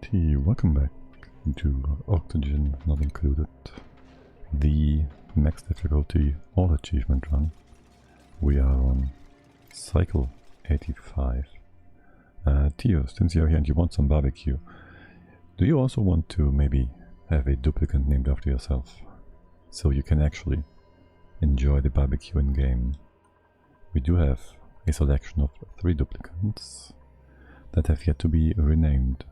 Alrighty, welcome back to Oxygen Not Included, the max difficulty all achievement run. We are on cycle 85. Tio, since you're here and you want some barbecue, do you also want to maybe have a duplicate named after yourself, so you can actually enjoy the barbecue in game? We do have a selection of 3 duplicates that have yet to be renamed,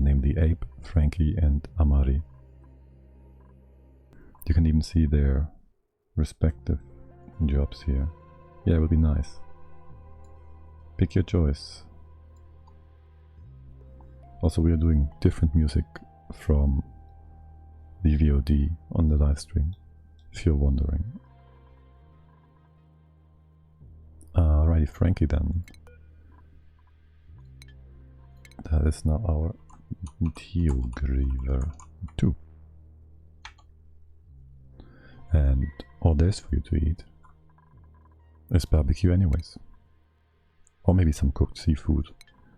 namely Ape, Frankie and Amari. You can even see their respective jobs here. Yeah, it will be nice. Pick your choice. Also, we are doing different music from the VOD on the live stream, if you're wondering. Alrighty, Frankie then. That is now our Geogriever 2. And all there's for you to eat is barbecue anyways. Or maybe some cooked seafood,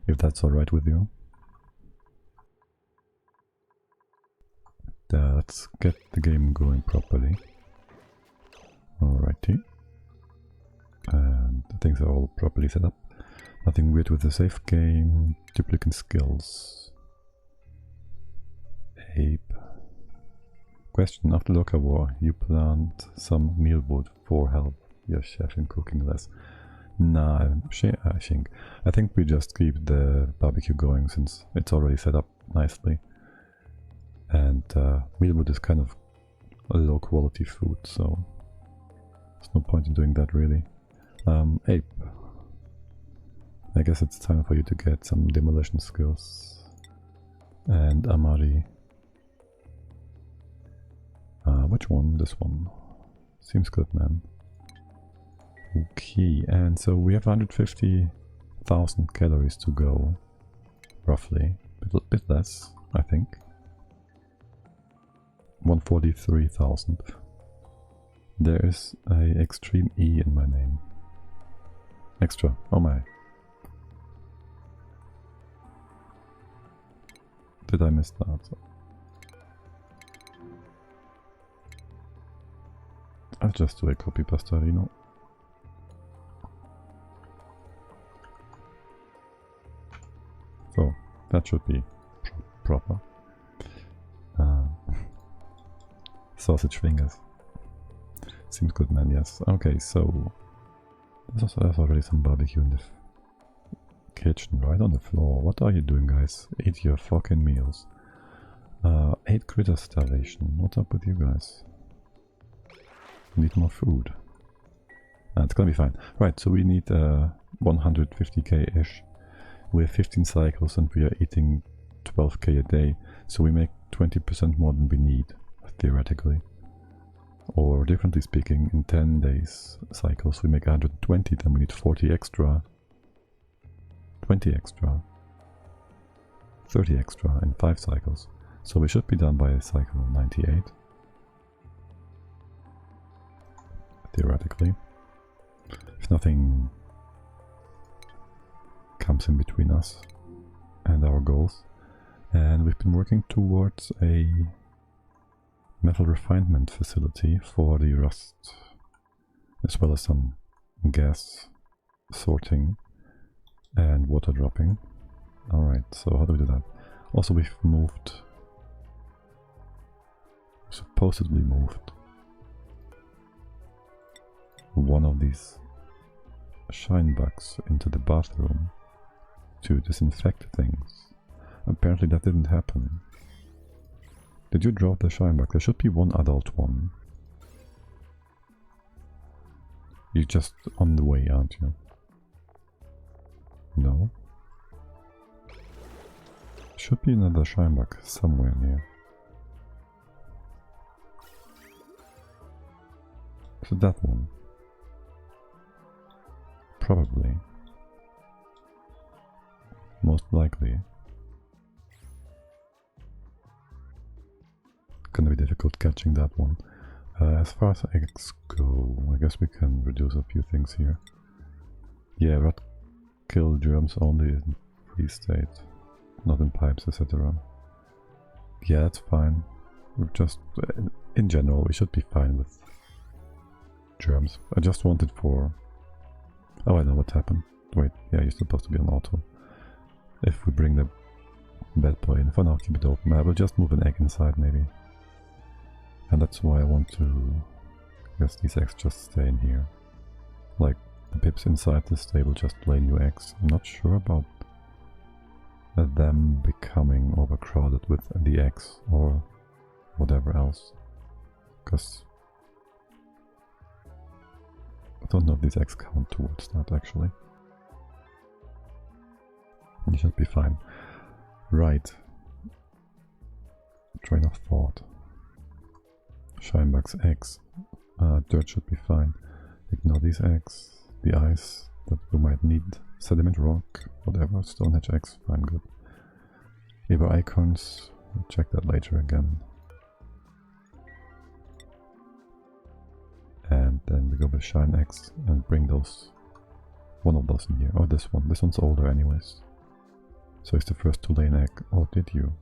if that's alright with you. Let's get the game going properly. Alrighty. And things are all properly set up. Nothing weird with the save game. Duplicate skills. Ape. Question: after Loka War, you plant some mealwood for help your chef in cooking less. Nah, I think we just keep the barbecue going since it's already set up nicely. And mealwood is kind of a low quality food, so there's no point in doing that really. Ape. I guess it's time for you to get some demolition skills. And Amari. Which one? This one. Seems good, man. Okay, and so we have 150,000 calories to go. Roughly. A bit less, I think. 143,000. There is a extreme E in my name. Extra. Oh my. Did I miss that? I'll just do a copy pastorino. So that should be proper. Sausage fingers. Seems good, man. Yes. Okay, so there's already some barbecue in the kitchen, right on the floor. What are you doing, guys? Eat your fucking meals. 8 critter starvation. What's up with you guys? Need more food. It's gonna be fine. Right, so we need 150k-ish. We have 15 cycles and we are eating 12k a day. So we make 20% more than we need, theoretically. Or differently speaking, in 10 days cycles we make 120, then we need 40 extra. 20 extra, 30 extra in 5 cycles. So we should be done by cycle 98. Theoretically. If nothing comes in between us and our goals. And we've been working towards a metal refinement facility for the rust, as well as some gas sorting and water dropping. Alright, so how do we do that? Also, we've supposedly moved one of these shine bugs into the bathroom to disinfect things. Apparently that didn't happen. Did you drop the shine bug? There should be one adult one. You're just on the way, aren't you? No. Should be another shine bug somewhere near. Is it that one? Probably. Most likely. Gonna be difficult catching that one. As far as eggs go, I guess we can reduce a few things here. Yeah, rat kill germs only in free state. not in pipes, etc. Yeah, that's fine. We're just, in general, we should be fine with germs. I just wanted for... Oh, I know what happened. Wait, yeah, you're supposed to be on auto. If we bring the bad boy in, for now keep it open. I will just move an egg inside, maybe. And that's why I want to... I guess these eggs just stay in here. Like, the pips inside this stable just lay new eggs. I'm not sure about them becoming overcrowded with the eggs or whatever else. Because I don't know if these eggs count towards that actually. You should be fine. Right. Train of thought. Shinebugs, eggs. Dirt should be fine. Ignore these eggs. The ice that we might need. Sediment, rock, whatever. Stonehenge eggs, fine, good. Evo icons, we'll check that later again. And then we go with shine eggs and bring those, one of those in here. Oh, this one. This one's older anyways. So it's the first to lay an egg. Oh, did you?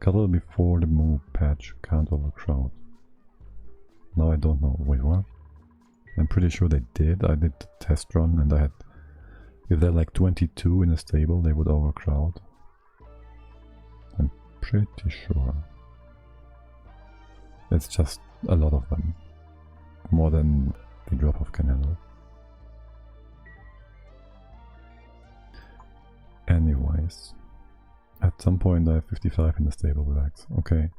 Cuddle before the move patch, can't overcrowd. Now I don't know. Wait, what? I'm pretty sure they did. I did the test run and I had... If they're like 22 in a stable, they would overcrowd. I'm pretty sure. It's just a lot of them. More than the drop-off can handle. Anyways. At some point I have 55 in the stable with eggs. Okay.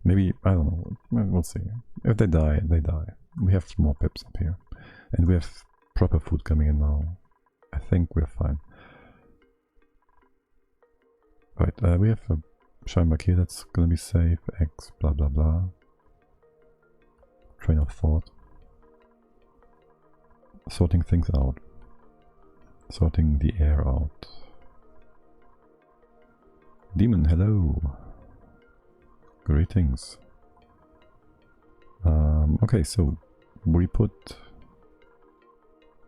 Maybe, I don't know. We'll see. If they die, they die. We have more pips up here. And we have proper food coming in now. I think we're fine. Right, we have a Scheinbach here that's gonna be safe. X, blah blah blah. Train of thought. Sorting things out. Sorting the air out. Demon, hello. Greetings. Okay, so we put...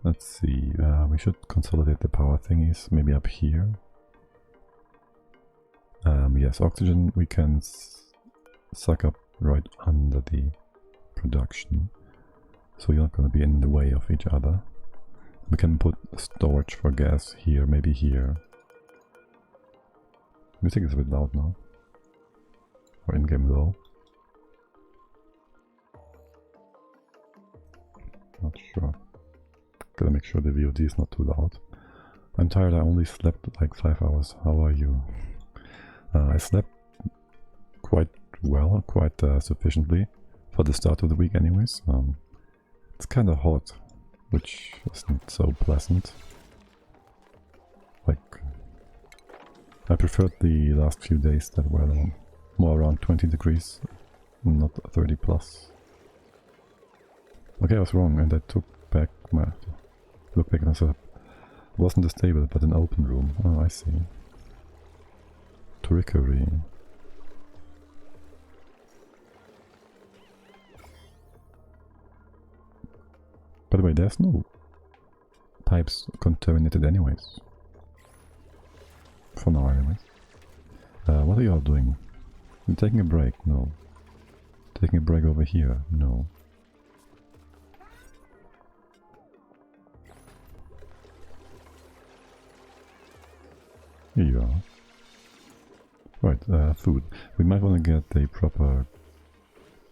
Let's see, we should consolidate the power thingies, maybe up here. Yes, oxygen we can suck up right under the production, so you're not going to be in the way of each other. We can put storage for gas here, maybe here. Music is a bit loud now. Or in-game low. Not sure. Gotta make sure the VOD is not too loud. I'm tired, I only slept like 5 hours. How are you? I slept quite well, quite sufficiently for the start of the week anyways. It's kinda hot, which isn't so pleasant. Like, I preferred the last few days that were more around 20 degrees, not 30 plus. Okay, I was wrong and I took back my... Look back and I said, it wasn't a stable but an open room. Oh, I see. Trickery. By the way, there's no pipes contaminated anyways. For now anyways. What are you all doing? You're taking a break? No. Taking a break over here? No. Here you are. Right, food. We might want to get a proper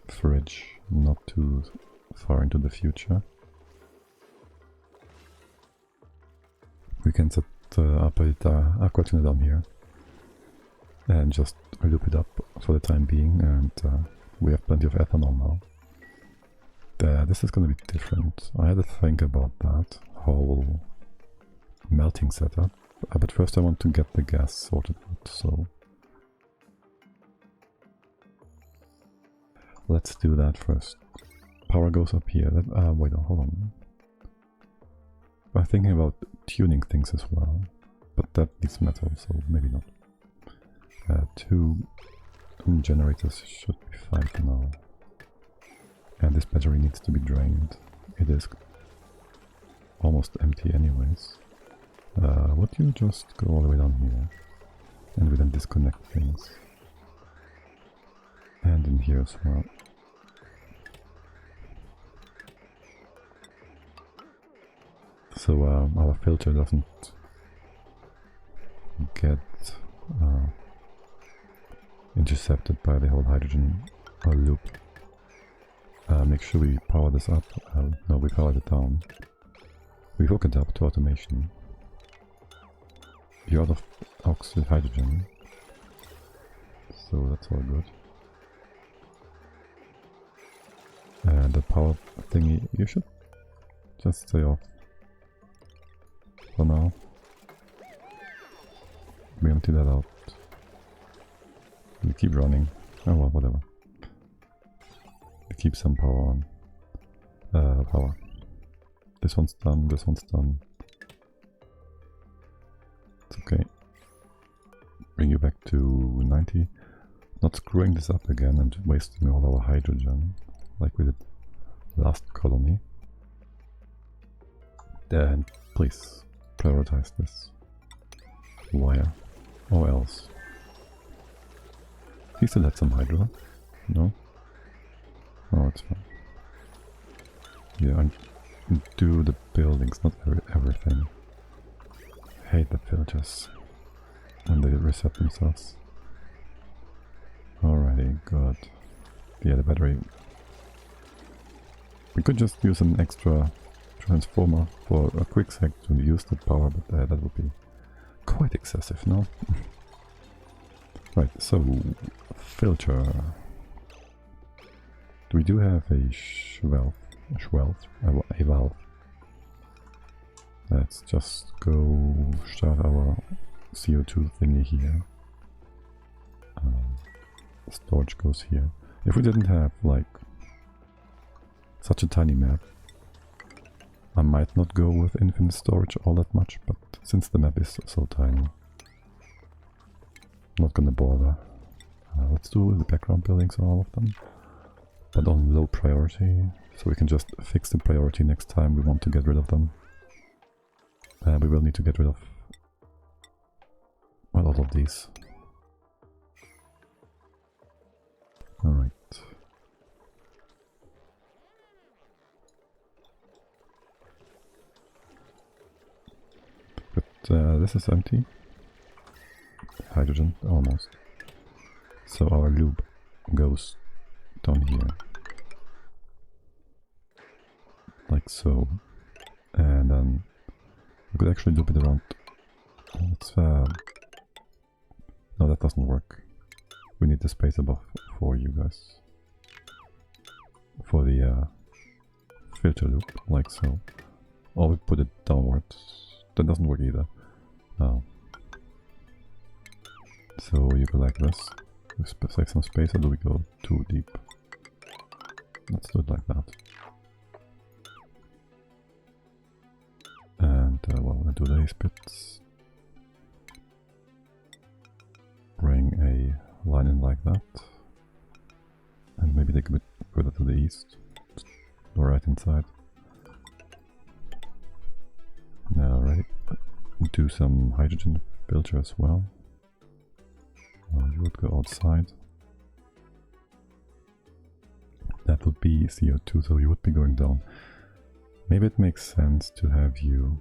fridge, not too far into the future. We can set up a aqua tuner down here and just loop it up for the time being, and we have plenty of ethanol now. This is going to be different. I had to think about that whole melting setup, but first I want to get the gas sorted out, so let's do that first. Power goes up here. Wait, hold on. I'm thinking about tuning things as well, but that needs metal, so maybe not. 2 generators should be fine for now. And this battery needs to be drained. It is almost empty anyways. Would you just go all the way down here? And we then disconnect things. And in here as well. So our filter doesn't get intercepted by the whole hydrogen loop. Make sure we power this up. No, we powered it down. We hook it up to automation. You're out of oxide hydrogen, so that's all good. And the power thingy, you should just stay off for now. We empty that out. We keep running. Oh well, whatever. We keep some power on. Power. This one's done, this one's done. It's okay. Bring you back to 90. Not screwing this up again and wasting all our hydrogen like we did last colony. Then please prioritize this wire or else. He still had some hydro. No? Oh, it's fine. Yeah, and do the buildings, not everything. I hate the filters when they reset themselves. Alrighty, good. Yeah, the battery. We could just use an extra transformer for a quick sec to use the power, but that would be quite excessive, no? Right, so filter. We do have a valve. Let's just go start our CO2 thingy here. Storage goes here. If we didn't have like such a tiny map, I might not go with infinite storage all that much, but since the map is so tiny, I'm not gonna bother. Let's do the background buildings, all of them, but on low priority, so we can just fix the priority next time we want to get rid of them. We will need to get rid of a lot of these. Alright. But this is empty. Hydrogen, almost. So our loop goes down here. Like so. And then we could actually loop it around. Let's, no, that doesn't work. We need the space above for you guys. For the filter loop, like so. Or we put it downwards. That doesn't work either. Oh. So you go like this. We save some space, or do we go too deep? Let's do it like that. And well, we'll do these bits. Bring a line in like that. And maybe take a bit further to the east. Or right inside. Now, right. Do some hydrogen filter as well. You would go outside. That would be CO2, so you would be going down. Maybe it makes sense to have you...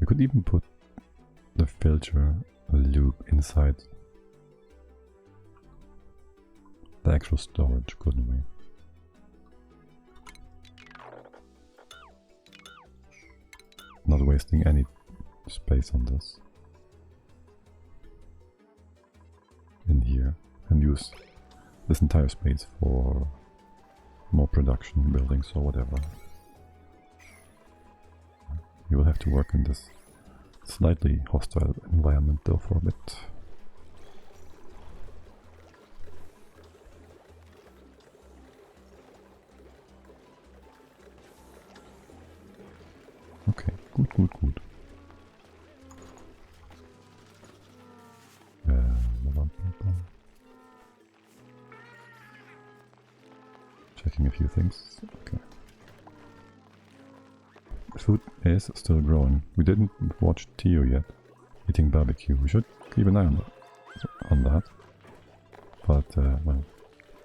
We could even put the filter loop inside the actual storage, couldn't we? Not wasting any space on this. In here, and use this entire space for more production buildings or whatever. You will have to work in this slightly hostile environment though for a bit. Okay, good. Checking a few things. Okay. food is still growing. We didn't watch Tio yet eating barbecue. We should keep an eye on that. But, well,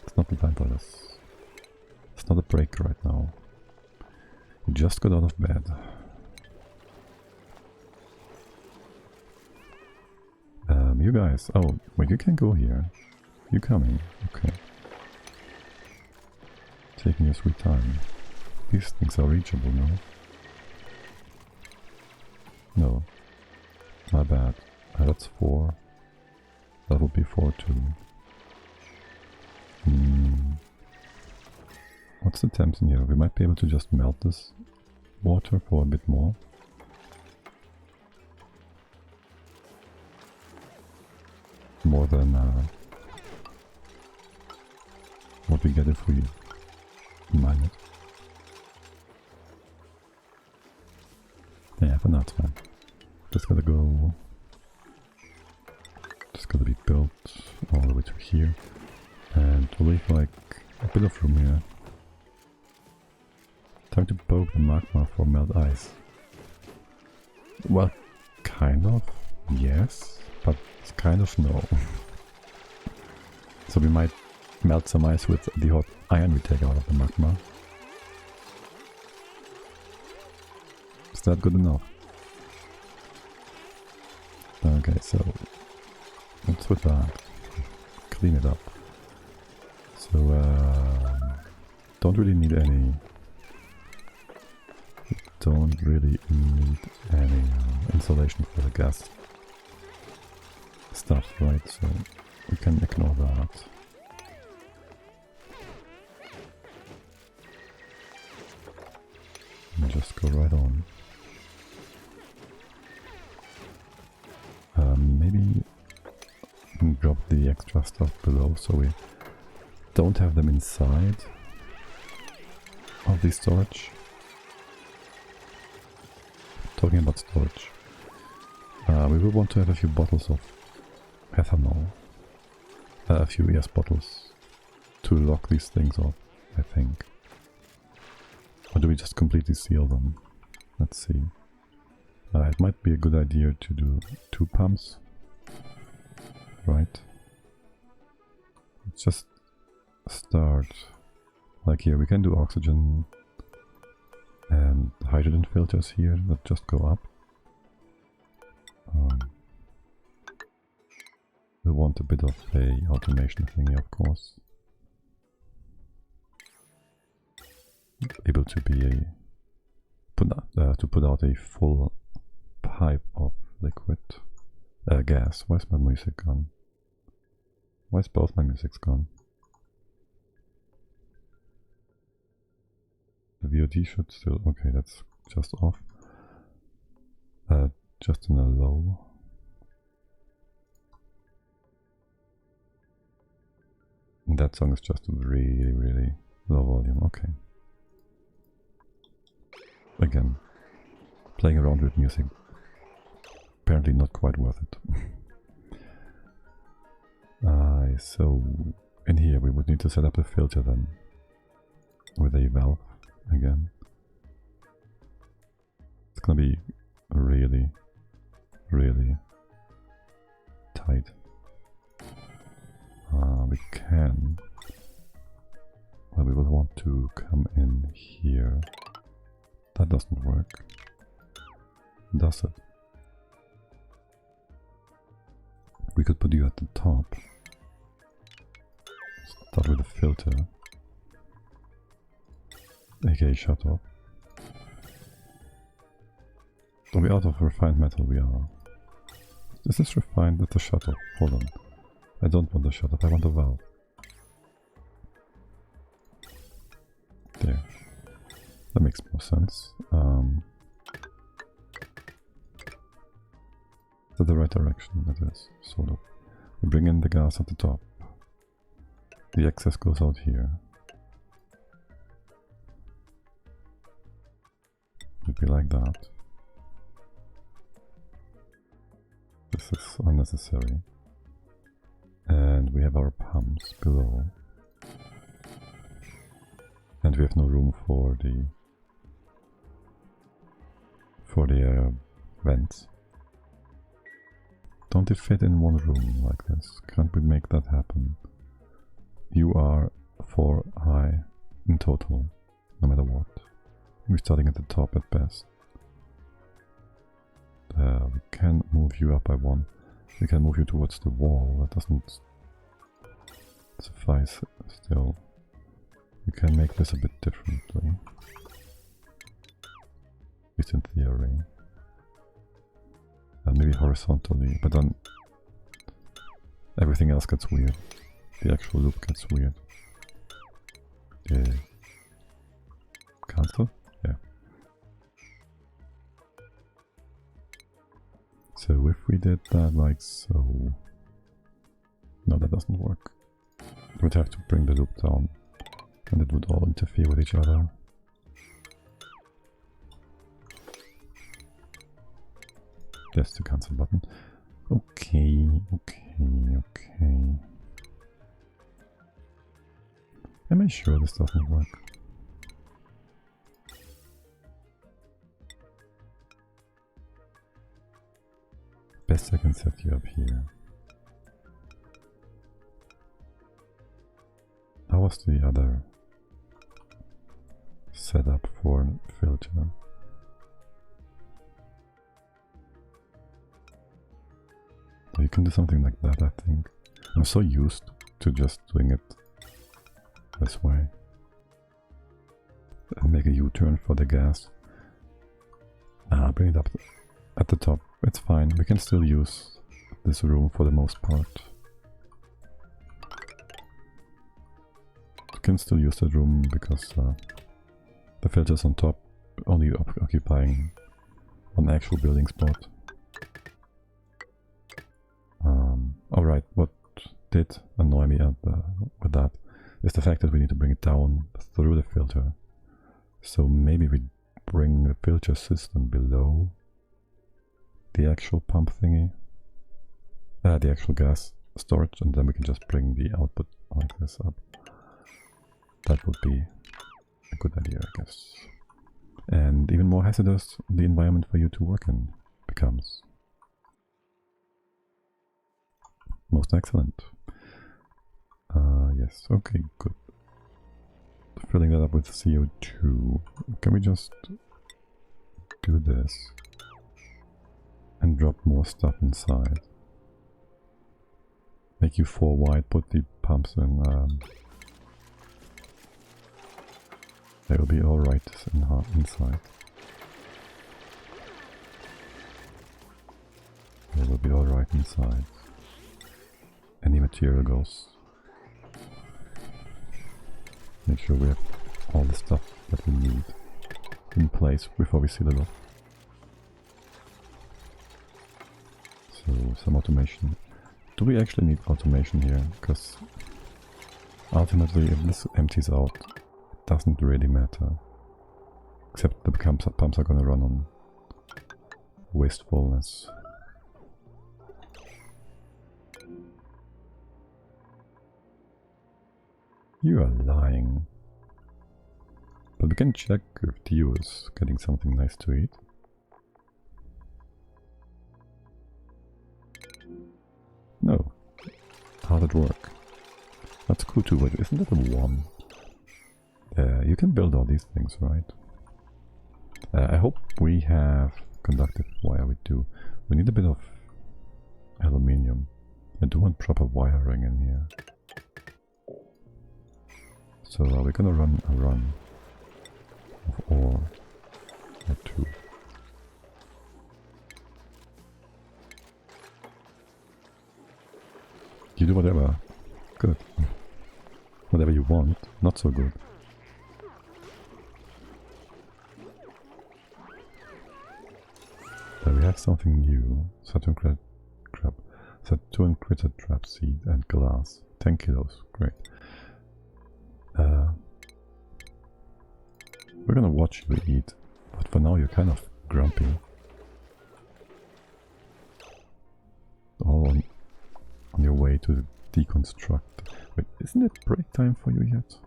it's not the time for this. It's not a break right now. You just got out of bed. You guys. Oh, wait, you can go here. You coming? Okay. Taking your sweet time. These things are reachable now. No. My bad. That's 4. That would be 4 too. What's the temps in here? We might be able to just melt this water for a bit more. More than what we get if we mine it. Yeah, for now it's fine. Just gotta go. Just gotta be built all the way to here. And we'll leave like a bit of room here. Time to poke the magma for melt ice. Well, kind of, yes, but it's kind of no. So we might melt some ice with the hot iron we take out of the magma. Is that good enough? Okay, so what's with that? Clean it up. So don't really need any. Don't really need any insulation for the gas stuff, right? So we can ignore that. And just go right on. Maybe drop the extra stuff below so we don't have them inside of the storage. Talking about storage, we will want to have a few bottles of ethanol, a few bottles to lock these things off, I think. Or do we just completely seal them? Let's see. It might be a good idea to do 2 pumps, right? Let's just start, like here, we can do oxygen and hydrogen filters here that just go up. We want a bit of a automation thingy, of course. Able to be to put out a full pipe of liquid gas. Where's my music gone? Why's both my music's gone? The VOD should still... okay, that's just off. Just in a low. And that song is just really, really low volume. Okay. Again, playing around with music. Apparently not quite worth it. So in here we would need to set up a filter then. With a valve again. It's gonna be really, really tight. We can, well, we will want to come in here. That doesn't work, does it? We could put you at the top. Start with a filter. aka shut off. Are we out of refined metal? We are. Is this refined? That's a shut off. Hold on. I don't want the shut off, I want a valve. There. That makes more sense. Is that the right direction? It is, sort of. We bring in the gas at the top. The excess goes out here. Would be like that. This is unnecessary. And we have our pumps below. And we have no room for the for the vents. Don't they fit in one room like this? Can't we make that happen? You are 4 high in total, no matter what. We're starting at the top at best. We can move you up by 1. We can move you towards the wall. That doesn't suffice still. We can make this a bit differently. At least in theory. And maybe horizontally, but then everything else gets weird. The actual loop gets weird. Cancel? Yeah. So if we did that like so... No, that doesn't work. We would have to bring the loop down, and it would all interfere with each other. There's the cancel button. Okay. Am I sure this doesn't work? Best I can set you up here. How was the other setup for a filter? You can do something like that, I think. I'm so used to just doing it this way. And make a U-turn for the gas. Bring it up at the top. It's fine. We can still use this room for the most part. We can still use that room because the filter's on top, only occupying one actual building spot. Alright, what did annoy me with that is the fact that we need to bring it down through the filter. So maybe we bring the filter system below the actual pump thingy, the actual gas storage, and then we can just bring the output like this up. That would be a good idea, I guess. And even more hazardous the environment for you to work in becomes. Most excellent. Yes, okay, good. Filling that up with CO2. Can we just do this and drop more stuff inside? Make you 4 wide, put the pumps in. They will be alright inside. They will be alright inside. Any material goes. Make sure we have all the stuff that we need in place before we seal it off. So some automation. Do we actually need automation here? Because ultimately if this empties out, it doesn't really matter. Except the pumps are gonna run on wastefulness. You are lying. But we can check if Dio is getting something nice to eat. No. How did it work? That's cool too, but isn't it a 1? You can build all these things, right? I hope we have conductive wire. We do. We need a bit of aluminium. I do want proper wiring in here. So we're gonna run a run of ore or 2. You do whatever. Good. Whatever you want. Not so good. There we have something new. Saturn critter trap seed and glass. 10 kilos. Great. We're gonna watch you eat, but for now you're kind of grumpy. All on your way to deconstruct. Wait, isn't it break time for you yet?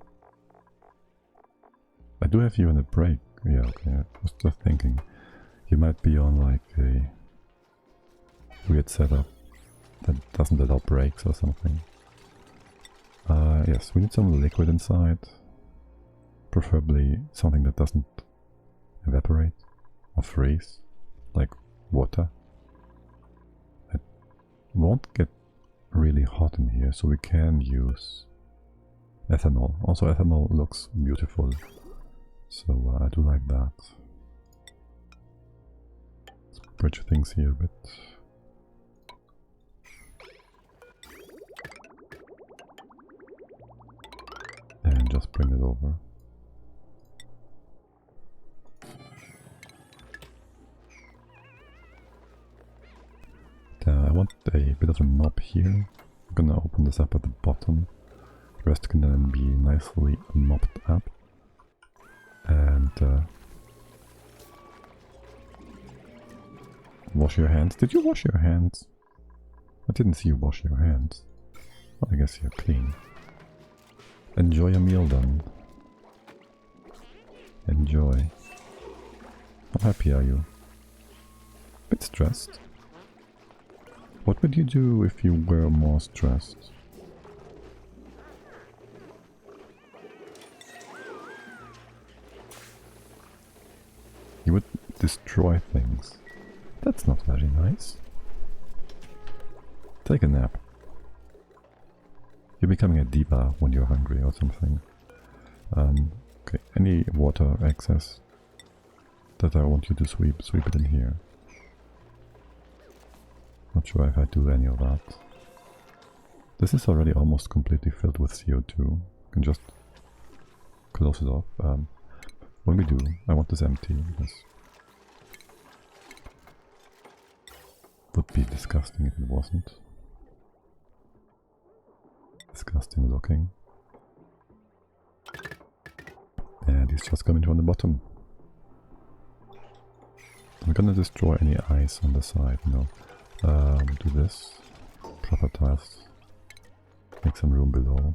I do have you on a break. Yeah, okay, I was just thinking. You might be on like a weird setup that doesn't allow breaks or something. Yes, we need some liquid inside. Preferably something that doesn't evaporate or freeze, like water. It won't get really hot in here, so we can use ethanol. Also, ethanol looks beautiful, so I do like that. Let's bridge things here a bit. And just bring it over. I want a bit of a knob here. I'm gonna open this up at the bottom. The rest can then be nicely mopped up. And wash your hands. Did you wash your hands? I didn't see you wash your hands. Well, I guess you're clean. Enjoy your meal then. Enjoy. How happy are you? Bit stressed. What would you do if you were more stressed? You would destroy things. That's not very nice. Take a nap. You're becoming a diva when you're hungry or something. Okay, any water excess that I want you to sweep it in here. Not sure if I do any of that. This is already almost completely filled with CO2. You can just close it off. When we do, I want this empty because it would be disgusting if it wasn't. Disgusting looking. And he's just coming from the bottom. I'm gonna destroy any ice on the side, no. Do this. Proper tiles. Make some room below.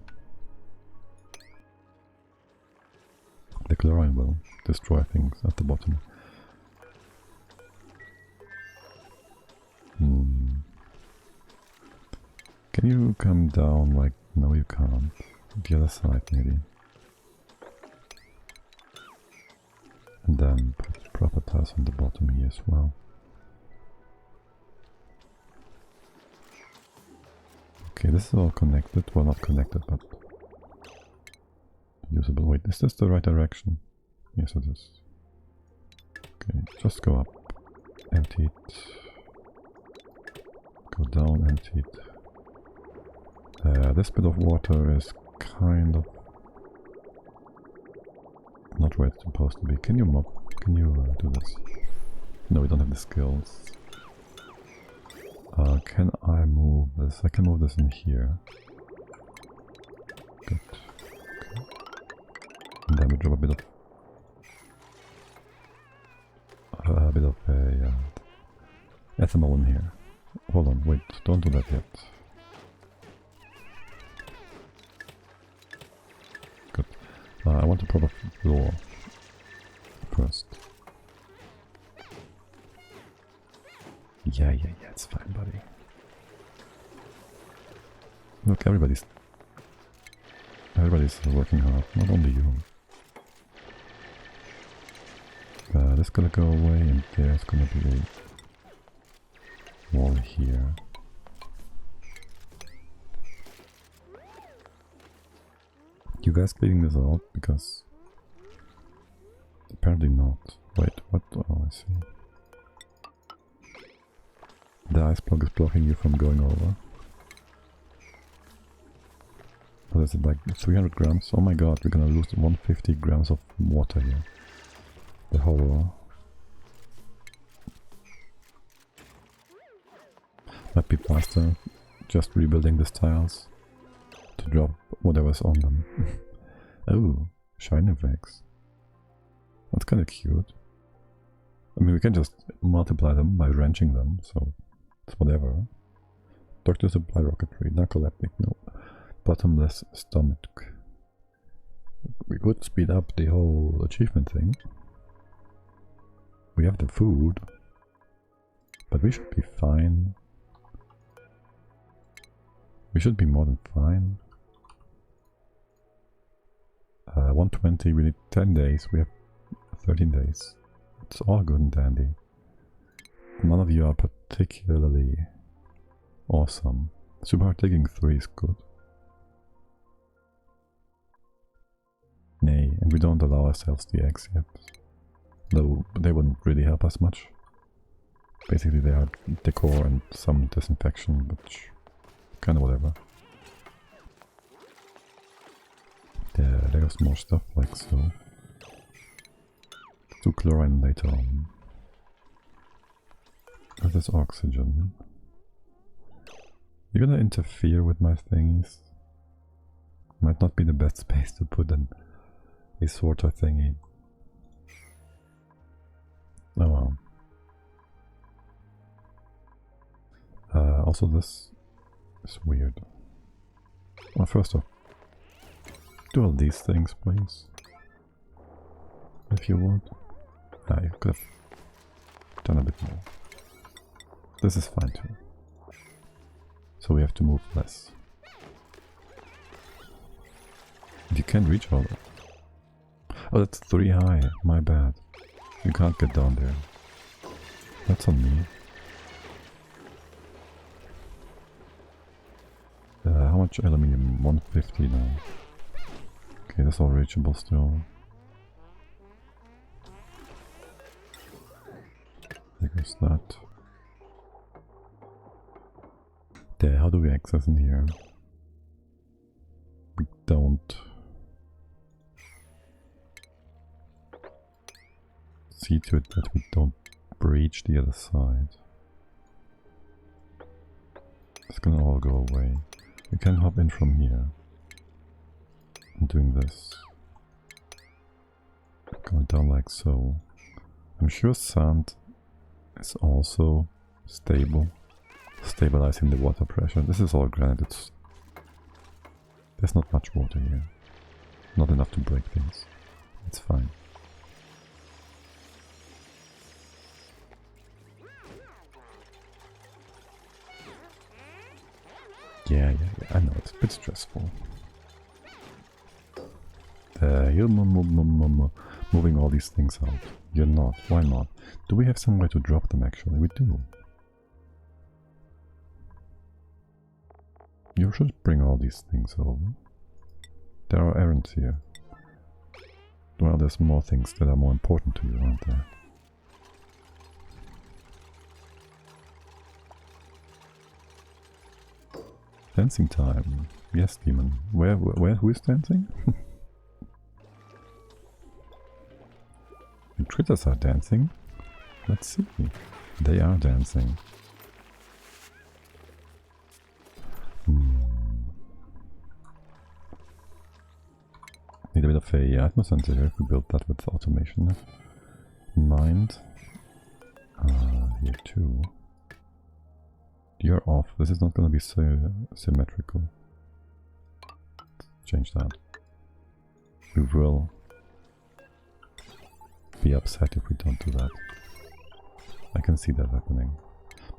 The chlorine will destroy things at the bottom. Can you come down like... No, you can't. The other side, maybe. And then put proper tiles on the bottom here as well. Okay, this is all connected. Well, not connected, but usable. Wait, is this the right direction? Yes, it is. Okay, just go up. Empty it. Go down, empty it. This bit of water is kind of not where it's supposed to be. Can you mop? Can you do this? No, we don't have the skills. Can I move this? I can move this in here. Good. Okay. And then we drop a bit of ethanol in here. Hold on, wait, don't do that yet. Good. I want a proper floor first. Yeah, it's fine, buddy. Look, everybody's working hard, not only you. This is gonna go away, and there's gonna be a wall here. You guys cleaning this out? Because apparently not. Wait, what? Oh, I see. The ice block is blocking you from going over. What is it, like 300 grams? Oh my god, we're gonna lose 150 grams of water here. The horror. Might be faster just rebuilding these tiles to drop whatever's on them. Oh, shiny effects. That's kinda cute. I mean, we can just multiply them by wrenching them, so it's whatever. Doctor supply rocketry, narcoleptic, no. Bottomless stomach. We could speed up the whole achievement thing. We have the food, but we should be fine. We should be more than fine. 120, we need 10 days, we have 13 days. It's all good and dandy. None of you are particularly awesome. Super hard digging 3 is good. Nay, and we don't allow ourselves the eggs yet. Though they wouldn't really help us much. Basically they are decor and some disinfection, but kinda whatever. There's more stuff like so. Let's do chlorine later on. But there's oxygen. You're gonna interfere with my things. Might not be the best space to put a sorter thingy. Oh well. Also this is weird. Well, first off, do all these things, please. If you would. Ah, you could have done a bit more. This is fine too. So we have to move less. You can't reach all that. Oh, that's 3 high. My bad. You can't get down there. That's on me. How much aluminium? 150 now. Okay, that's all reachable still. There goes that. There, how do we access in here? We don't see to it that we don't breach the other side. It's gonna all go away. We can hop in from here. I'm doing this. Going down like so. I'm sure sand is also stable. Stabilizing the water pressure. This is all granite. There's not much water here. Not enough to break things. It's fine. Yeah, I know, it's a bit stressful. You're moving all these things out. You're not. Why not? Do we have some way to drop them actually? We do. You should bring all these things over. There are errands here. Well, there's more things that are more important to you, aren't there? Dancing time. Yes, demon. Who is dancing? The critters are dancing. Let's see. They are dancing. Need a bit of a atmosensor here if we build that with automation in mind. Here too. You're off. This is not going to be so symmetrical. Change that. We will be upset if we don't do that. I can see that happening.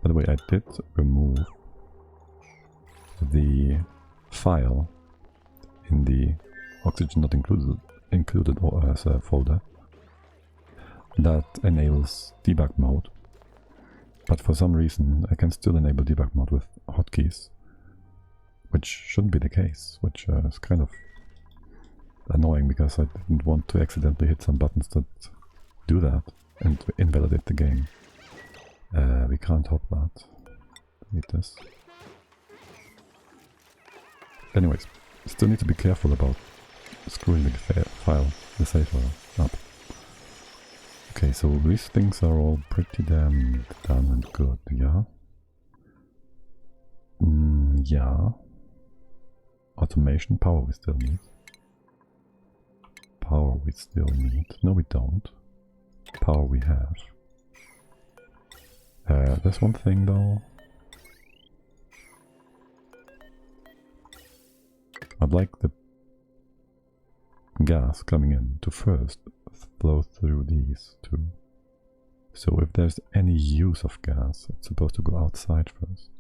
By the way, I did remove the file in the oxygen not included as a folder that enables debug mode. But for some reason I can still enable debug mode with hotkeys, which shouldn't be the case, which is kind of annoying because I didn't want to accidentally hit some buttons that do that and invalidate the game. We can't hop that. Delete this. Anyways, still need to be careful about screwing the file, the save file, up. Okay, so these things are all pretty damn done and good, yeah? Yeah. Automation, power we still need. Power we still need. No, we don't. Power we have. There's one thing though. I'd like the gas coming in to first flow through these two So if there's any use of gas, it's supposed to go outside first.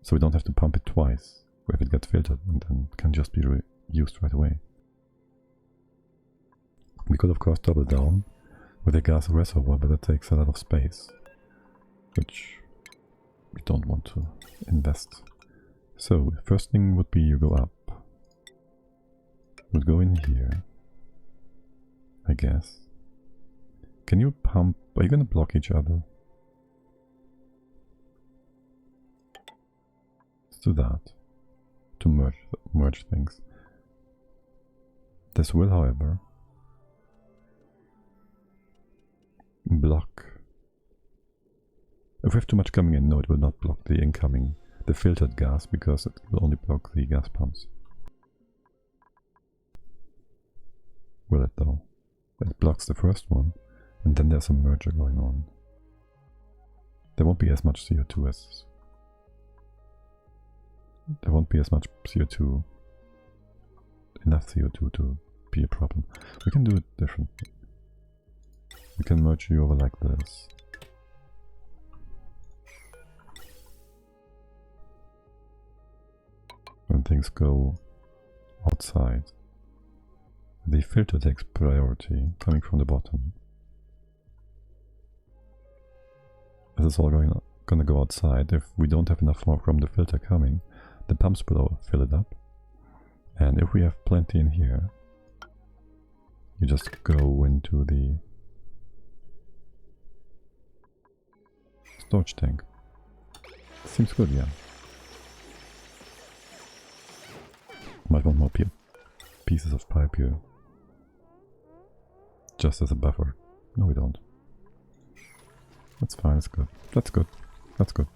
So we don't have to pump it twice, if it gets filtered, and then it can just be used right away. We could of course double down with a gas reservoir, but that takes a lot of space, which we don't want to invest. So first thing would be you go up. Would go in here, I guess. Can you pump? Are you gonna block each other? Let's do that to merge things. This will, however, block. If we have too much coming in, no, it will not block the incoming, the filtered gas, because it will only block the gas pumps. Will it though? It blocks the first one, and then there's a merger going on. There won't be as much CO2 as... There won't be as much CO2, enough CO2 to be a problem. We can do it differently. We can merge you over like this. When things go outside, the filter takes priority coming from the bottom. This is all gonna go outside. If we don't have enough more from the filter coming, the pumps below fill it up. And if we have plenty in here, you just go into the storage tank. Seems good, yeah. Might want more pieces of pipe here. Just as a buffer. No, we don't. That's fine, that's good. That's good. That's good.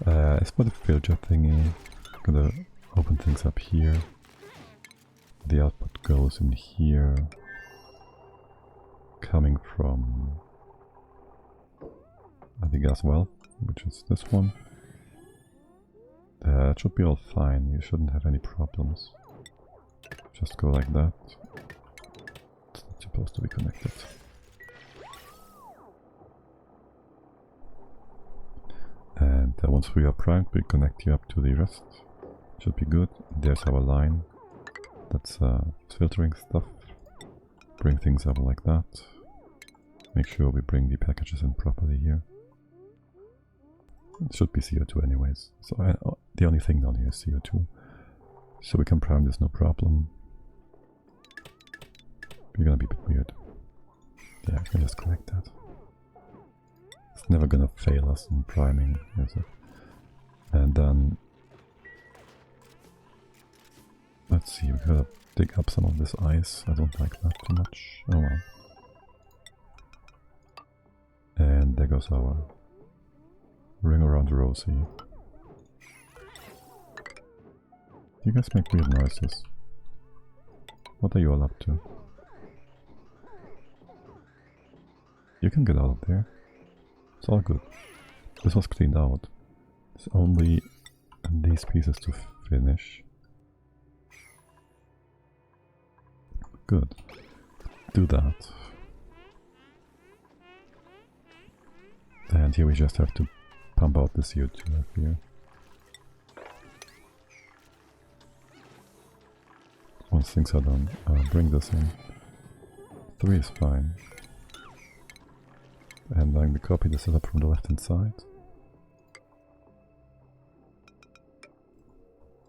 As for the filter thingy, I'm gonna open things up here. The output goes in here. Coming from the gas well, which is this one. That should be all fine, you shouldn't have any problems. Just go like that. It's not supposed to be connected. And once we are primed, we connect you up to the rest. Should be good. There's our line. That's filtering stuff. Bring things up like that. Make sure we bring the packages in properly here. It should be CO2 anyways. So the only thing down here is CO2. So we can prime this no problem. We're gonna be a bit weird. Yeah, I can just connect that. It's never gonna fail us in priming, is it? And then let's see, we gotta dig up some of this ice. I don't like that too much. Oh well. And there goes our ring around Rosie. You guys make weird noises. What are you all up to? You can get out of there. It's all good. This was cleaned out. It's only these pieces to finish. Good. Do that. And here we just have to pump out the CO2 up here. Once things are done, bring this in. 3 is fine. And then we copy the setup from the left hand side.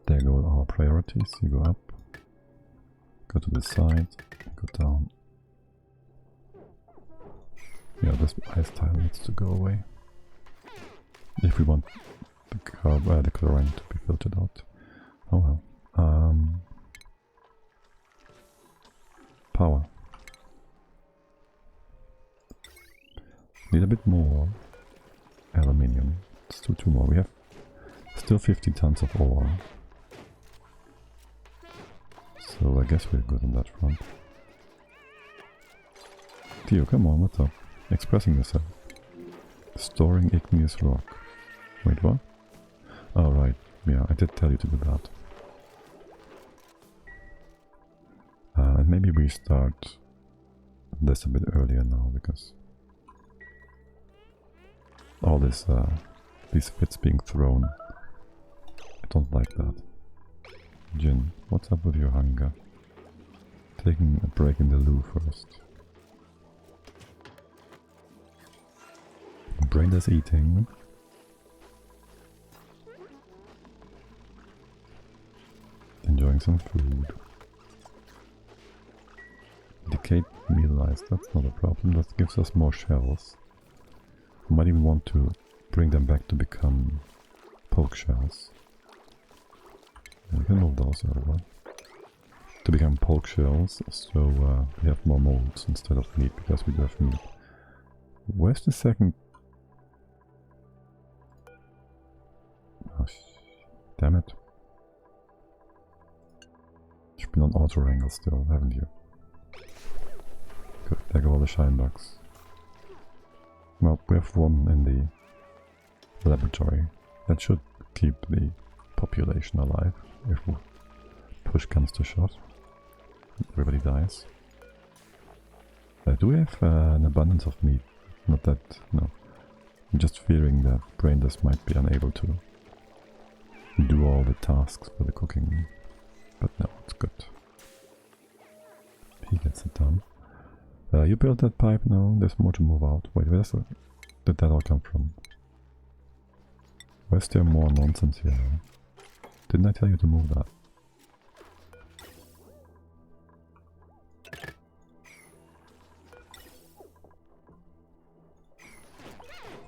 There go our priorities. You go up, go to the side, go down. Yeah, this ice tile needs to go away if we want the chlorine to be filtered out. Oh well. Power. Need a bit more aluminium. Let's do 2 more. We have still 50 tons of ore. So I guess we're good on that front. Theo, come on, what's up? Expressing yourself. Storing igneous rock. Wait, what? Oh, right. Yeah, I did tell you to do that. And maybe we start this a bit earlier now because all this these fits being thrown. I don't like that. Jin, what's up with your hunger? Taking a break in the loo first. Brainless eating. Enjoying some food. Decayed meal ice, that's not a problem, that gives us more shells. We might even want to bring them back to become poke shells. And we can move those over. To become poke shells, so we have more molds instead of meat, because we do have meat. Where's the second? Oh, damn it. You've been on auto wrangle still, haven't you? Good, there go all the shine bugs. Well, we have one in the laboratory. That should keep the population alive if push comes to shove. Everybody dies. Do we have an abundance of meat? Not that, no. I'm just fearing that Brainless might be unable to do all the tasks for the cooking. But no, it's good. He gets it done. You built that pipe? No, there's more to move out. Wait, where did that all come from? Where's there more nonsense here? Didn't I tell you to move that?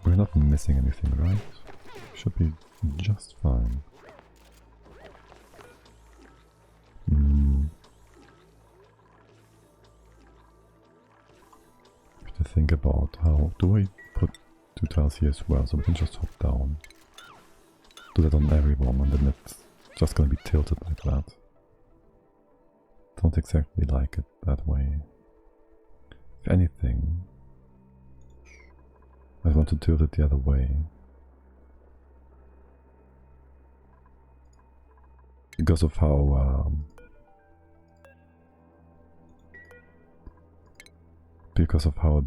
We're not missing anything, right? Should be just fine. To think about how do we put 2 tiles here as well, so we can just hop down. Do that on every one, and then it's just gonna be tilted like that. Don't exactly like it that way. If anything, I want to tilt it the other way. Because of how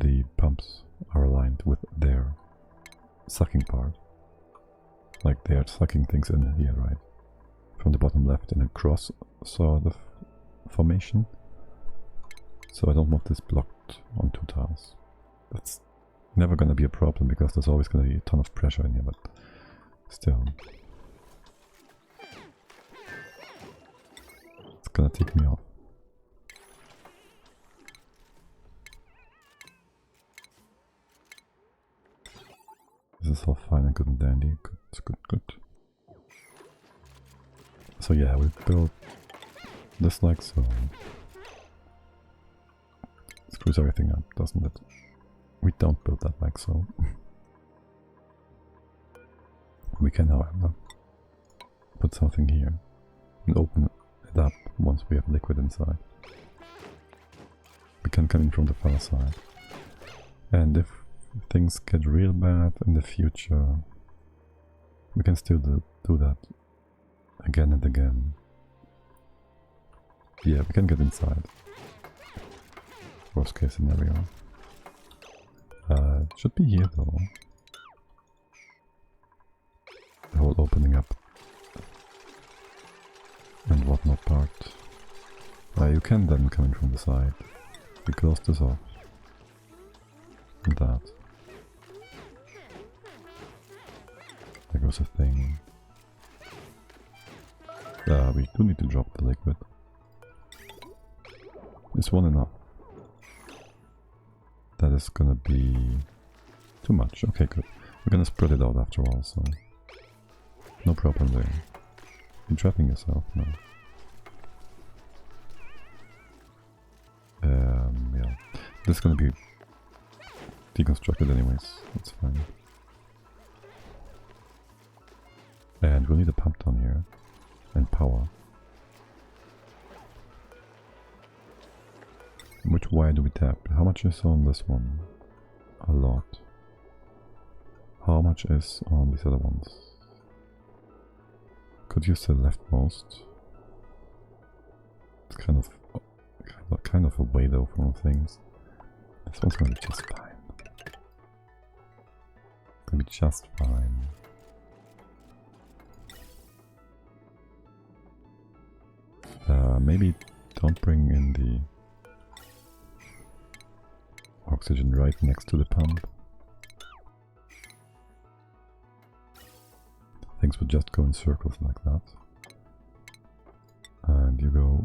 the pumps are aligned with their sucking part. Like they are sucking things in here, right? From the bottom left in a cross sort of formation. So I don't want this blocked on 2 tiles. That's never gonna be a problem because there's always gonna be a ton of pressure in here, but still. It's gonna take me off. This is all fine and good and dandy. Good. So yeah, we built this like so. Screws everything up, doesn't it? We don't build that like so. We can, however, put something here and open it up once we have liquid inside. We can come in from the far side. And if things get real bad in the future, we can still do that again and again. Yeah, we can get inside. Worst case scenario. It should be here though. The whole opening up and whatnot part. You can then come in from the side. We close this off. And that. There goes a thing. We do need to drop the liquid. Is one enough? That is gonna be too much. Okay, good. We're gonna spread it out after all, so no problem there. You're trapping yourself now. Yeah. This is gonna be deconstructed anyways. That's fine. And we'll need a pump down here. And power. Which wire do we tap? How much is on this one? A lot. How much is on these other ones? Could use the leftmost. It's kind of a way though from things. This one's gonna be just fine. Gonna be just fine. Maybe don't bring in the oxygen right next to the pump. Things would just go in circles like that. And you go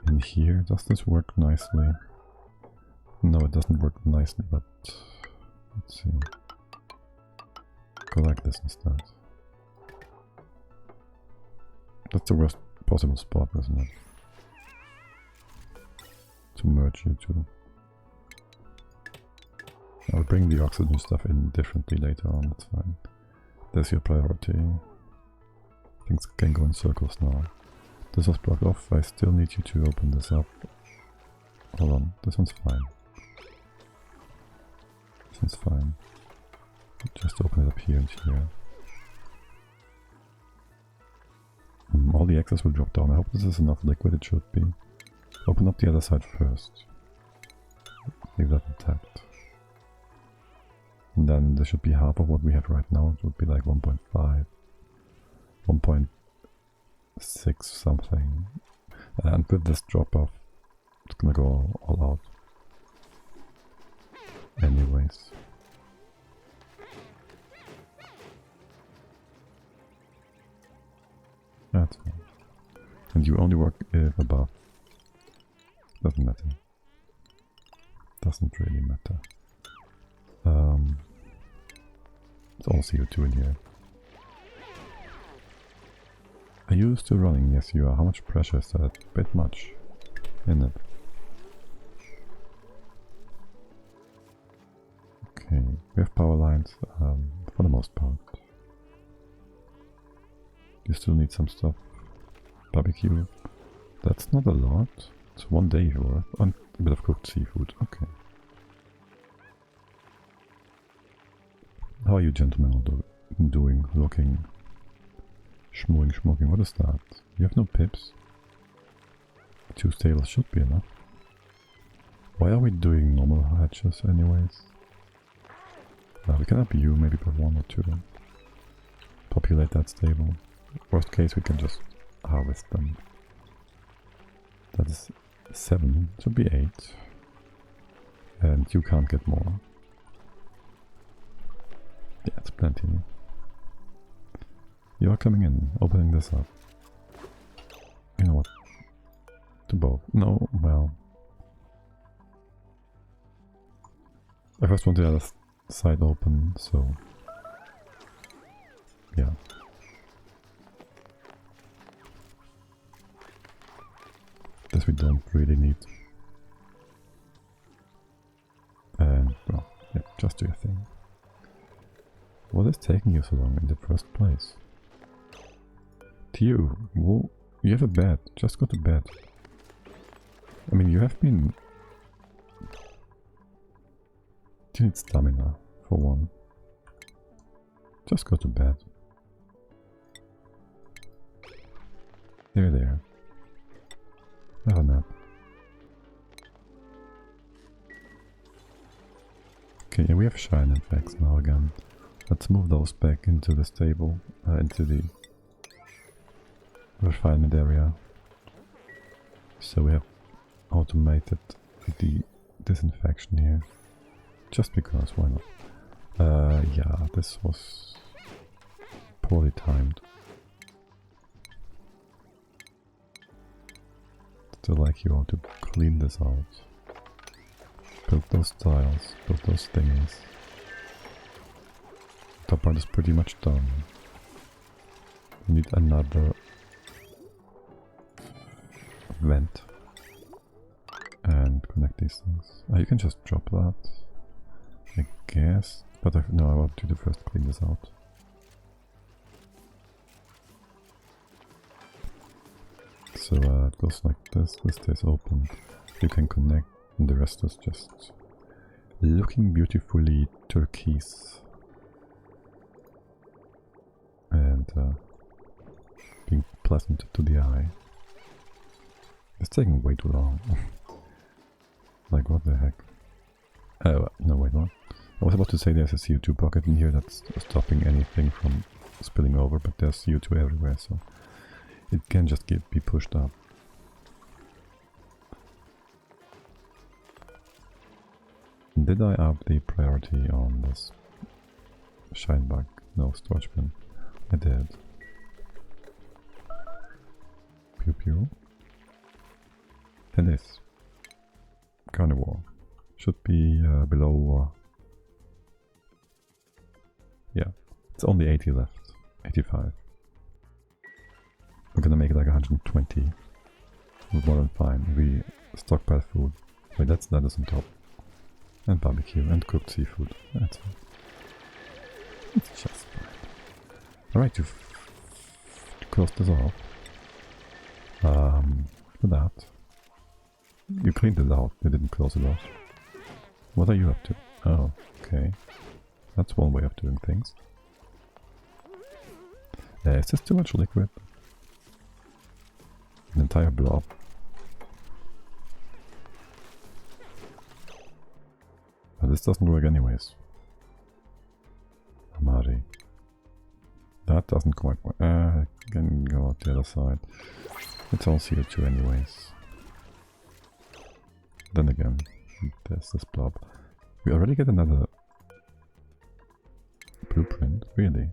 in here. Does this work nicely? No, it doesn't work nicely, but let's see. Go like this instead. That's the worst possible spot, isn't it? To merge you two. I'll bring the oxygen stuff in differently later on, that's fine. There's your priority. Things can go in circles now. This was blocked off, I still need you to open this up. Hold on, this one's fine. This one's fine. Just open it up here and here. All the excess will drop down. I hope this is enough liquid, it should be. Open up the other side first. Leave that intact. And then this should be half of what we have right now. It would be like 1.5. 1.6 something. And with this drop off, it's gonna go all out. Anyways. That's fine. And you only work if above. Doesn't matter. Doesn't really matter. It's all CO2 in here. Are you still running? Yes, you are. How much pressure is that? A bit much, isn't it? Okay, we have power lines for the most part. You still need some stuff. Barbecue. That's not a lot. It's 1 day worth. And a bit of cooked seafood. Okay. How are you gentlemen all doing? Looking. Schmoing. What is that? You have no pips? 2 sailors should be enough. Why are we doing normal hatches anyways? We can up you, maybe put 1 or 2. Populate that stable. Worst case we can just harvest them. That is 7, should be 8. And you can't get more. Yeah, it's plenty. You are coming in, opening this up. You know what? To both. No, well. I first want the other side open, so. Yeah. This we don't really need. And, well, yeah, just do your thing. What is taking you so long in the first place? Theo, well, you have a bed. Just go to bed. I mean, you have been... You need stamina, for one. Just go to bed. There. Have a nap. Okay, yeah, we have shine effects now again. Let's move those back into the stable, into the refinement area. So we have automated the disinfection here. Just because, why not? Yeah, this was poorly timed. Still like you all to clean this out. Build those tiles, build those thingies. Top part is pretty much done. We need another vent. And connect these things. You can just drop that, I guess. But no, I want you to first clean this out. So it goes like this stays open. You can connect, and the rest is just looking beautifully turquoise. And being pleasant to the eye. It's taking way too long. Like, what the heck? Oh, no, wait, what? I was about to say there's a CO2 pocket in here that's stopping anything from spilling over, but there's CO2 everywhere, so it can just be pushed up. Did I up the priority on this shine bug? No, storage bin. I did. Pew pew. And this carnivore should be below. Yeah, it's only 80 left. 85. We're gonna make it like 120. With more than fine. We stockpile food. Wait, that is on top. And barbecue and cooked seafood. That's fine. It's just fine. Alright, to close this off. For that. You cleaned it out, you didn't close it off. What are you up to? Oh, okay. That's one way of doing things. Is this too much liquid? An entire blob. But this doesn't work anyways. Amari. That doesn't quite work. Can go out the other side. It's all CO2 anyways. Then again, there's this blob. We already get another blueprint, really?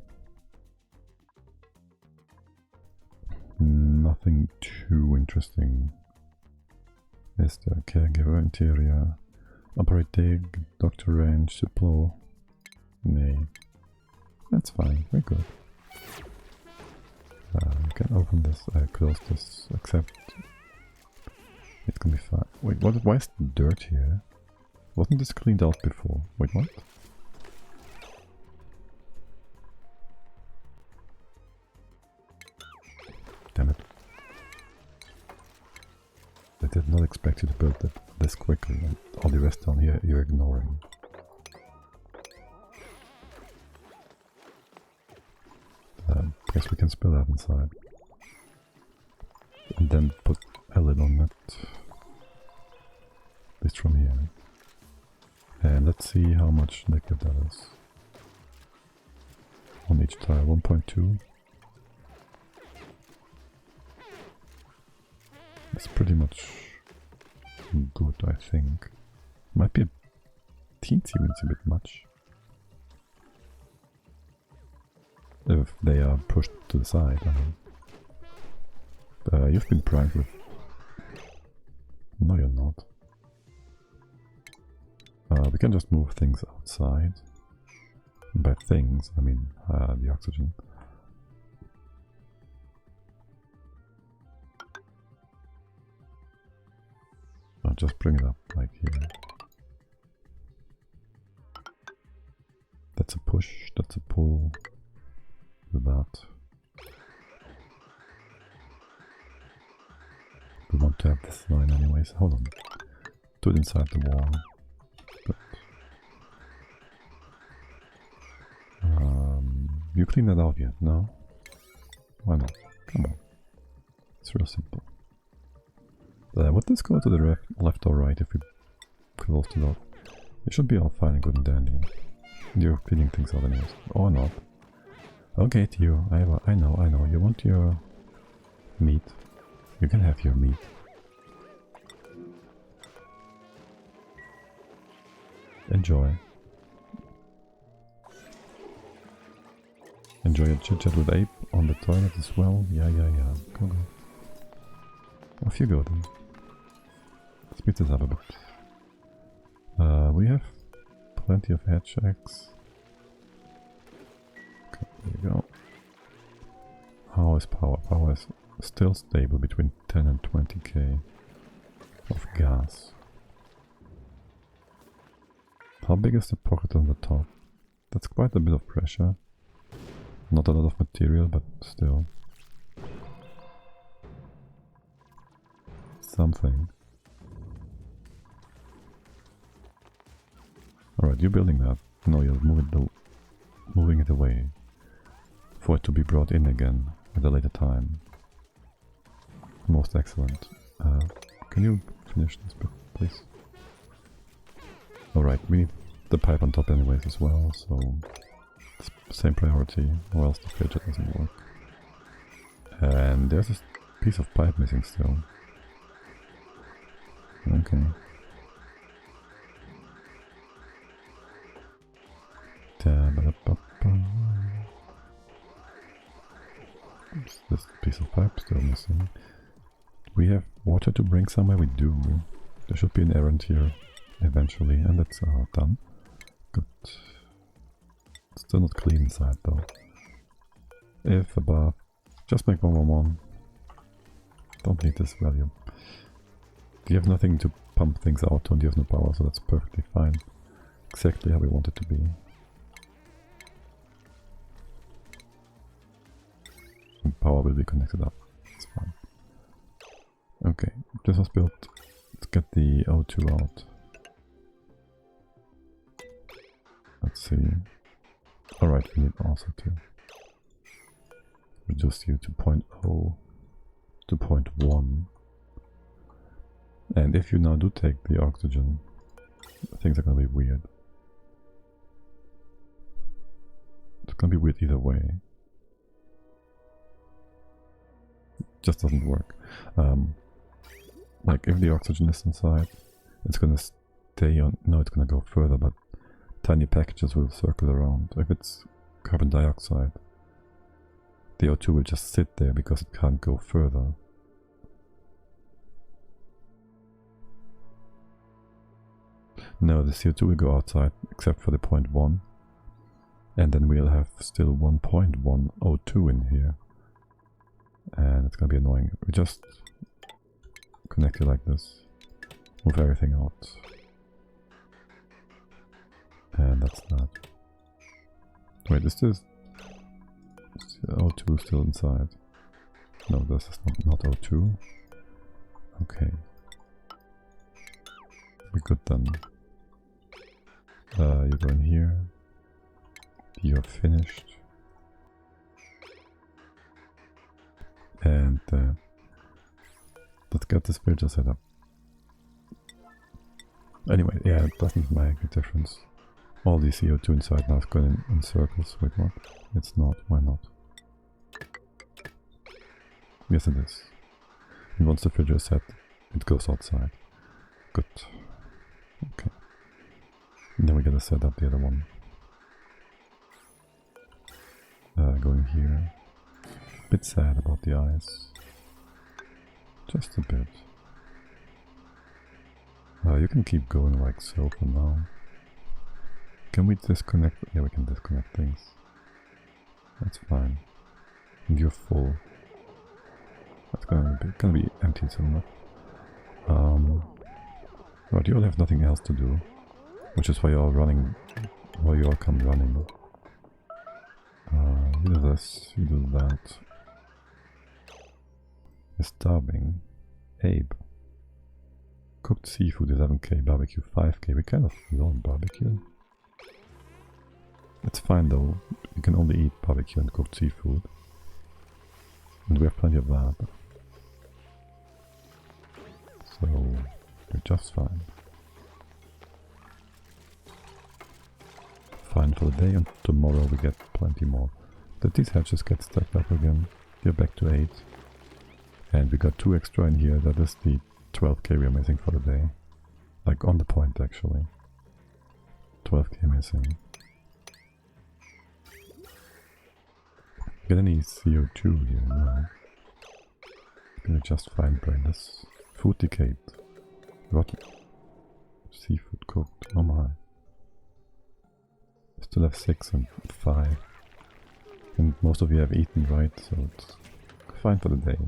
Nothing too interesting. Is the caregiver interior? Operate dig, doctor range, supply. Nay. That's fine, we're good. We can open this, close this, except it can be fine. Wait, why is the dirt here? Wasn't this cleaned out before? Wait, what? Damn it. I did not expect you to build it this quickly, and all the rest down here you're ignoring. Guess we can spill that inside. And then put a lid on it. At least from here. And let's see how much liquid that is. On each tile, 1.2. It's pretty much good, I think. Might be a teensy weensy bit much. If they are pushed to the side, I mean. You've been primed with... No, you're not. We can just move things outside. By things, I mean the oxygen. I'll just bring it up like here. That's a push, that's a pull. Do that. We want to have this line anyways. Hold on. Do it inside the wall. But you clean that out yet? No? Why not? Come on. It's real simple. Would this go to the left or right if we closed it off? It should be all fine and good and dandy. You're cleaning things out anyways. Or not. Okay, Theo, I know. You want your meat. You can have your meat. Enjoy. Enjoy your chit-chat with Ape on the toilet as well. Yeah. Go. Off you go then. Speed this up a bit. We have plenty of head checks. Okay, there you go. How is power? Power is still stable between 10 and 20k of gas. How big is the pocket on the top? That's quite a bit of pressure. Not a lot of material, but still. Something. Alright, you're building that. No, you're moving it away. For it to be brought in again at a later time. Most excellent. Can you finish this bit, please? Alright, we need the pipe on top anyways as well, so it's same priority, or else the fidget doesn't work. And there's this piece of pipe missing still. Okay. This piece of pipe still missing. We have water to bring somewhere, we do. There should be an errand here eventually, and that's done. Good. Still not clean inside though. If above, just make 111. Don't need this value. You have nothing to pump things out and you have no power, so that's perfectly fine. Exactly how we want it to be. And power will be connected up. It's fine. Okay, this was built. Let's get the O2 out. Let's see. Alright, we need also to reduce you to 0.0 to 0.1. And if you now do take the oxygen, things are gonna be weird. It's gonna be weird either way. It just doesn't work. Like if the oxygen is inside, it's gonna stay on. No, it's gonna go further, but tiny packages will circle around. If it's carbon dioxide, the O2 will just sit there because it can't go further. No, the CO2 will go outside except for the 0.1, and then we'll have still 1.1 O2 in here, and it's gonna be annoying. We just connect it like this, move everything out, and that's that. Wait, is this O2 still inside? No, this is not O2. Okay, we're good then. You go in here. You're finished. And let's get this filter set up. Anyway, yeah, it doesn't make a difference. All the CO2 inside now is going in circles. Wait, what? It's not. Why not? Yes, it is. And once the filter is set, it goes outside. Good. Okay. And then we gotta set up the other one. Going here. Bit sad about the eyes. Just a bit. You can keep going like so for now. Can we disconnect? Yeah, we can disconnect things. That's fine. And you're full. That's gonna be emptied soon enough. But you all have nothing else to do, which is why you're running. Why you all come running. You do this. You do that. You're starving. Abe. Cooked seafood 11k, barbecue 5k. We kind of low on barbecue. It's fine though. You can only eat barbecue and cooked seafood. And we have plenty of that. So we're just fine. Fine for the day, and tomorrow we get plenty more. Did these hatches get stacked up again? You're back to 8. And we got 2 extra in here. That is the 12k we're missing for the day. Like on the point actually. 12k missing. Get any CO2 here? No. Can we just find brain this? Food decayed. Rotten. Seafood cooked. Oh my. Still have 6 and 5. And most of you have eaten, right? So it's fine for the day.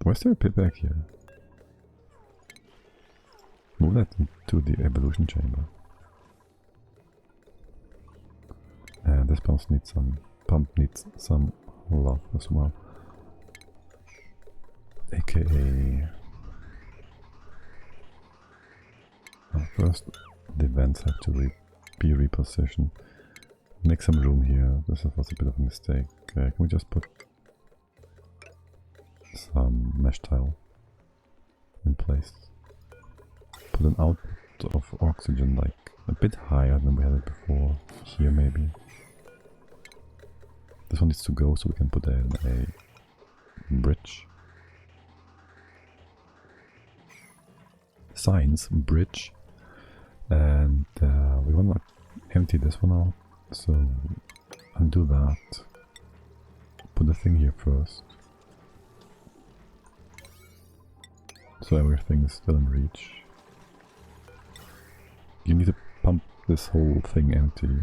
Why is there a pit back here? Move that into the evolution chamber. And this pump needs some love as well. AKA... first, the vents have to be repositioned. Make some room here. This was a bit of a mistake. Can we just put some mesh tile in place? Put an output of oxygen, like a bit higher than we had it before. Here maybe. This one needs to go so we can put in a bridge. Science bridge. And we want to empty this one out. So undo that. Put the thing here first. So everything is still in reach. You need to pump this whole thing empty.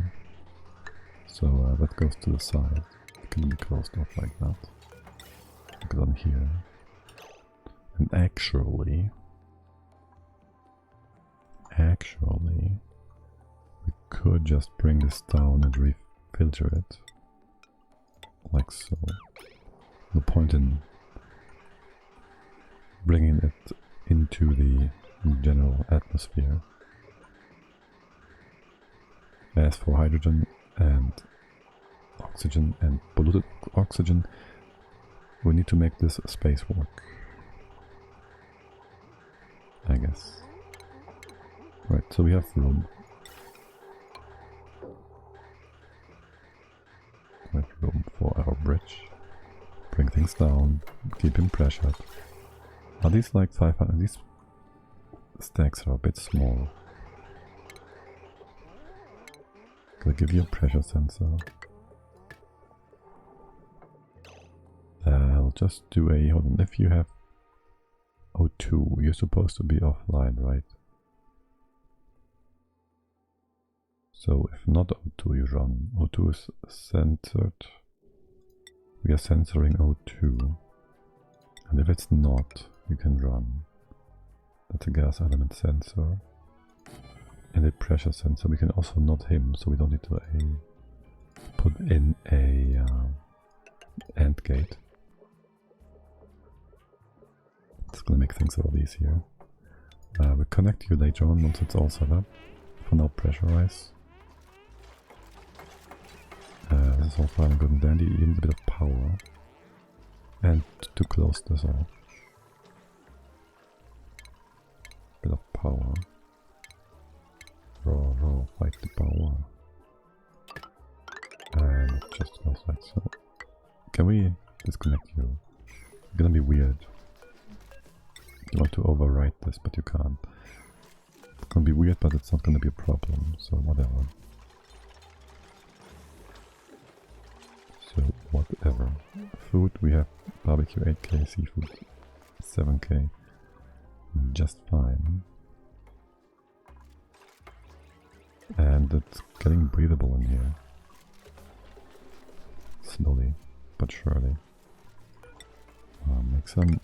So that goes to the side. It can be closed off like that. Look on here. And actually, we could just bring this down and refilter it. Like so. No point in bringing it into the general atmosphere. As for hydrogen and oxygen and polluted oxygen, we need to make this space work, I guess. Right, so we have room. We have room for our bridge. Bring things down, keep him pressured. Are these like 500? These stacks are a bit small. Can I give you a pressure sensor? I'll just do a... hold on, if you have O2, you're supposed to be offline, right? So if not O2, you run. O2 is censored. We are censoring O2. And if it's not, you can run. That's a gas element sensor. And a pressure sensor. We can also not him, so we don't need to put in a AND gate. It's gonna make things a lot easier. We'll connect you later on once it's all set up. For now, pressurize. This is all fine and good and dandy. You need a bit of power. And to close this off. Bit of power. Raw, fight the power. And it just goes like so. Can we disconnect you? It's gonna be weird. You want to overwrite this, but you can't. It's gonna be weird, but it's not gonna be a problem, so whatever. So, whatever. Food, we have barbecue 8k, seafood 7k. Just fine. And it's getting breathable in here. Slowly, but surely. Make some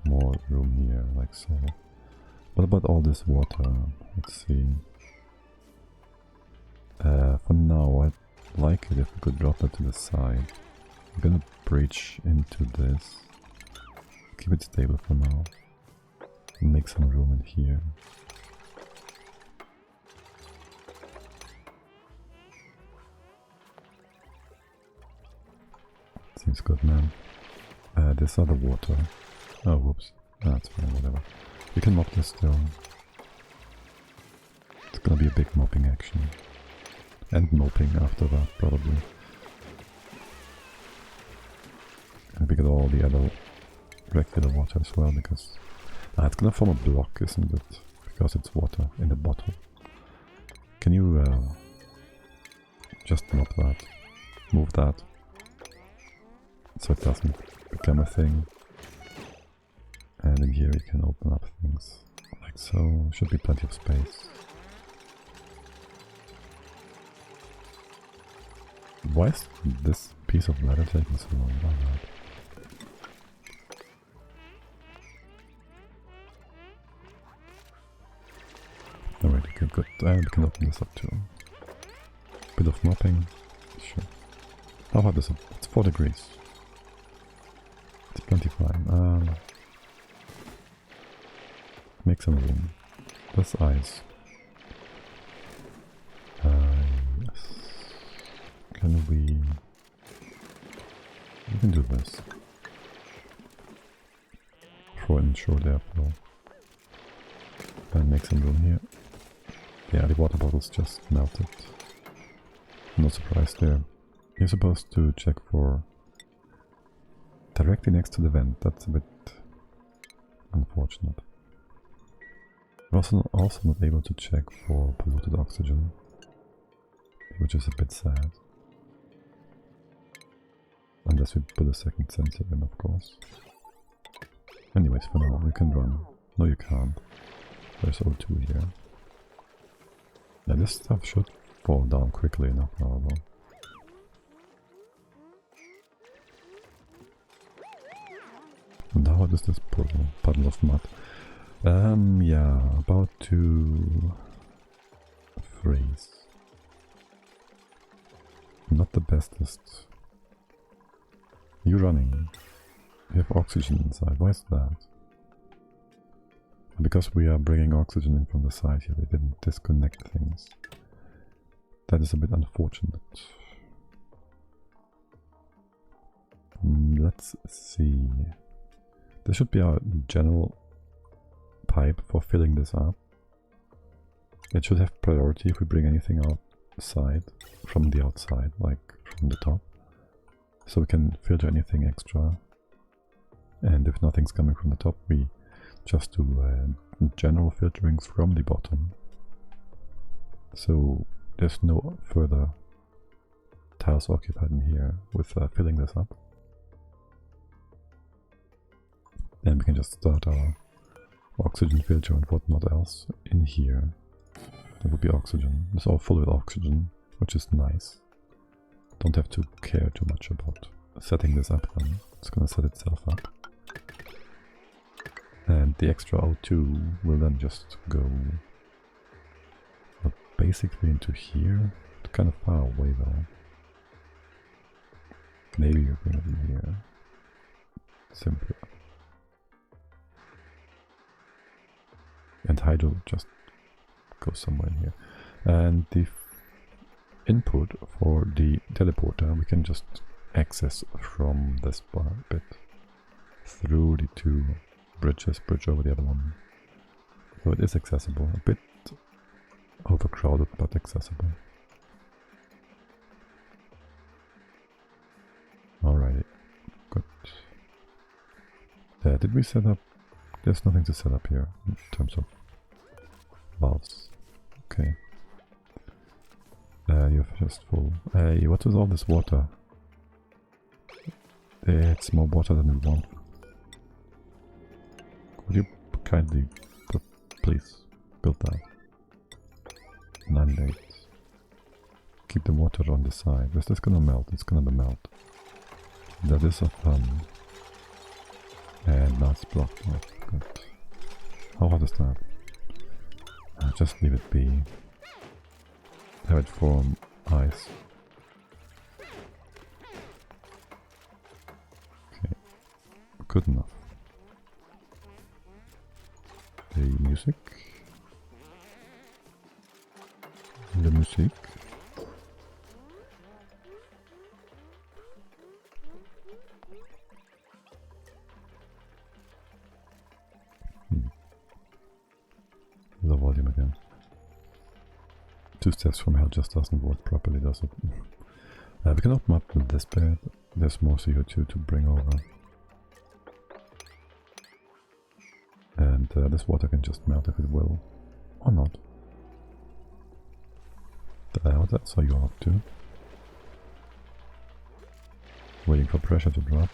more room here, like so. What about all this water? Let's see. For now, I'd like it if we could drop that to the side. I'm gonna breach into this. Keep it stable for now. And make some room in here. Seems good, man. This other water. Oh, whoops. That's fine, whatever. We can mop this still. It's gonna be a big mopping action. And moping after that, probably. And we get all the other regular water as well, because... it's gonna form a block, isn't it? Because it's water in the bottle. Can you just mop that? Move that. So it doesn't become a thing. And in here we can open up things like so. Should be plenty of space. Why is this piece of ladder taking so long? Alright, okay, good. And we can open this up too. Bit of mopping. Sure. How hot is it? It's 4 degrees. It's plenty fine. Make some room. That's ice. Yes. Can we... We can do this. For ensure airflow. and make some room here. Yeah, the water bottles just melted. No surprise there. You're supposed to check for directly next to the vent. That's a bit unfortunate. We're also not able to check for polluted oxygen, which is a bit sad. Unless we put a second sensor in, of course. Anyways, for now, you can run. No, you can't. There's O2 here. Yeah, this stuff should fall down quickly enough now, though. Now what is this puddle of mud? Yeah, about to freeze. Not the bestest. You running. You have oxygen inside. Why is that? Because we are bringing oxygen in from the side here, we didn't disconnect things. That is a bit unfortunate. Let's see. This should be our general pipe for filling this up. It should have priority if we bring anything outside, from the outside, like from the top. So we can filter anything extra. And if nothing's coming from the top, we just do general filtering from the bottom. So there's no further tiles occupied in here with filling this up. And we can just start our oxygen filter and whatnot else in here. That would be oxygen. It's all full with oxygen, which is nice. Don't have to care too much about setting this up then. It's gonna set itself up. And the extra O2 will then just go basically into here. It's kind of far away though. Maybe you bring it in here. Simpler. And hydro just goes somewhere in here. And the input for the teleporter we can just access from this bit through the two bridges, bridge over the other one. So it is accessible, a bit overcrowded but accessible. Alrighty, good. Did we set up? There's nothing to set up here in terms of valves. Okay. You're just full. Hey, what is all this water? It's more water than we want. Would you kindly, please, build that? 9 days. Keep the water on the side. Is this gonna melt? It's gonna melt. That is a fun. And now it's blocked. Oh, good. How hot is that? Just leave it be. Have it form ice. Okay. Good enough. The music. The music. The volume again. 2 steps from hell just doesn't work properly, does it? We can open up this bed. There's more CO2 to bring over. And this water can just melt if it will. Or not. What else are you up to? Waiting for pressure to drop.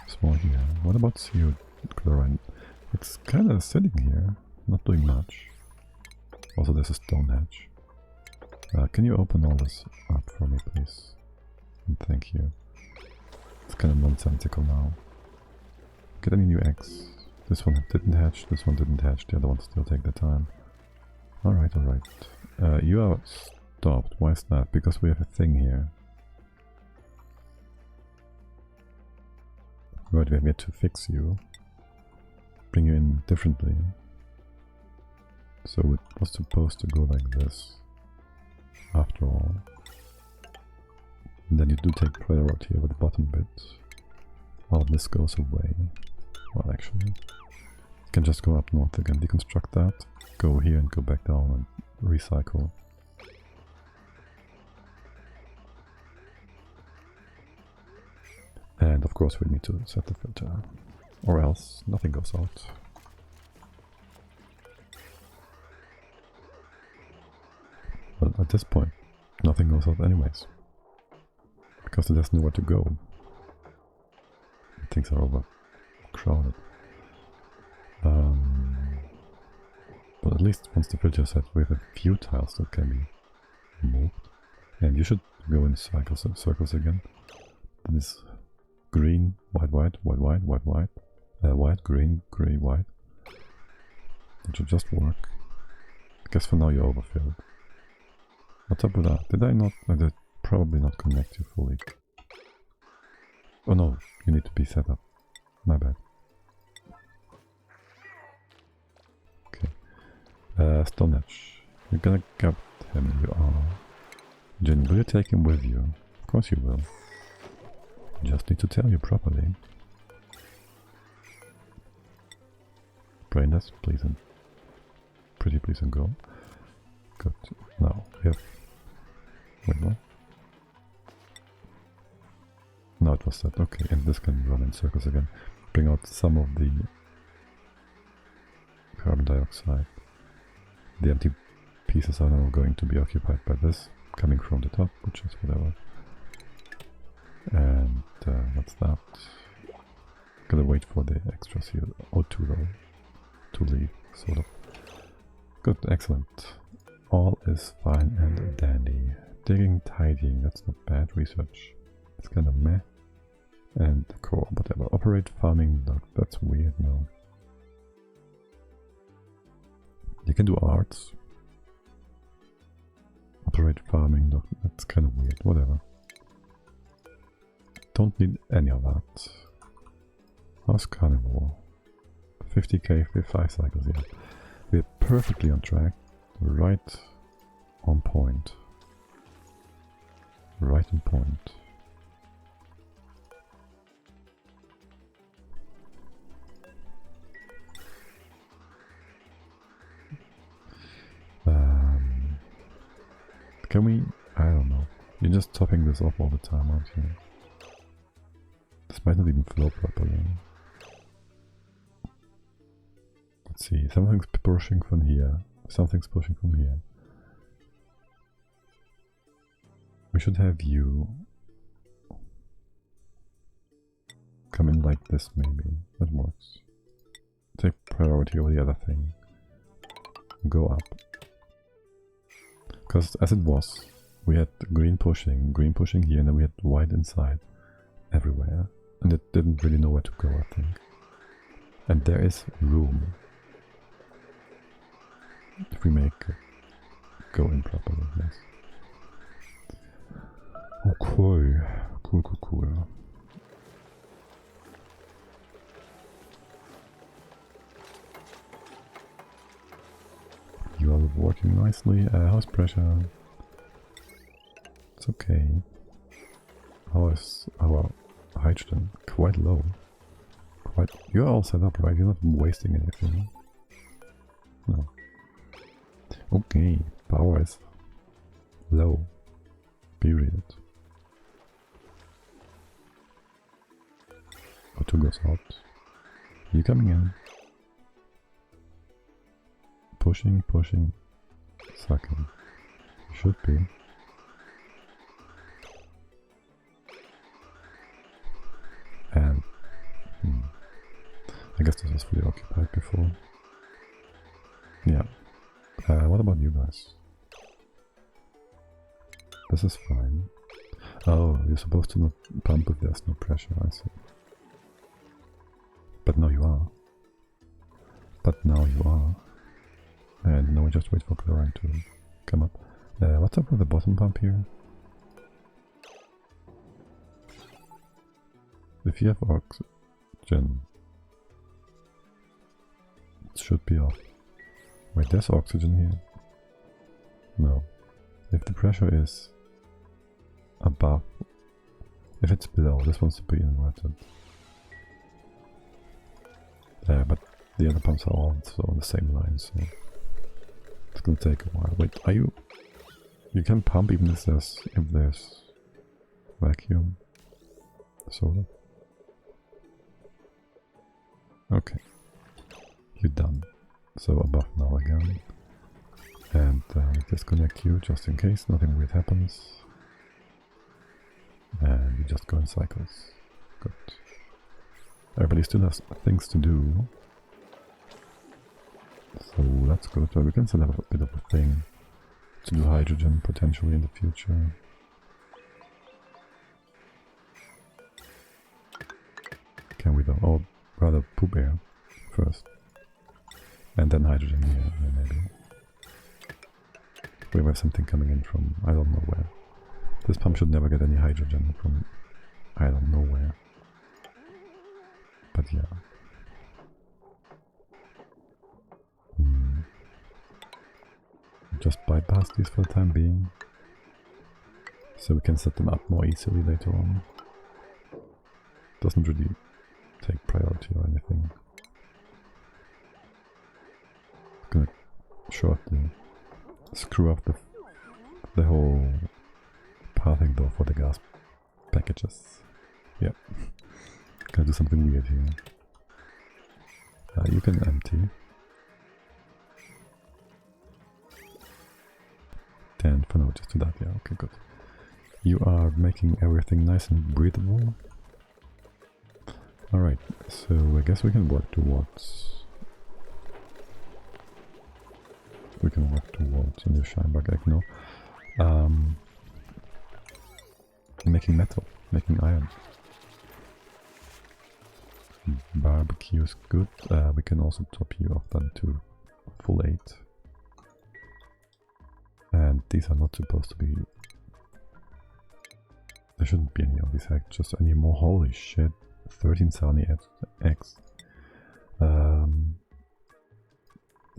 Small here. What about CO chlorine? It's kind of sitting here, not doing much. Also, there's a stone hatch. Can you open all this up for me, please? And thank you. It's kind of nonsensical now. Get any new eggs? This one didn't hatch, this one didn't hatch, the other ones still take their time. Alright, alright. You are stopped. Why is that? Because we have a thing here. Right, we have yet to fix you. Bring you in differently. So it was supposed to go like this. After all. And then you do take priority over the bottom bit. While this goes away. Well, actually. You can just go up north again, deconstruct that, go here and go back down and recycle. And of course we need to set the filter, or else nothing goes out. But at this point, nothing goes out anyways, because there's nowhere to go. Things are overcrowded. But at least once the filter is set, we have a few tiles that can be moved. And you should go in circles again. This green, white, white, white, white, white, white, white, green, grey, white. That should just work. I guess for now you're overfilled. What's up with that? Did I not? I did probably not connect you fully. Oh no, you need to be set up. My bad. Okay. Stone Edge. You're gonna get him, you are. Jin, will you take him with you? Of course you will. Just need to tell you properly. Brainless, please and pretty please and go. Good. Now we have. Wait, what? No, it was that. Okay, and this can run in circles again. Bring out some of the carbon dioxide. The empty pieces are now going to be occupied by this, coming from the top, which is whatever. And what's that? Gotta wait for the extras here. O2 though, to leave, sort of. Good, excellent. All is fine and dandy. Digging, tidying, that's not bad. Research, it's kind of meh. And the core, whatever. Operate farming duct, that's weird, no. You can do arts. Operate farming duct, that's kind of weird, whatever. Don't need any of that. House carnivore. 50k, 5 cycles, yeah. We're perfectly on track. Right on point. Right on point. Can we? I don't know. You're just topping this off all the time, aren't you? This might not even flow properly. Let's see. Something's pushing from here. Something's pushing from here. We should have you come in like this, maybe. That works. Take priority over the other thing. Go up. Because as it was, we had green pushing here, and then we had white inside everywhere. And it didn't really know where to go, I think. And there is room. If we make it go in properly, yes. Okay, cool. You are working nicely. House pressure. It's okay. How is our hydrogen? Quite low. You're all set up, right? You're not wasting anything. No. Okay, power is low. Period. O2 goes out. You coming in? Pushing, sucking. Should be. And I guess this was fully occupied before. Yeah. What about you guys? This is fine. Oh, you're supposed to not pump if there's no pressure, I see. But now you are. And now we just wait for chlorine to come up. What's up with the bottom pump here? If you have oxygen, it should be off. Wait, there's oxygen here? No. If the pressure is above, if it's below, this wants to be inverted. But The other pumps are also on the same line, so it's gonna take a while. Wait, are you? You can pump even if there's vacuum. Sort of. Okay, you're done. So above now again, and disconnect you just in case nothing weird happens. And we just go in cycles. Good. Everybody still has things to do. So that's good. We can still have a bit of a thing to do hydrogen potentially in the future. Can we though? Or rather poop air first. And then hydrogen here, maybe. We have something coming in from I don't know where. This pump should never get any hydrogen from I don't know where. But yeah. Just bypass these for the time being. So we can set them up more easily later on. Doesn't really take priority or anything. Gonna shortly screw up the whole pathing though for the gas packages. Yeah. Gonna do something weird here. You can empty. And for now just do that, yeah, okay, good. You are making everything nice and breathable. Alright, so I guess we can work towards... a new Scheinberg egg, no? Making metal, making iron. Barbecue is good. We can also top you off then to full 8. And these are not supposed to be... There shouldn't be any of these eggs, just any more. Holy shit. 13 Sony eggs.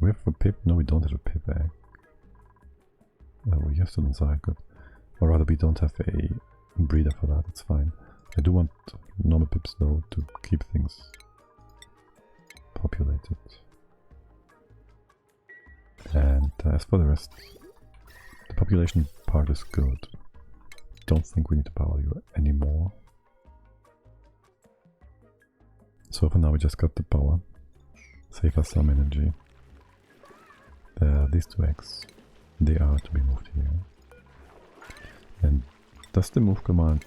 We have a pip? No, we don't have a pip egg. We have still inside, good. Or rather, we don't have a breeder for that, it's fine. I do want normal pips though to keep things populated. And as for the rest, the population part is good. Don't think we need to power you anymore. So for now we just got the power. Save us some energy. These 2 eggs, they are to be moved here. And does the move command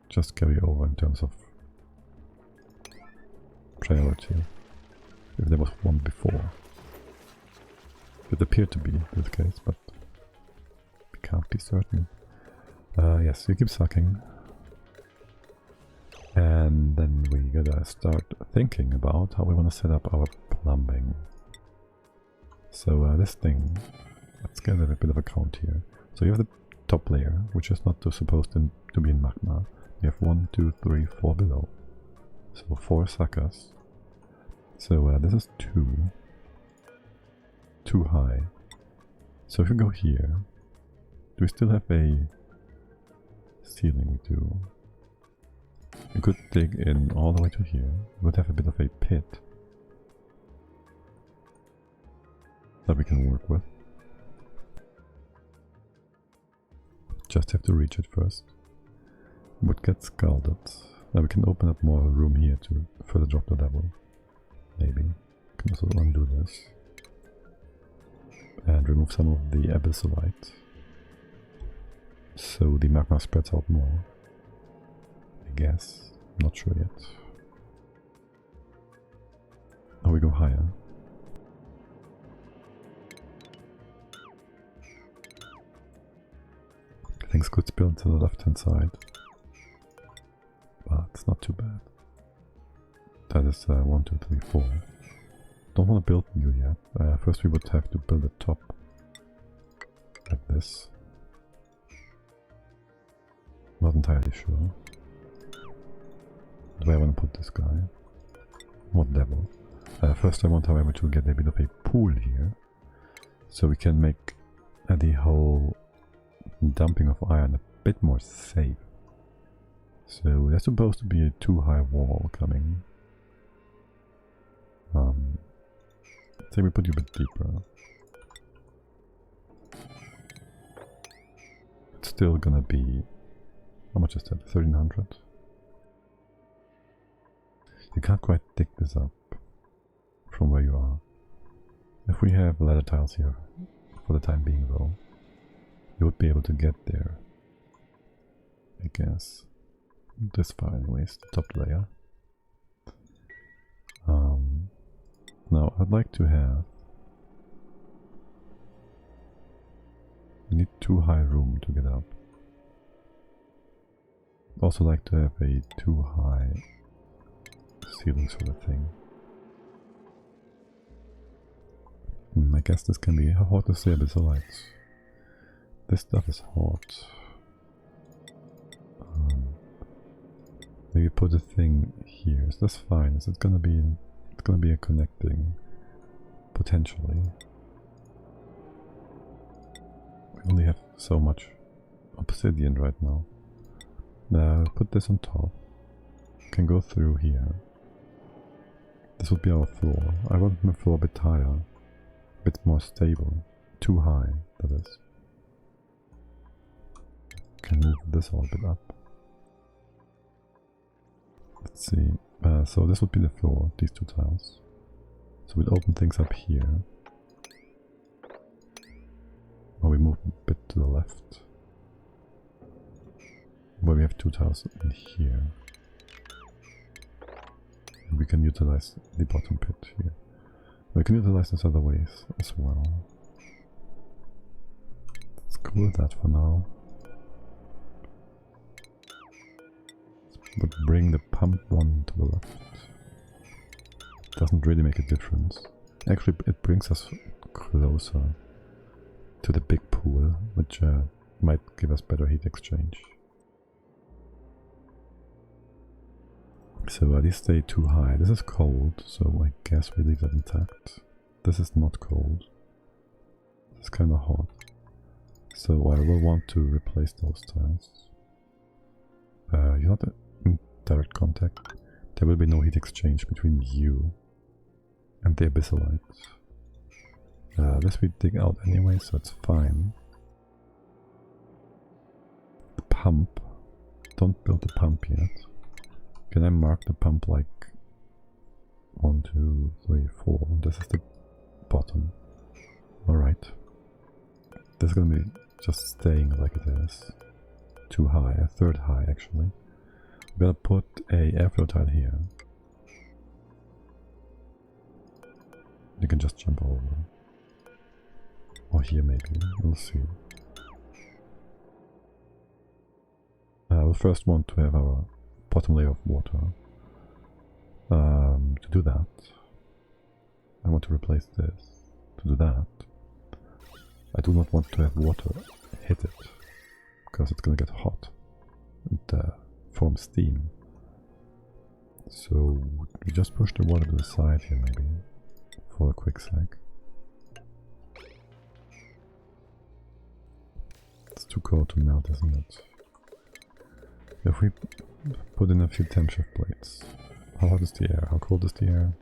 just carry over in terms of priority? If there was one before. It appeared to be this case, but we can't be certain. Yes, you keep sucking. And then we gotta start thinking about how we want to set up our plumbing. So this thing, let's get a bit of a count here. So you have the top layer, which is not supposed to be in magma. You have 1, 2, 3, 4 below. So 4 suckers. So this is 2. Too high. So if we go here, do we still have a ceiling? We do. We could dig in all the way to here. We would have a bit of a pit that we can work with. Just have to reach it first. Would get scalded. Now we can open up more room here to further drop the level. Maybe. Can also undo this. And remove some of the abyssalite. So the magma spreads out more. I guess. Not sure yet. Now we go higher. Things could spill to the left hand side. But it's not too bad. That is 1, 2, 3, 4. Don't want to build you yet. First we would have to build a top. Like this. Not entirely sure. Do I want to put this guy? What level? First I want, however, to get a bit of a pool here. So we can make the whole dumping of iron a bit more safe. So there's supposed to be a too high wall coming. Say we put you a bit deeper. It's still gonna be... How much is that? 1300? You can't quite dig this up from where you are. If we have ladder tiles here, for the time being though, you would be able to get there. I guess. This far anyways, the top layer. Now I'd like to have... We need too high room to get up. Also like to have a too high ceiling sort of thing. I guess this can be... How hot is the abyssalites? This stuff is hot. Maybe put a thing here. Is this fine? Is it gonna be... It's gonna be a connecting... Potentially. We only have so much obsidian right now. Now put this on top. Can go through here. This would be our floor. I want my floor a bit higher. A bit more stable. Too high, that is. Can move this all a bit up. Let's see. So this would be the floor, these two tiles. So we'll open things up here. Or we move a bit to the left. Where we have two tiles in here. And we can utilize the bottom pit here. We can utilize this other ways as well. Let's go with that for now. But bring the pump one to the left. Doesn't really make a difference. Actually, it brings us closer to the big pool, which might give us better heat exchange. So these stay too high. This is cold, so I guess we leave that intact. This is not cold. It's kind of hot. So I will want to replace those tiles. You're not in direct contact. There will be no heat exchange between you and the abyssalites. This we dig out anyway, so it's fine. The pump. Don't build the pump yet. Can I mark the pump like 1, 2, 3, 4? This is the bottom. Alright. This is gonna be just staying like it is. Too high, a third high actually. I'm gonna put a airflow tile here. You can just jump over. Or here maybe, we'll see. We'll first want to have our bottom layer of water. To do that, I want to replace this. To do that, I do not want to have water hit it, because it's gonna get hot and form steam. So we just push the water to the side here maybe, for a quick sec. It's too cold to melt, isn't it? If we put in a few temp shift plates. How hot is the air? How cold is the air?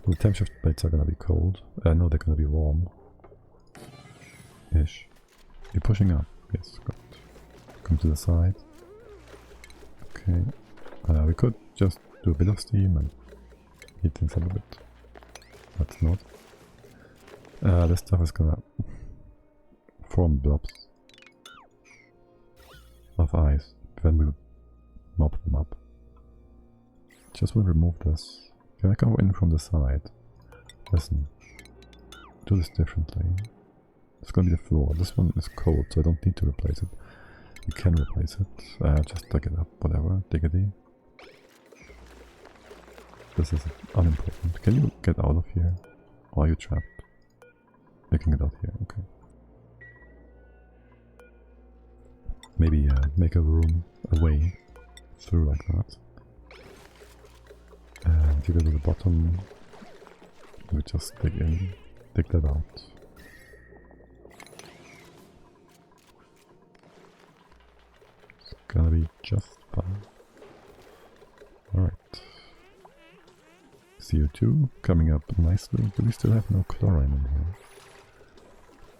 Well, the temp shift plates are gonna be cold. No, they're gonna be warm. Ish. You're pushing up. Yes, good. Come to the side. Okay. We could just do a bit of steam and heat things up a bit. Let's not. This stuff is gonna form blobs of ice when we mop them up. Just will remove this. Can I come in from the side? Listen. Do this differently. It's gonna be the floor. This one is cold, so I don't need to replace it. You can replace it. Just dig it up, whatever. Diggity. This is unimportant. Can you get out of here? Or are you trapped? You can get out here, okay. Maybe make a room, a way through like that. And if you go to the bottom, we just dig in, dig that out. It's gonna be just fine. Alright. CO2 coming up nicely, but we still have no chlorine in here.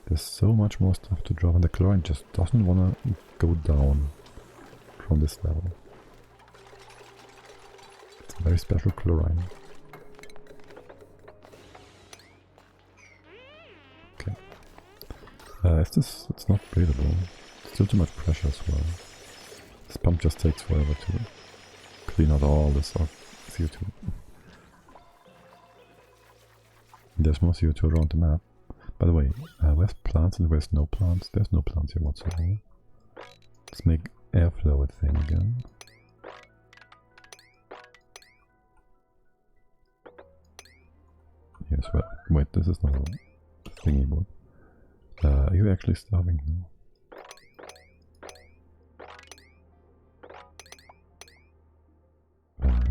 There's so much more stuff to drop, and the chlorine just doesn't want to go down from this level. It's a very special chlorine. Okay. It's not breathable. Still too much pressure as well. This pump just takes forever to clean out all this CO2. There's more CO2 around the map. By the way, where's plants and where's no plants? There's no plants here whatsoever. Let's make airflow a thing again. Yes, well, wait, this is not a thingy board. Are you actually starving now?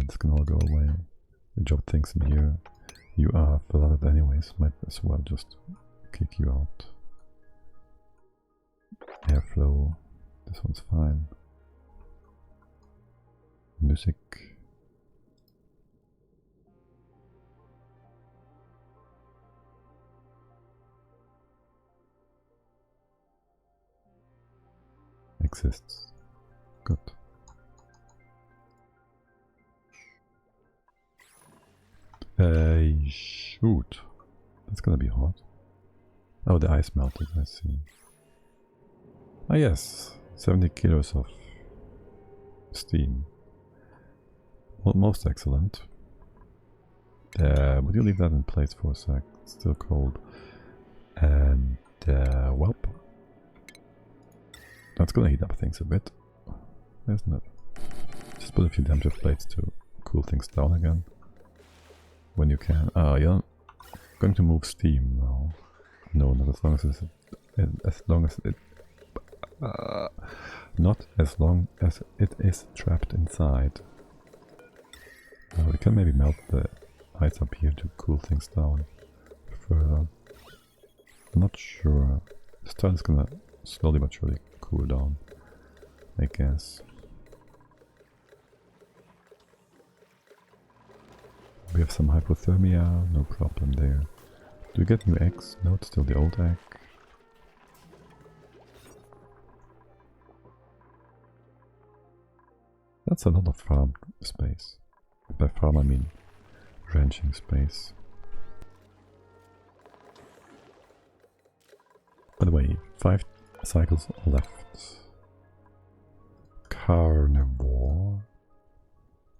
This can all go away. We drop things in here. You are flooded anyways, might as well just kick you out. Airflow, this one's fine. Music. Exists. Good. Shoot. That's gonna be hot. Oh, the ice melted, I see. Ah yes, 70 kilos of steam. Well, most excellent. Would you leave that in place for a sec? It's still cold. And, welp. That's gonna heat up things a bit, isn't it? Just put a few damper plates to cool things down again. When you can. You're going to move steam now. No, not as long as not as long as it is trapped inside. We can maybe melt the ice up here to cool things down further. I'm not sure. This tile is gonna slowly but surely cool down, I guess. We have some hypothermia, no problem there. Do we get new eggs? No, it's still the old egg. That's a lot of farm space. By farm I mean ranching space. By the way, 5 cycles left. Carnivore.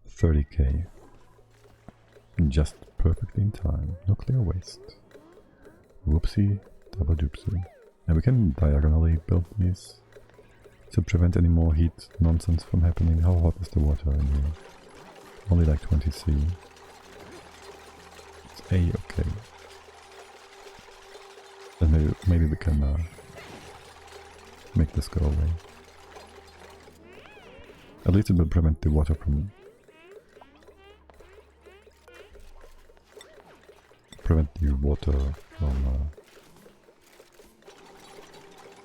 30k. Just perfectly in time. Nuclear waste. Whoopsie, double doopsie. And we can diagonally build these to prevent any more heat nonsense from happening. How hot is the water in here? Only like 20 C. It's A-okay. And maybe we can make this go away. At least it will prevent the water from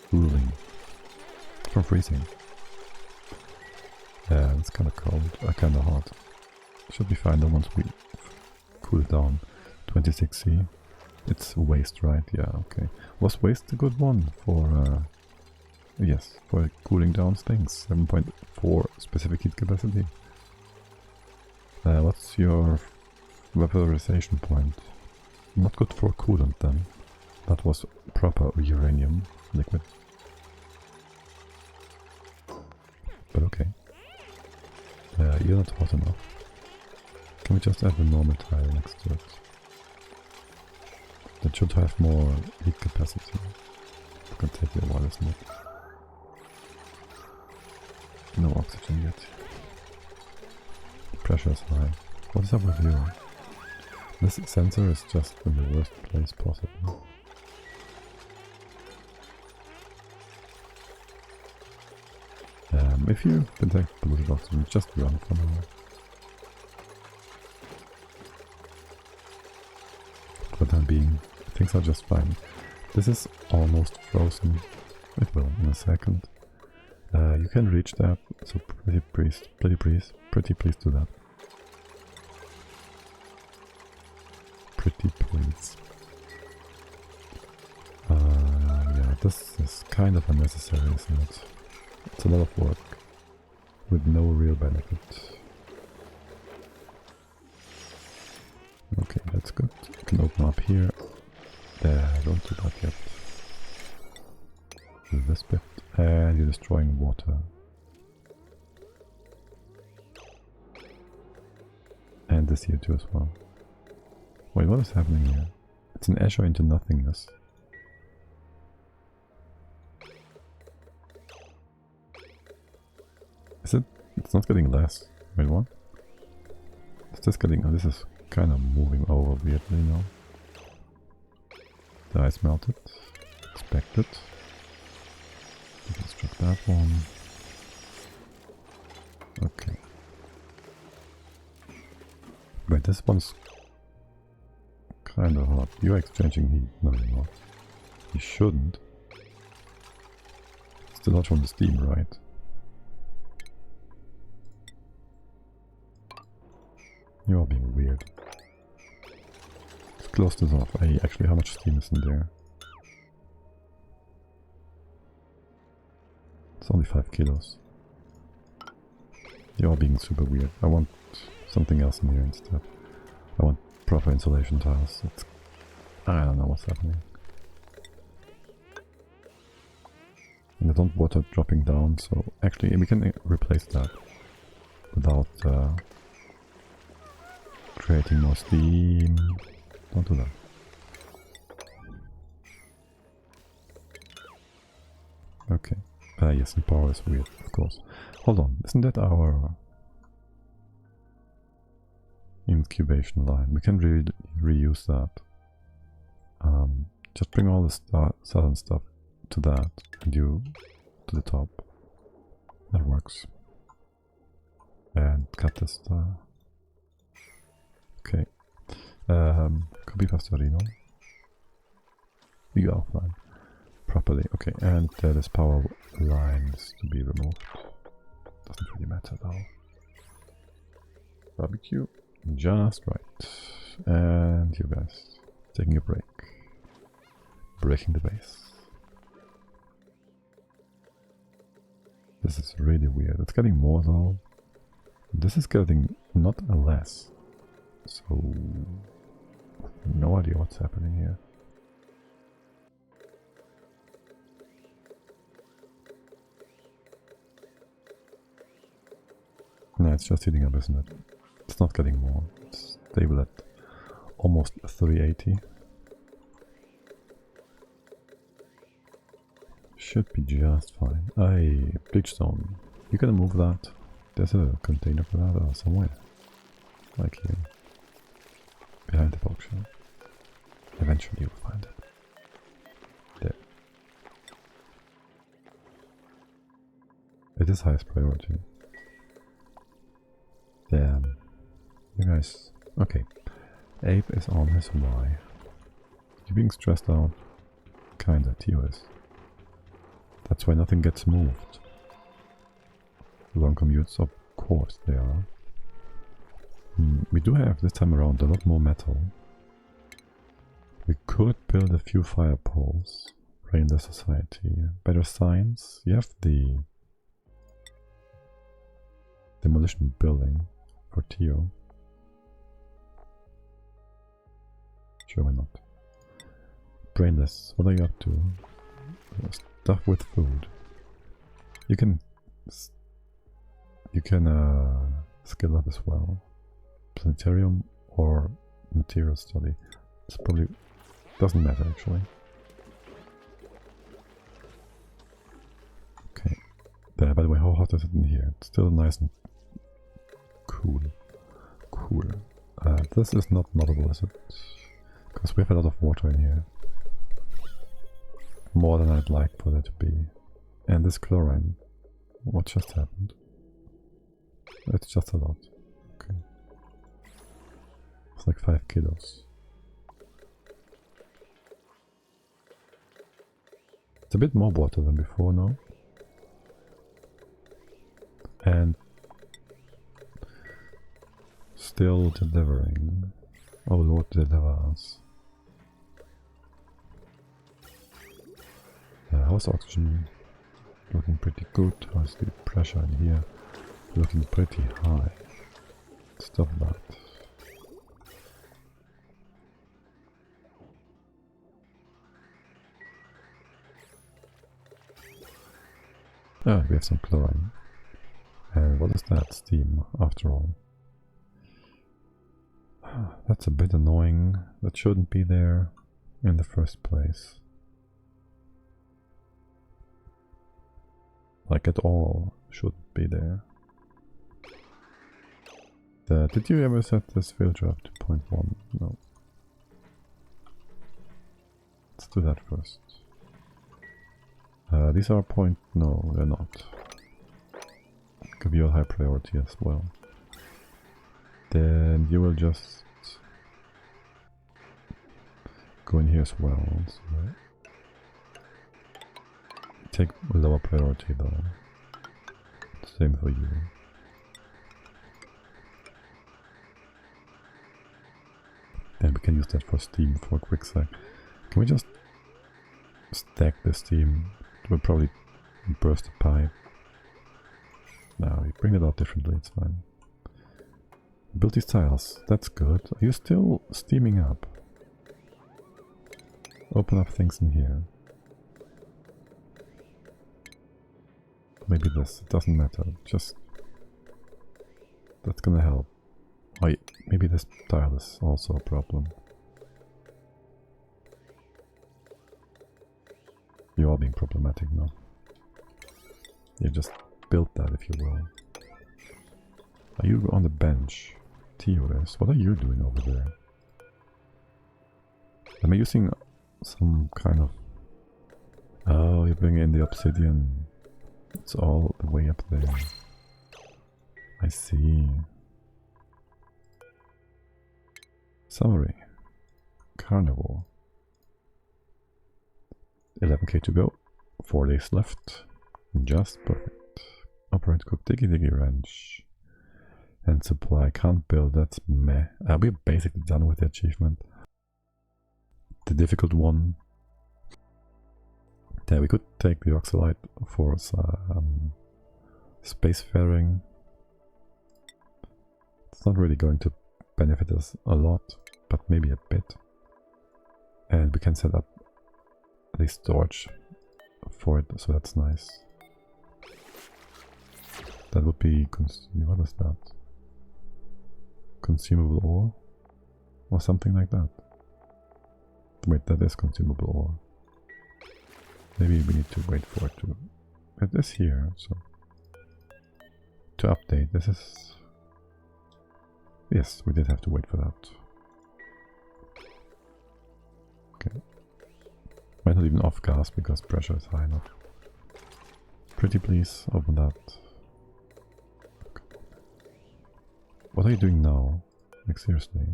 cooling, from freezing. Yeah, it's kind of cold, kind of hot. Should be fine though once we cool it down. 26C. It's waste, right? Yeah, okay. Was waste a good one for, yes, for cooling down things? 7.4 specific heat capacity. What's your vaporization point? Not good for coolant then. That was proper uranium liquid. But okay. You're not hot enough. Can we just add the normal tile next to it? That should have more heat capacity. It's gonna take you a while, isn't it? No oxygen yet. Pressure is high. What is up with you? This sensor is just in the worst place possible. If you detect polluted oxygen, just run for now. For the time being, things are just fine. This is almost frozen. It will in a second. You can reach that, so pretty please do that. pretty please. Yeah, this is kind of unnecessary, isn't it? It's a lot of work with no real benefit. Okay, that's good. You can open up here. There, don't do that yet. Do this bit, and you're destroying water. And this here too as well. Wait, what is happening here? It's an azure into nothingness. Is it? It's not getting less. Wait, what? Is this getting... Oh, this is kind of moving over weirdly now. The ice melted. Expected. Construct that one. Okay. Wait, this one's kind of hot. You're exchanging heat. No, you're not. You shouldn't. Still not from the steam, right? You're being weird. Let's close this off. Hey, actually, how much steam is in there? It's only 5 kilos. You're being super weird. I want something else in here instead. I want proper insulation tiles. It's... I don't know what's happening. And I don't want water dropping down, so actually we can replace that without creating more steam. Don't do that. Okay. Yes, and power is weird, of course. Hold on, isn't that our incubation line? We can reuse that. Just bring all the southern stuff to that, and you to the top. That works. And cut this stuff. Okay. Copy faster, no? We go offline. Properly. Okay, and this power line is to be removed. Doesn't really matter though. Barbecue. Just right. And you guys taking a break. Breaking the base. This is really weird. It's getting more though. This is getting not a less. So no idea what's happening here. No, it's just heating up, isn't it? It's not getting more. It's stable at almost 380. Should be just fine. Aye, bleachstone. You gonna move that? There's a container for that or somewhere. Like here. Behind the bookshelf. Eventually you'll find it. There. It is highest priority. Damn. You guys... Okay. Ape is on his Y. You being stressed out? Kinda, TOS. That's why nothing gets moved. Long commutes, of course they are. We do have this time around a lot more metal. We could build a few fire poles. Rain the society. Better science. You have the demolition building for Tio. Sure, why not? Brainless, what are you up to? Stuff with food. You can skill up as well. Planetarium or material study. It's probably doesn't matter actually. Okay. There, by the way, how hot is it in here? It's still nice and cool. Cool. This is not moddable, is it? Because we have a lot of water in here. More than I'd like for there to be. And this chlorine. What just happened? It's just a lot. Okay. It's like 5 kilos. It's a bit more water than before now. And still delivering. Oh Lord, deliver us. How's oxygen? Looking pretty good. How's the pressure in here? Looking pretty high. Stop that. Ah, we have some chlorine. And what is that? Steam, after all. That's a bit annoying. That shouldn't be there in the first place. Like at all, shouldn't be there. Did you ever set this filter up to 0.1? No. Let's do that first. These are point... no, they're not. Give you a high priority as well. Then you will just go in here as well. So take lower priority though. Same for you. And we can use that for steam for a quick sec. Can we just stack the steam? It will probably burst the pipe. Now we bring it out differently, it's fine. Build these tiles, that's good. Are you still steaming up? Open up things in here. Maybe this, it doesn't matter, just... that's gonna help. Oh, yeah, maybe this tile is also a problem. You're all being problematic now. You just build that if you will. Are you on the bench? TOS, what are you doing over there? Am I using some kind of... oh, you're bringing in the obsidian. It's all the way up there. I see. Summary. Carnival. 11k to go. 4 days left. Just perfect. Operate cook diggy diggy wrench. And supply can't build, that's meh. We're basically done with the achievement. The difficult one. Yeah, we could take the oxalite for spacefaring. It's not really going to benefit us a lot, but maybe a bit. And we can set up the storage for it, so that's nice. That would be... what is that? Consumable ore? Or something like that. Wait, that is consumable ore. Maybe we need to wait for it to... it is here, so... to update, this is... yes, we did have to wait for that. Okay. Might not even off gas because pressure is high enough. Pretty please, open that. What are you doing now? Like seriously?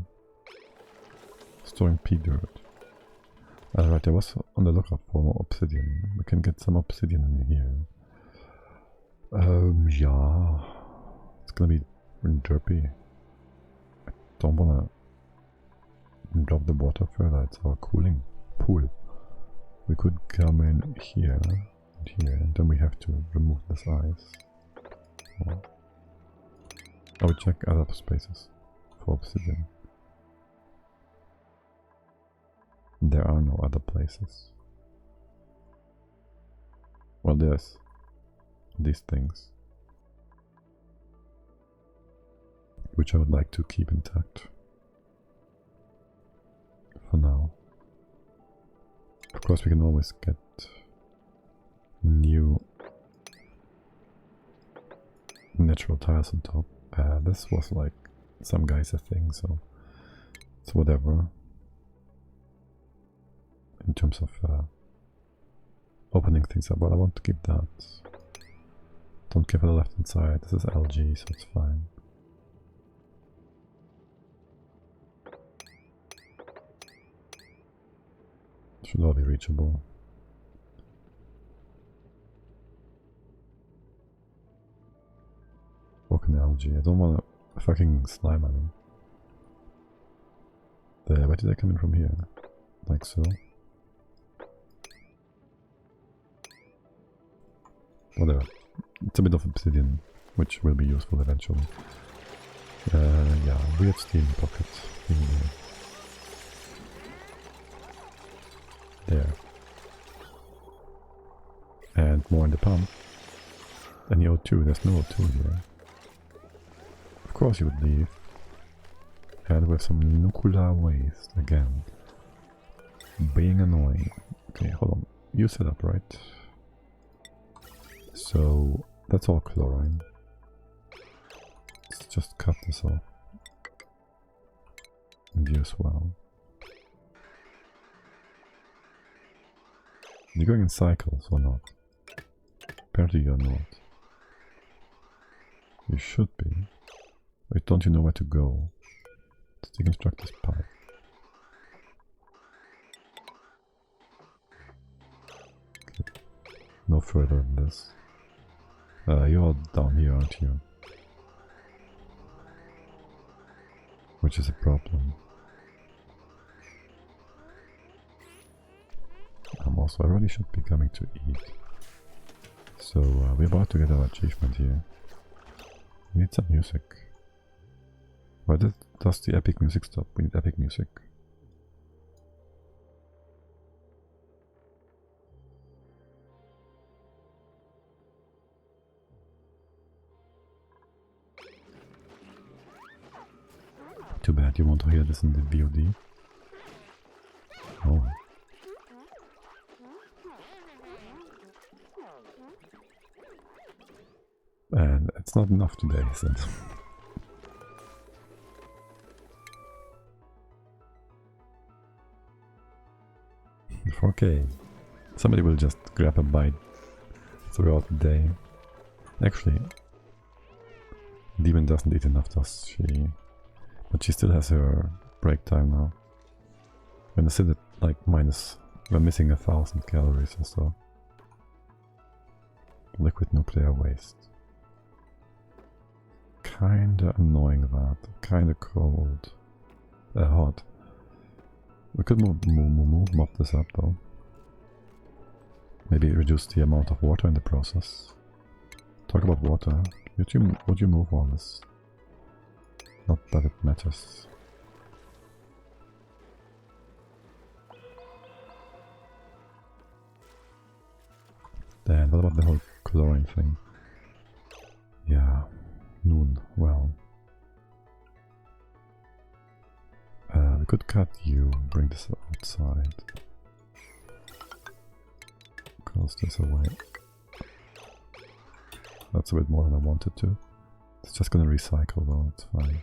Storing pea dirt. Right, I was on the lookout for more obsidian. We can get some obsidian in here. Yeah. It's gonna be derpy. I don't wanna drop the water further, it's our cooling pool. We could come in here and here, and then we have to remove this ice. Oh. I would check other spaces for obsidian. There are no other places. Well, there's these things, which I would like to keep intact for now. Of course, we can always get new natural tiles on top. This was like some guy's a thing, so it's whatever. In terms of opening things up, well, I want to keep that. Don't care for the left hand side. This is algae, so it's fine. Should all be reachable. Fucking algae. I don't want a fucking slime, I mean. Where did I come in from here? Like so. Whatever. It's a bit of obsidian, which will be useful eventually. Yeah, weird steam pocket in here. There. And more in the pump. And the O2, there's no O2 here. Of course you would leave. And with some nuclear waste again. Being annoying. Okay, hold on. You set up, right? So that's all chlorine. Let's just cut this off. And you as well. You're going in cycles or not? Apparently you're not. You should be. Wait, don't you know where to go? Let's deconstruct this pipe. Okay. No further than this. You're down here, aren't you? Which is a problem. Also, I really should be coming to eat. So, we're about to get our achievement here. We need some music. Why does the epic music stop? We need epic music. Too bad you want to hear this in the VOD. Oh. And it's not enough today, is it? Okay. Somebody will just grab a bite throughout the day. Actually, Demon doesn't eat enough, does she? But she still has her break time now. When I sit at like we're missing 1,000 calories or so. Liquid nuclear waste. Kinda annoying that. Kinda cold. Hot. We could mop this up though. Maybe reduce the amount of water in the process. Talk about water. Would you move all this? Not that it matters. Then what about the whole chlorine thing? Yeah, noon, well. We could cut you, bring this outside. Close this away. That's a bit more than I wanted to. It's just gonna recycle though, it's fine.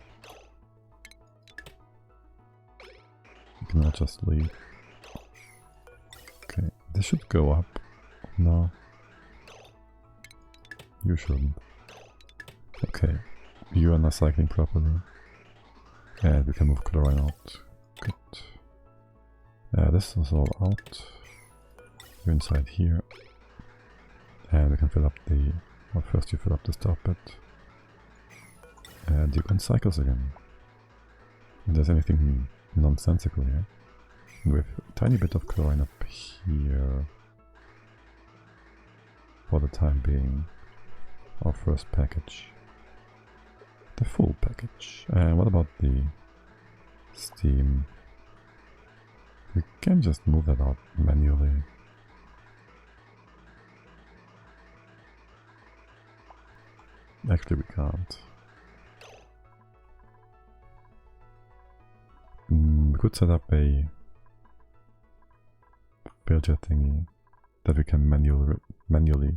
You cannot just leave. Okay, this should go up. No. You shouldn't. Okay, you are not cycling properly. And we can move chlorine out. Good. This is all out. You're inside here. And we can fill up the... Well, first you fill up this top bit. And you can cycles again. If there's anything nonsensical here. And we have a tiny bit of chlorine up here. For the time being. Our first package. The full package. What about the steam? We can just move that out manually. Actually, we can't. We could set up a filter thingy that we can manually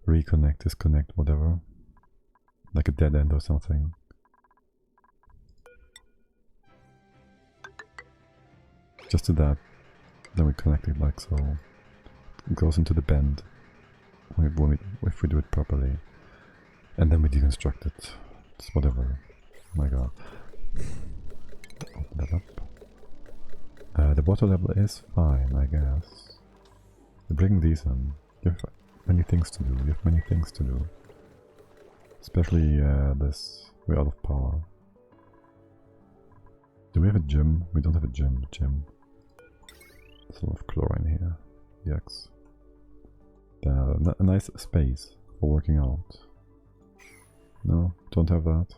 reconnect, disconnect, whatever. Like a dead end or something. Just do that. Then we connect it like so. It goes into the bend. If we do it properly. And then we deconstruct it. It's whatever. Oh my god. Open that up. The water level is fine, I guess. We bring these in. You have many things to do. You have many things to do. Especially this. We're out of power. Do we have a gym? We don't have a gym. Gym. There's a lot of chlorine here. Yucks. A nice space for working out. No, don't have that.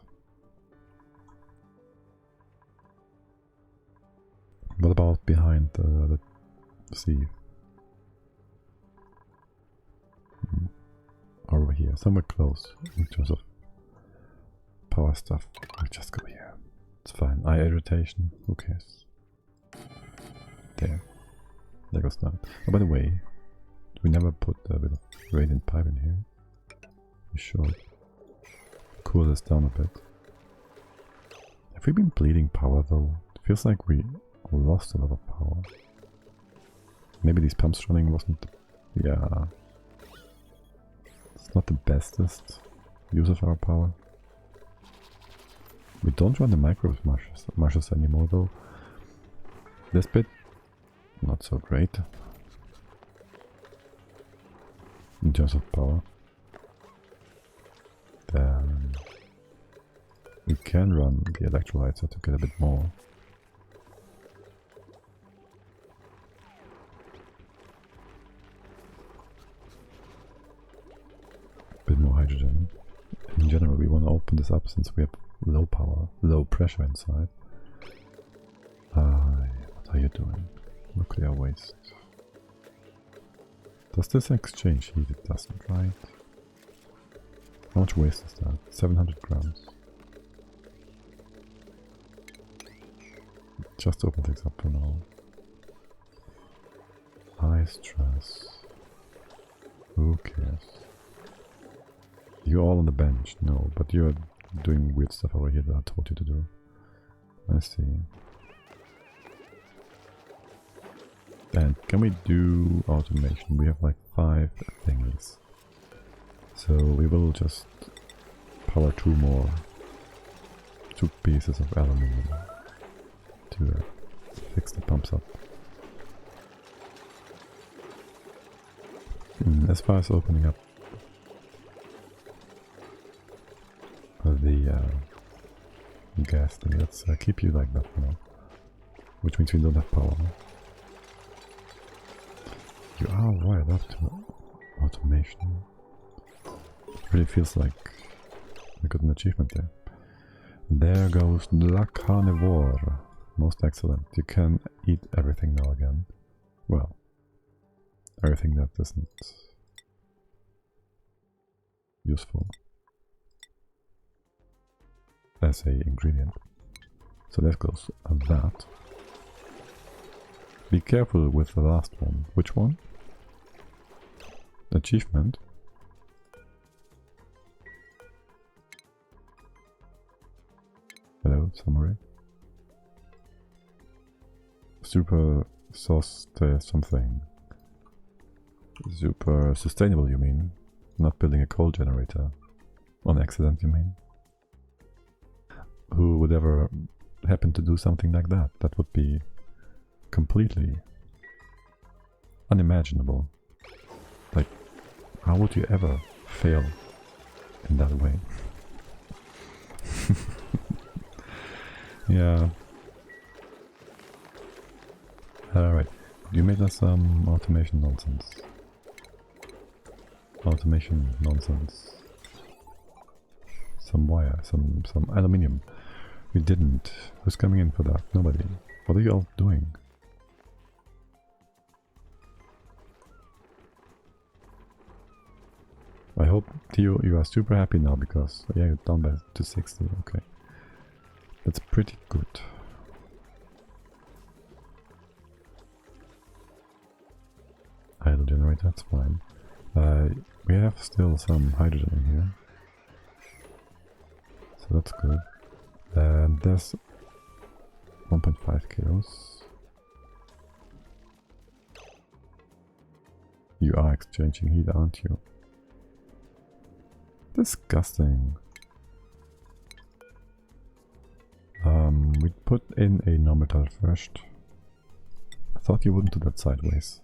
What about behind the sea? Over here, somewhere close in terms of power stuff. I'll just go here. It's fine. Eye irritation, who cares? There. There goes that. Oh, by the way, we never put a bit of radiant pipe in here. We should cool this down a bit. Have we been bleeding power though? It feels like we lost a lot of power. Maybe these pumps running wasn't... Yeah. It's not the bestest use of our power. We don't run the micro marshes anymore though. This bit, not so great in terms of power. Then we can run the electrolyzer to get a bit more. Bit more hydrogen. In general, we want to open this up since we have low power, low pressure inside. What are you doing? Nuclear waste. Does this exchange heat? It doesn't, right? How much waste is that? 700 grams. Just open things up for now. High stress. Who cares? You're all on the bench. No, but you're doing weird stuff over here that I told you to do. I see. And can we do automation? We have like 5 thingies. So we will just power 2 pieces of aluminium to fix the pumps up. As far as opening up the gas thing, let's keep you like that for now. Which means we don't have power. You are wired up to automation. It really feels like we got an achievement there. There goes the carnivore. Most excellent. You can eat everything now again. Well, everything that isn't useful as a ingredient. So that goes that. Be careful with the last one. Which one? Achievement. Hello, summary. Super sauce something. Super sustainable, you mean? Not building a coal generator. On accident, you mean? Who would ever happen to do something like that? That would be completely unimaginable. Like, how would you ever fail in that way? Yeah. Alright, you made us some automation nonsense. Automation nonsense. Some wire, some aluminium. We didn't. Who's coming in for that? Nobody. What are you all doing? I hope Theo, you are super happy now because yeah, you're down by to 60. Okay, that's pretty good. Idle generator, that's fine. We have still some hydrogen in here, so that's good. And there's 1.5 kilos. You are exchanging heat, aren't you? Disgusting. We put in a normal first. I thought you wouldn't do that sideways.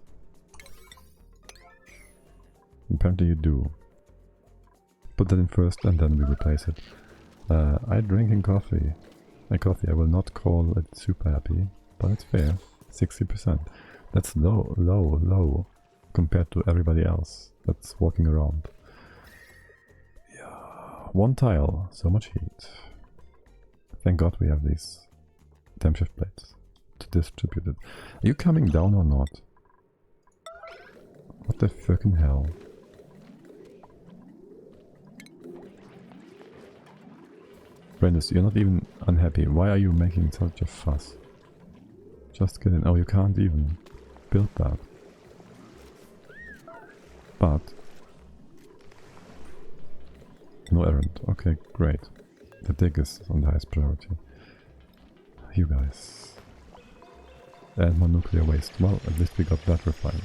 Apparently you do. Put that in first and then we replace it. I drinking coffee. My coffee, I will not call it super happy, but it's fair. 60%. That's low compared to everybody else that's walking around. Yeah, one tile, so much heat. Thank God we have these temp shift plates to distribute it. Are you coming down or not? What the fucking hell? Brandis, you're not even unhappy. Why are you making such a fuss? Just kidding. Oh, you can't even build that. But no errand. Okay, great. The dig is on the highest priority. You guys. And more nuclear waste. Well, at least we got that refined.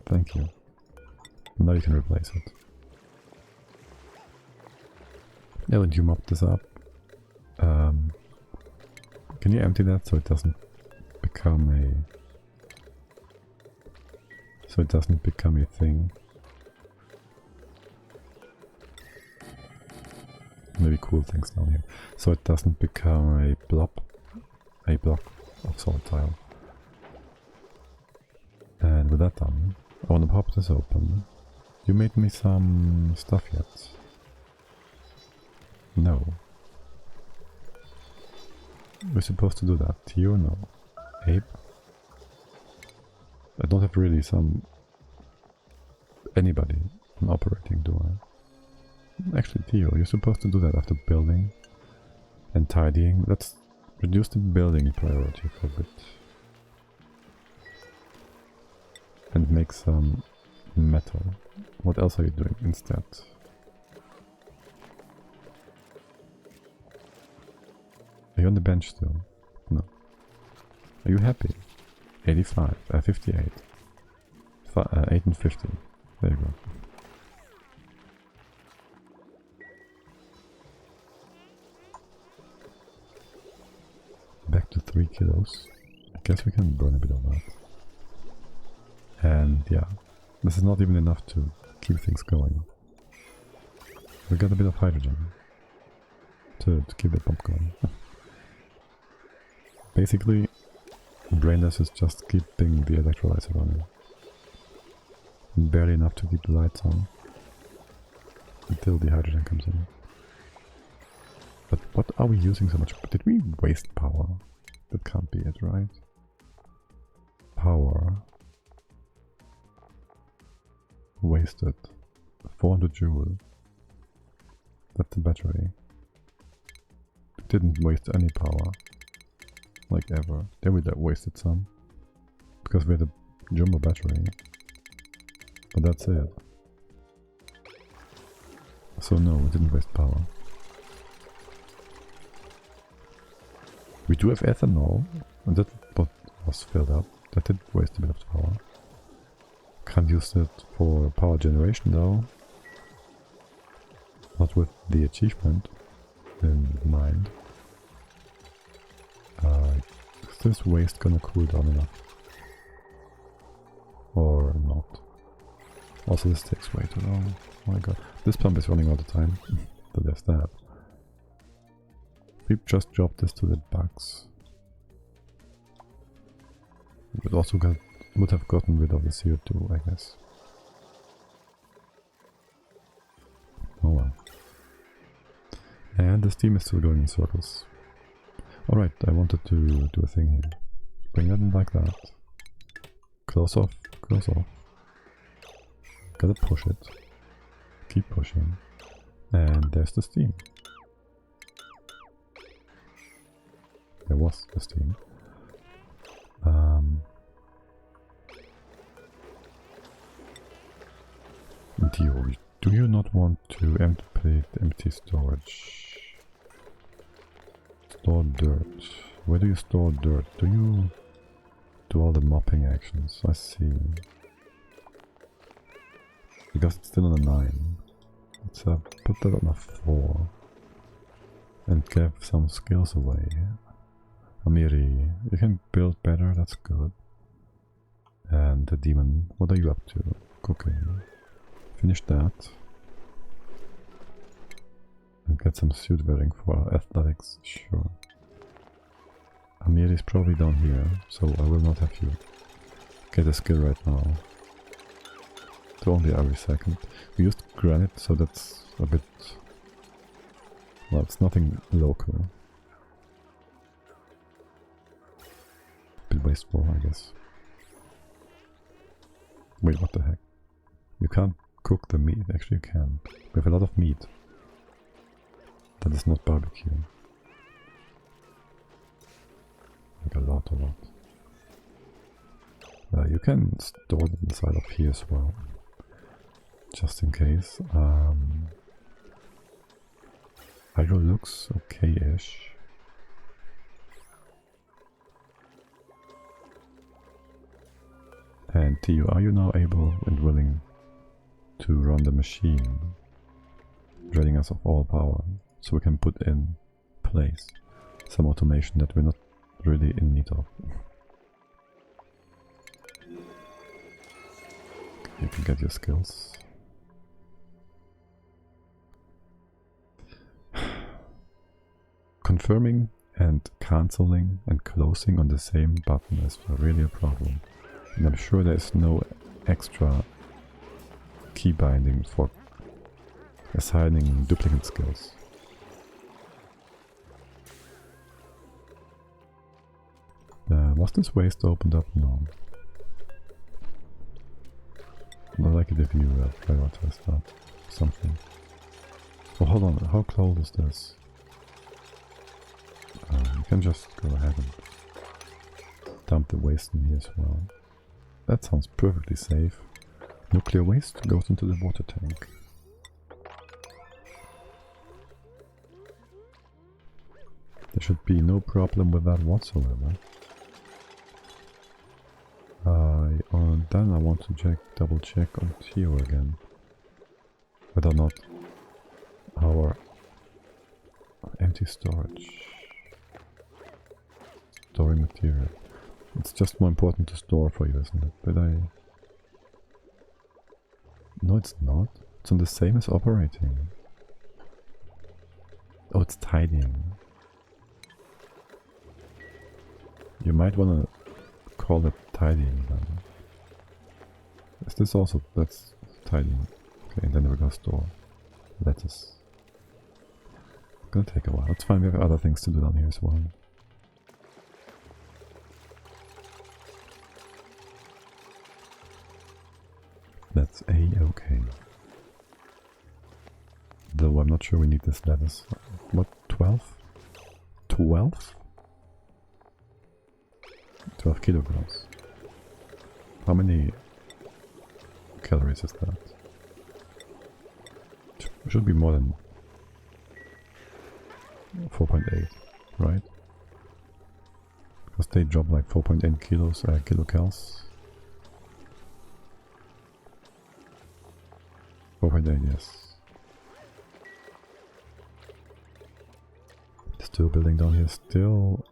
Thank you. Now you can replace it. Yeah, and you mop this up. Can you empty that so it doesn't become a thing? Maybe cool things down here. So it doesn't become a block of solid tile. And with that done, I want to pop this open. You made me some stuff yet? No. We're supposed to do that. Theo, no. Ape? I don't have really anybody in operating, do I? Actually, Theo, you're supposed to do that after building and tidying. Let's reduce the building priority for a bit. And make some metal. What else are you doing instead? Are you on the bench still? No. Are you happy? 85, 58. 8 and 50. There you go. Back to 3 kilos. I guess we can burn a bit of that. And yeah, this is not even enough to keep things going. We got a bit of hydrogen to keep the pump going. Basically, Brainless is just keeping the electrolyzer running. Barely enough to keep the lights on until the hydrogen comes in. But what are we using so much? Did we waste power? That can't be it, right? Power. Wasted. 400 joule. That's the battery. We didn't waste any power. Like ever. Then we wasted some. Because we had a jumbo battery. But that's it. So no, we didn't waste power. We do have ethanol. And that was filled up. That did waste a bit of power. Can't use it for power generation though. Not with the achievement in mind. Is this waste gonna cool down enough? Or not? Also this takes way too long. Oh my god. This pump is running all the time. So there's that. We just dropped this to the bugs. It also would have gotten rid of the CO2, I guess. Oh well. And the steam is still going in circles. Alright, I wanted to do a thing here. Bring that in like that. Close off, close off. Gotta push it. Keep pushing. And there's the steam. There was the steam. Do you not want to empty storage? Store dirt. Where do you store dirt? Do you do all the mopping actions? I see. Because it's still on a 9. Let's put that on a 4. And give some skills away. Amiri, you can build better, that's good. And the demon, what are you up to? Cooking. Finish that. And get some suit wearing for athletics, sure. Amir is probably down here, so I will not have you get a skill right now. It's only every second. We used granite, so that's a bit... well, it's nothing local. Bit wasteful, I guess. Wait, what the heck? You can't cook the meat. Actually, you can. We have a lot of meat. That is not barbecue. Like a lot. You can store it inside of here as well. Just in case. Hydro looks okay-ish. And Tio, are you now able and willing to run the machine, draining us of all power, so we can put in place some automation that we're not really in need of? You can get your skills. Confirming and cancelling and closing on the same button is really a problem. And I'm sure there's no extra key binding for assigning duplicate skills. Was this waste opened up? No. I like it if you prioritize that. Something. Oh, hold on. How close is this? You can just go ahead and dump the waste in here as well. That sounds perfectly safe. Nuclear waste goes into the water tank. There should be no problem with that whatsoever. Then I want to double check on Tio again. Whether or not our empty storage. Storing material. It's just more important to store for you, isn't it? But no, it's not. It's on the same as operating. Oh, it's tidying. You might want to call it tidying then. Is this also... that's tidying. Okay, and then we're gonna store lettuce. It's gonna take a while. It's fine, we have other things to do down here as well. That's A-okay. Though I'm not sure we need this lettuce. What, 12? 12? 12 kilograms. How many calories is that? Should be more than 4.8, right? Because they drop like 4.8 kilocals. 4.8, yes. Still building down here, still...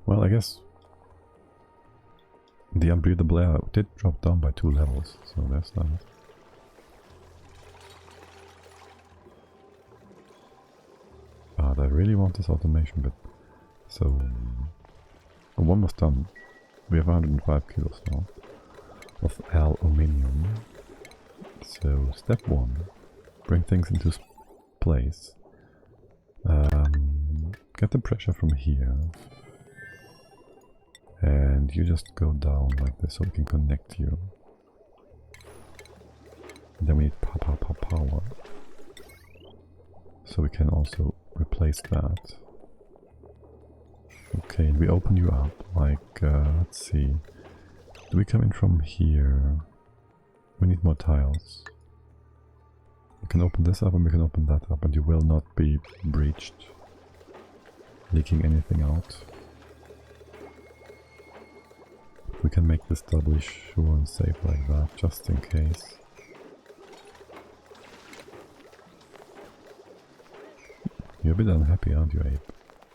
well, I guess the unbreathable air did drop down by 2 levels, so that's that. But I really want this automation bit. So, one was done. We have 105 kilos now of aluminium. So, step 1, bring things into place. Get the pressure from here. And you just go down like this so we can connect you. And then we need power. So we can also replace that. Okay, and we open you up like, let's see. Do we come in from here? We need more tiles. We can open this up and we can open that up and you will not be breached, leaking anything out. We can make this doubly sure and safe like that, just in case. You're a bit unhappy, aren't you, Abe?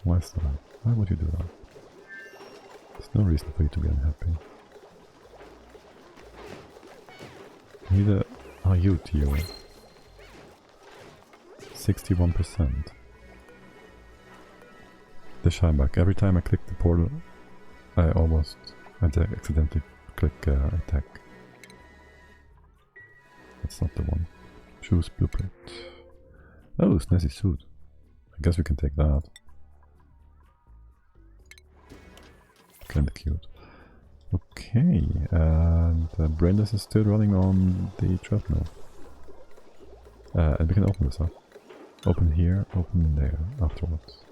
Why is that? Why would you do that? There's no reason for you to be unhappy. Neither are you, Tio. 61%. The Scheinbach. Every time I click the portal, I accidentally click attack. That's not the one. Choose blueprint. Oh, snazzy suit. I guess we can take that. Kinda cute. Okay, and Brandis is still running on the treadmill. And we can open this up. Open here, open there afterwards.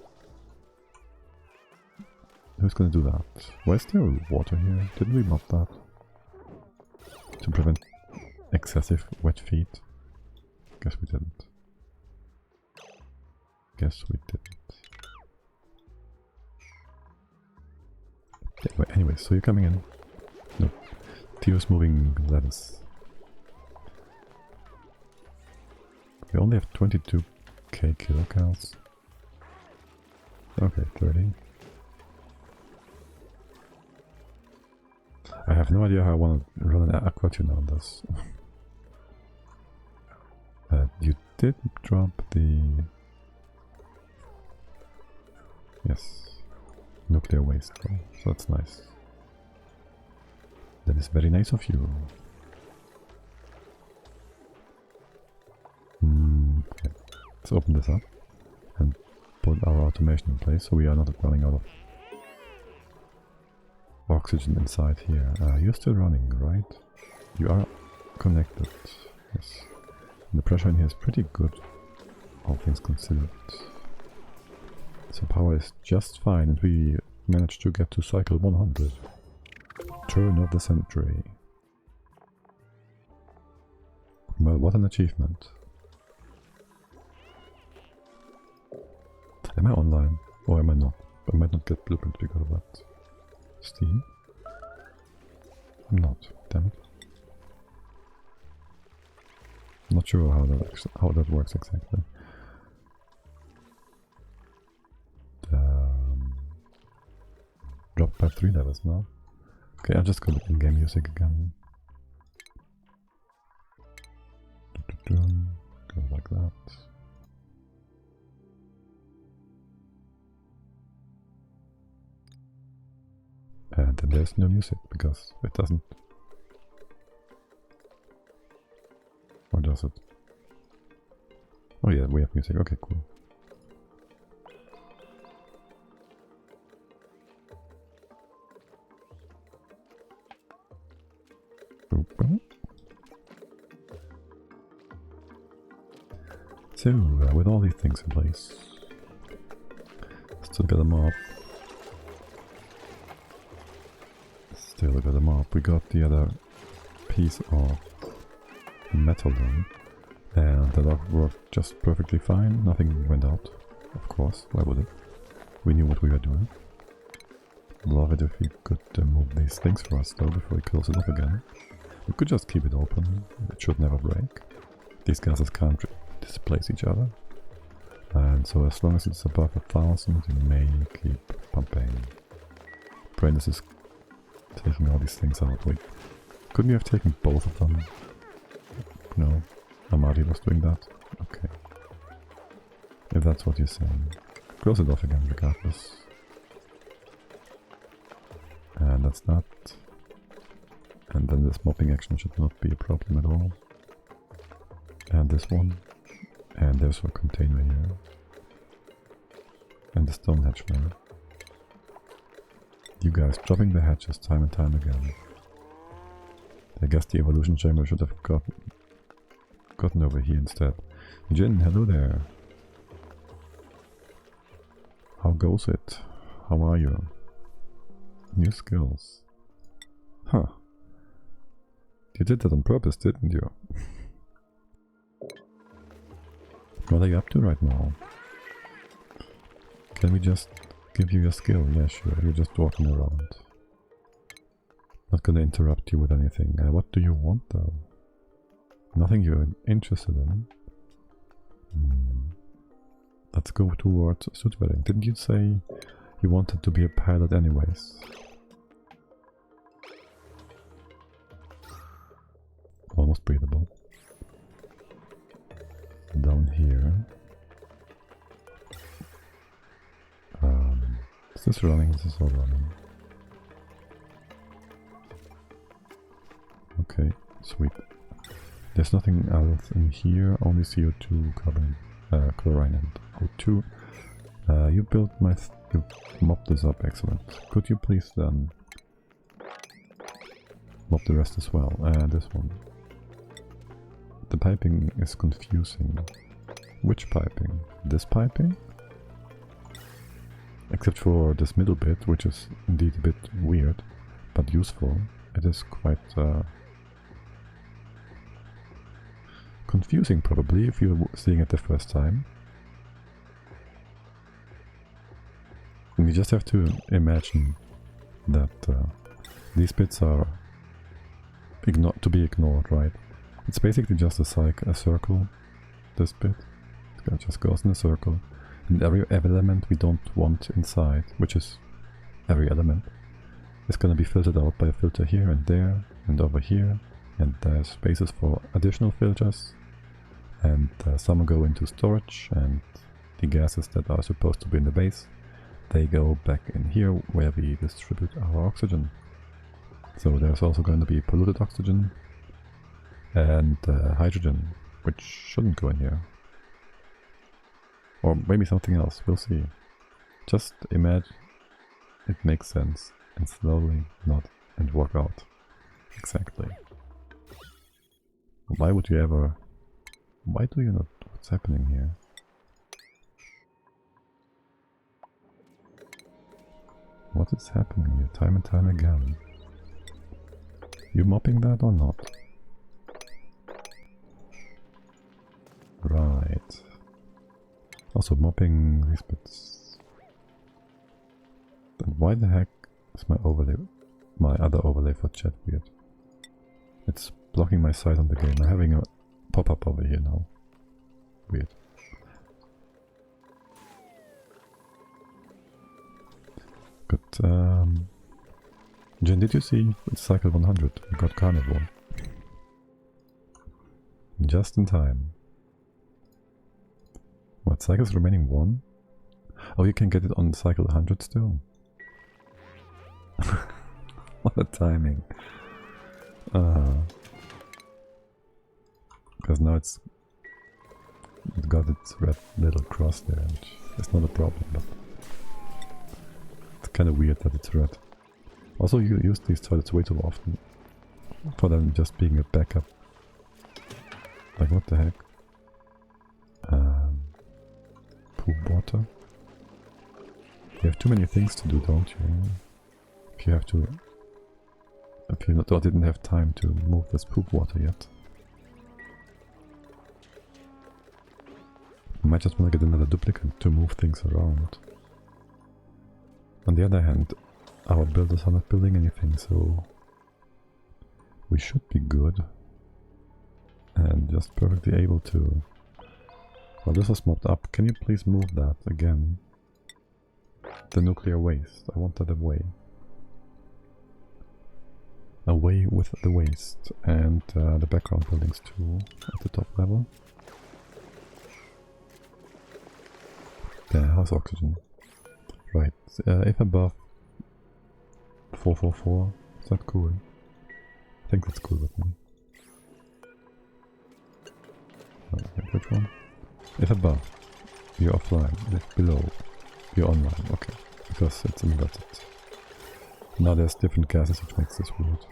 Who's gonna do that? Why is there water here? Didn't we mod that? To prevent excessive wet feet? Guess we didn't. Guess we didn't. Anyway, so you're coming in. No. Tio's moving lettuce. We only have 22k kilocals. Okay, 30. I have no idea how I want to run an aquatune on this. You did drop the... Yes. Nuclear waste, so that's nice. That is very nice of you. Okay. Let's open this up and put our automation in place so we are not running out of oxygen inside here. You're still running, right? You are connected. Yes. And the pressure in here is pretty good, all things considered. So power is just fine, and we managed to get to cycle 100. Turn of the century. Well, what an achievement. Am I online? Or am I not? I might not get blueprint because of that. Steam? I'm not. Damn it. Not sure how that works exactly. Dropped by 3 levels now. Okay, I'll just go to in-game music again. Go like that. And then there's no music because it doesn't. Or does it? Oh yeah, we have music. Okay, cool. So, with all these things in place, still got a mob. Still got a mob. We got the other piece of metal done, and that worked just perfectly fine. Nothing went out, of course. Why would it? We knew what we were doing. Love it if we could move these things for us though before we close it off again. We could just keep it open. It should never break. These gases can't displace each other, and so as long as it's above 1000, you may keep pumping. Brandis is taking all these things out. Wait, couldn't we have taken both of them? No, Amadi was doing that. Okay, if that's what you're saying, close it off again regardless. And that's that. And then this mopping action should not be a problem at all. And this one. And there's a container here. And the stone hatchway. You guys dropping the hatches time and time again. I guess the evolution chamber should have gotten over here instead. Jin, hello there. How goes it? How are you? New skills. Huh. You did that on purpose, didn't you? What are you up to right now? Can we just give you your skill? Yeah, sure. You're just walking around. Not gonna interrupt you with anything. What do you want though? Nothing you're interested in? Let's go towards suit wedding. Didn't you say you wanted to be a pilot anyways? Almost breathable. Down here. this running? This is all running. Okay, sweet. There's nothing else in here, only CO2, carbon, chlorine and O2. You built my... you mopped this up, excellent. Could you please then mop the rest as well? This one. The piping is confusing. Which piping? This piping? Except for this middle bit, which is indeed a bit weird, but useful. It is quite confusing probably if you're seeing it the first time. And you just have to imagine that these bits are to be ignored, right? It's basically just a circle, this bit. It just goes in a circle. And every element we don't want inside, which is every element, is going to be filtered out by a filter here and there and over here. And there's spaces for additional filters. And some go into storage, and the gases that are supposed to be in the base, they go back in here where we distribute our oxygen. So there's also going to be polluted oxygen and hydrogen, which shouldn't go in here. Or maybe something else, we'll see. Just imagine it makes sense and slowly nod and work out. Exactly. Why would you ever... Why do you not... What's happening here? What is happening here time and time again? You mopping that or not? Right. Also mopping these bits. Then why the heck is my overlay, my other overlay for chat weird? It's blocking my sight on the game. I'm having a pop-up over here now. Weird. Good. Jen, did you see? It's cycle 100. We got carnivore. Just in time. What, cycles remaining 1? Oh, you can get it on cycle 100 still? What a timing. Because now it got its red little cross there, which is not a problem, but it's kind of weird that it's red. Also, you use these toilets way too often for them just being a backup. Like, what the heck? Poop water? You have too many things to do, don't you? If you have to... If you didn't have time to move this poop water yet. You might just want to get another duplicate to move things around. On the other hand, our builders are not building anything, so we should be good. And just perfectly able to... Well, this was mopped up. Can you please move that again? The nuclear waste. I want that away. Away with the waste. And the background buildings too, at the top level. There, how's oxygen? Right, if above 444, is that cool? I think that's cool with me. Which one? If above, you're offline. If below, you're online. Okay, because it's inverted. Now there's different gases which makes this weird.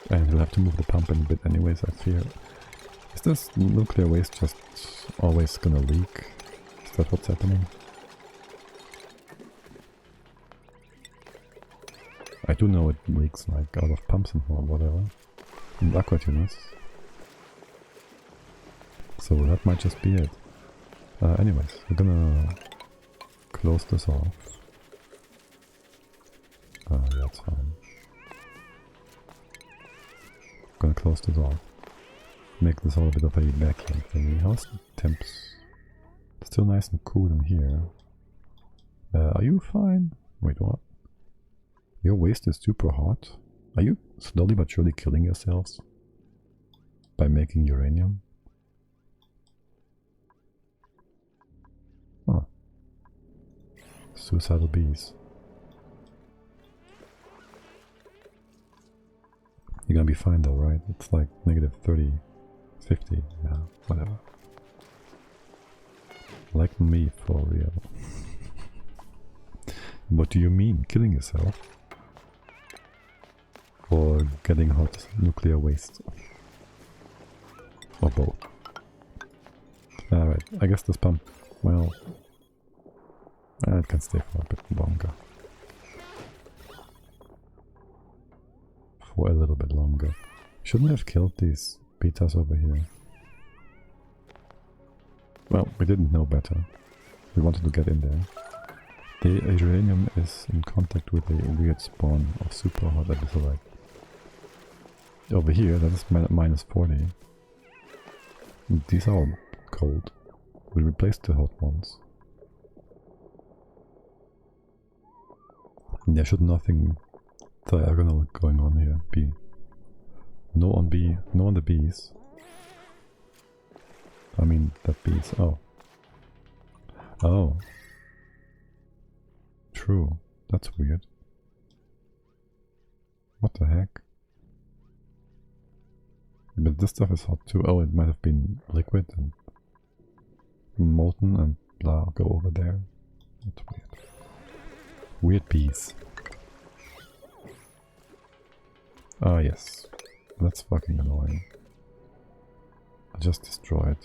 And we'll have to move the pump in a bit anyways, I fear. Is this nuclear waste just always gonna leak? Is that what's happening? I do know it leaks like out of pumps and whatever. And aqua tuners. So that might just be it. Anyways, we're gonna close this off. That's fine. Gonna close this off. Make this all a bit of a vacuum thingy. How's the temps? Still nice and cool in here. Are you fine? Wait, what? Your waste is super hot? Are you slowly but surely killing yourselves? By making uranium? Suicidal bees. You're gonna be fine though, right? It's like negative 30, 50, yeah, whatever. Like me, for real. What do you mean? Killing yourself? Or getting hot nuclear waste? Or both? Alright, I guess this pump, well, it can stay for a bit longer. For a little bit longer. Shouldn't have killed these betas over here. Well, we didn't know better. We wanted to get in there. The uranium is in contact with a weird spawn of super hot electrolyte. Over here, that is minus 40. These are all cold. We replaced the hot ones. There should nothing diagonal going on here be. No on B, no on the bees. I mean, that bees, oh. Oh. True, that's weird. What the heck? But this stuff is hot too. Oh, it might have been liquid and molten and blah, go over there. That's weird. Weird bees. Ah yes, that's fucking annoying. I just destroyed.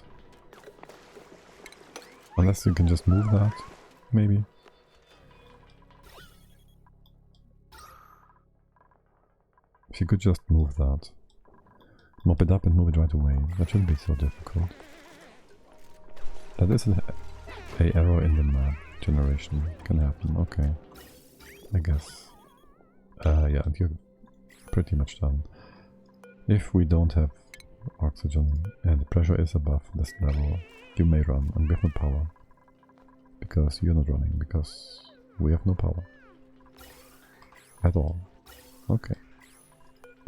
Unless you can just move that, maybe. If you could just move that. Mop it up and move it right away. That shouldn't be so difficult. That is an error in the map generation. Can happen, okay. I guess. Yeah, and you're pretty much done. If we don't have oxygen and the pressure is above this level, you may run and we have no power. Because you're not running, because we have no power. At all. Okay.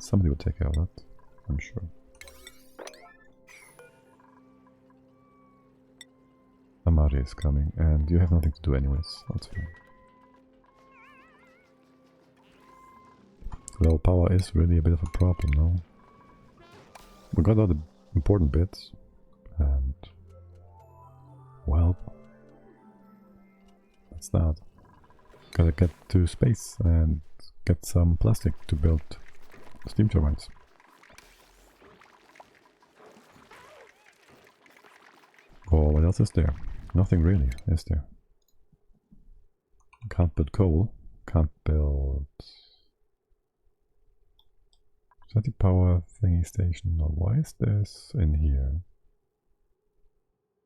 Somebody will take care of that, I'm sure. Amari is coming, and you have nothing to do anyways, that's fine. Well, power is really a bit of a problem now. We got all the important bits, and... well... that's that. Gotta get to space and get some plastic to build steam turbines. Oh, what else is there? Nothing really, is there? Can't build coal. Can't build... static power thingy station. No, why is this in here?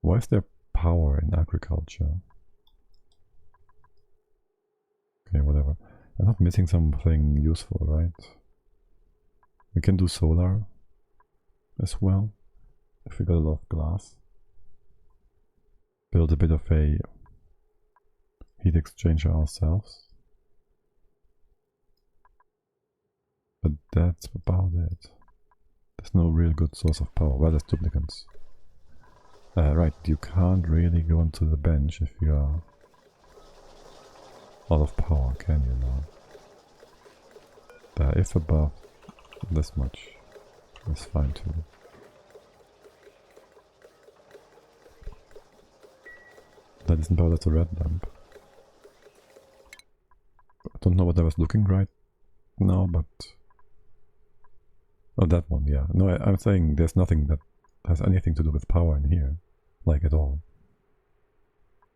Why is there power in agriculture? Okay, whatever. I'm not missing something useful, right? We can do solar as well, if we got a lot of glass. Build a bit of a heat exchanger ourselves. But that's about it. There's no real good source of power. Well, there's duplicants. Right, you can't really go onto the bench if you are out of power, can you now? If above this much, is fine too. That isn't power, that's a red lamp. I don't know what I was looking right now, but... oh, that one, yeah. No, I'm saying there's nothing that has anything to do with power in here. Like at all.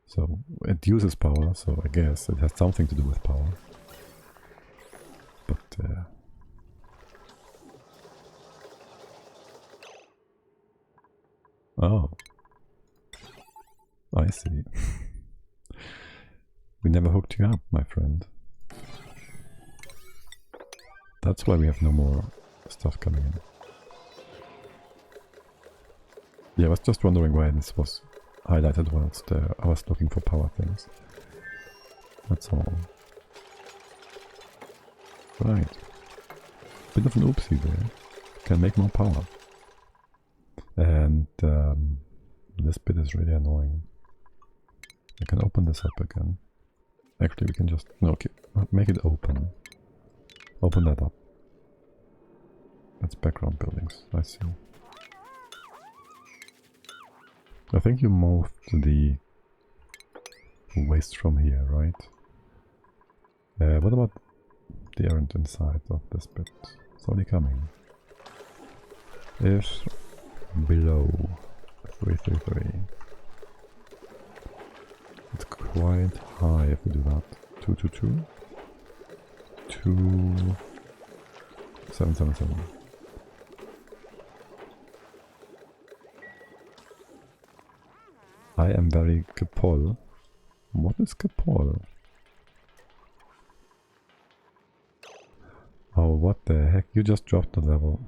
So, it uses power, so I guess it has something to do with power. But, oh. I see. We never hooked you up, my friend. That's why we have no more stuff coming in. Yeah, I was just wondering why this was highlighted whilst I was looking for power things. That's all. Right. Bit of an oopsie there. Can make more power. And this bit is really annoying. I can open this up again. Actually, we can just... No, okay. Make it open. Open that up. That's background buildings, I see. I think you moved the waste from here, right? What about the errand inside of this bit? It's only coming. If below 333. It's quite high if we do that. 222. 2777. I am very kcal. What is kcal? Oh, what the heck? You just dropped the level.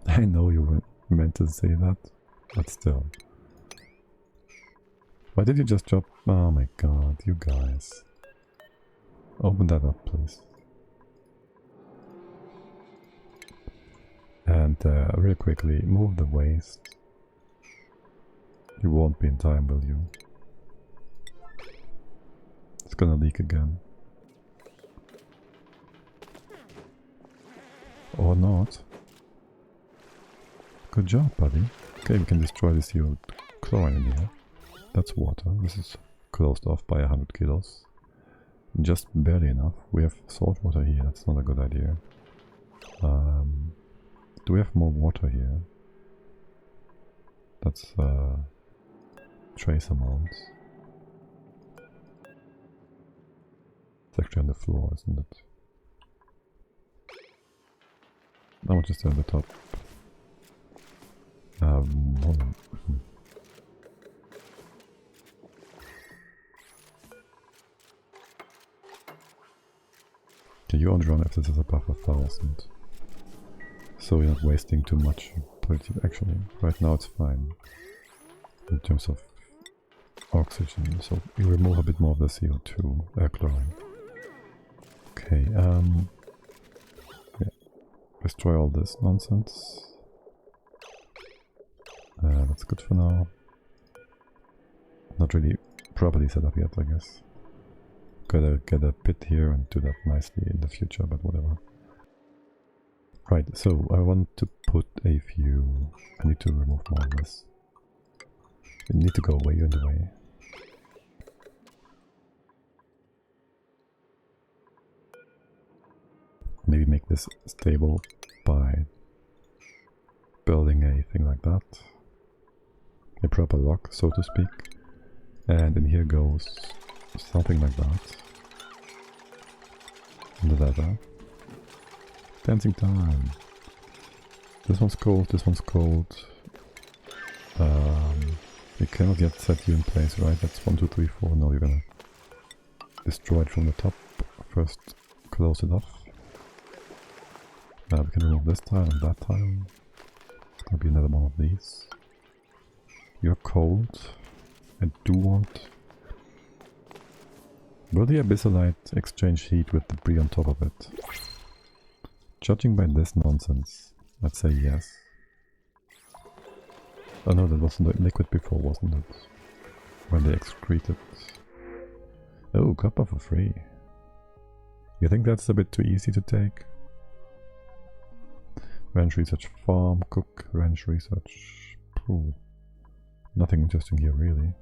I know you meant to say that, but still. Why did you just drop? Oh my god, you guys. Open that up, please. And real quickly, move the waste. You won't be in time, will you? It's gonna leak again. Or not. Good job, buddy. Okay, we can destroy this sealed chlorine in here. That's water. This is closed off by 100 kilos. Just barely enough. We have salt water here. That's not a good idea. Do we have more water here? That's trace amounts. It's actually on the floor, isn't it? How much is there on the top? More than... Okay, you only run if this is above 1000. So you're not wasting too much. Actually, right now it's fine. In terms of oxygen, so you remove a bit more of the CO2, chlorine. Okay, yeah. Destroy all this nonsense. That's good for now. Not really properly set up yet, I guess. Gotta get a pit here and do that nicely in the future, but whatever. Right, so I want to put a few... I need to remove more of this. You need to go away, you're in the way. Maybe make this stable by building a thing like that. A proper lock, so to speak. And in here goes something like that. And the leather. Dancing time! This one's cold, this one's cold. We cannot yet set you in place, right? That's 1, 2, 3, 4. No, you're gonna destroy it from the top. First, close it off. We can remove this tile and that tile. There'll be another one of these. You're cold. I do want... Will the abyssalite exchange heat with debris on top of it? Judging by this nonsense, I'd say yes. Oh no, that wasn't liquid before, wasn't it? When they excreted. Oh, copper for free. You think that's a bit too easy to take? Ranch research farm, cook, ranch research. Ooh. Nothing interesting here really.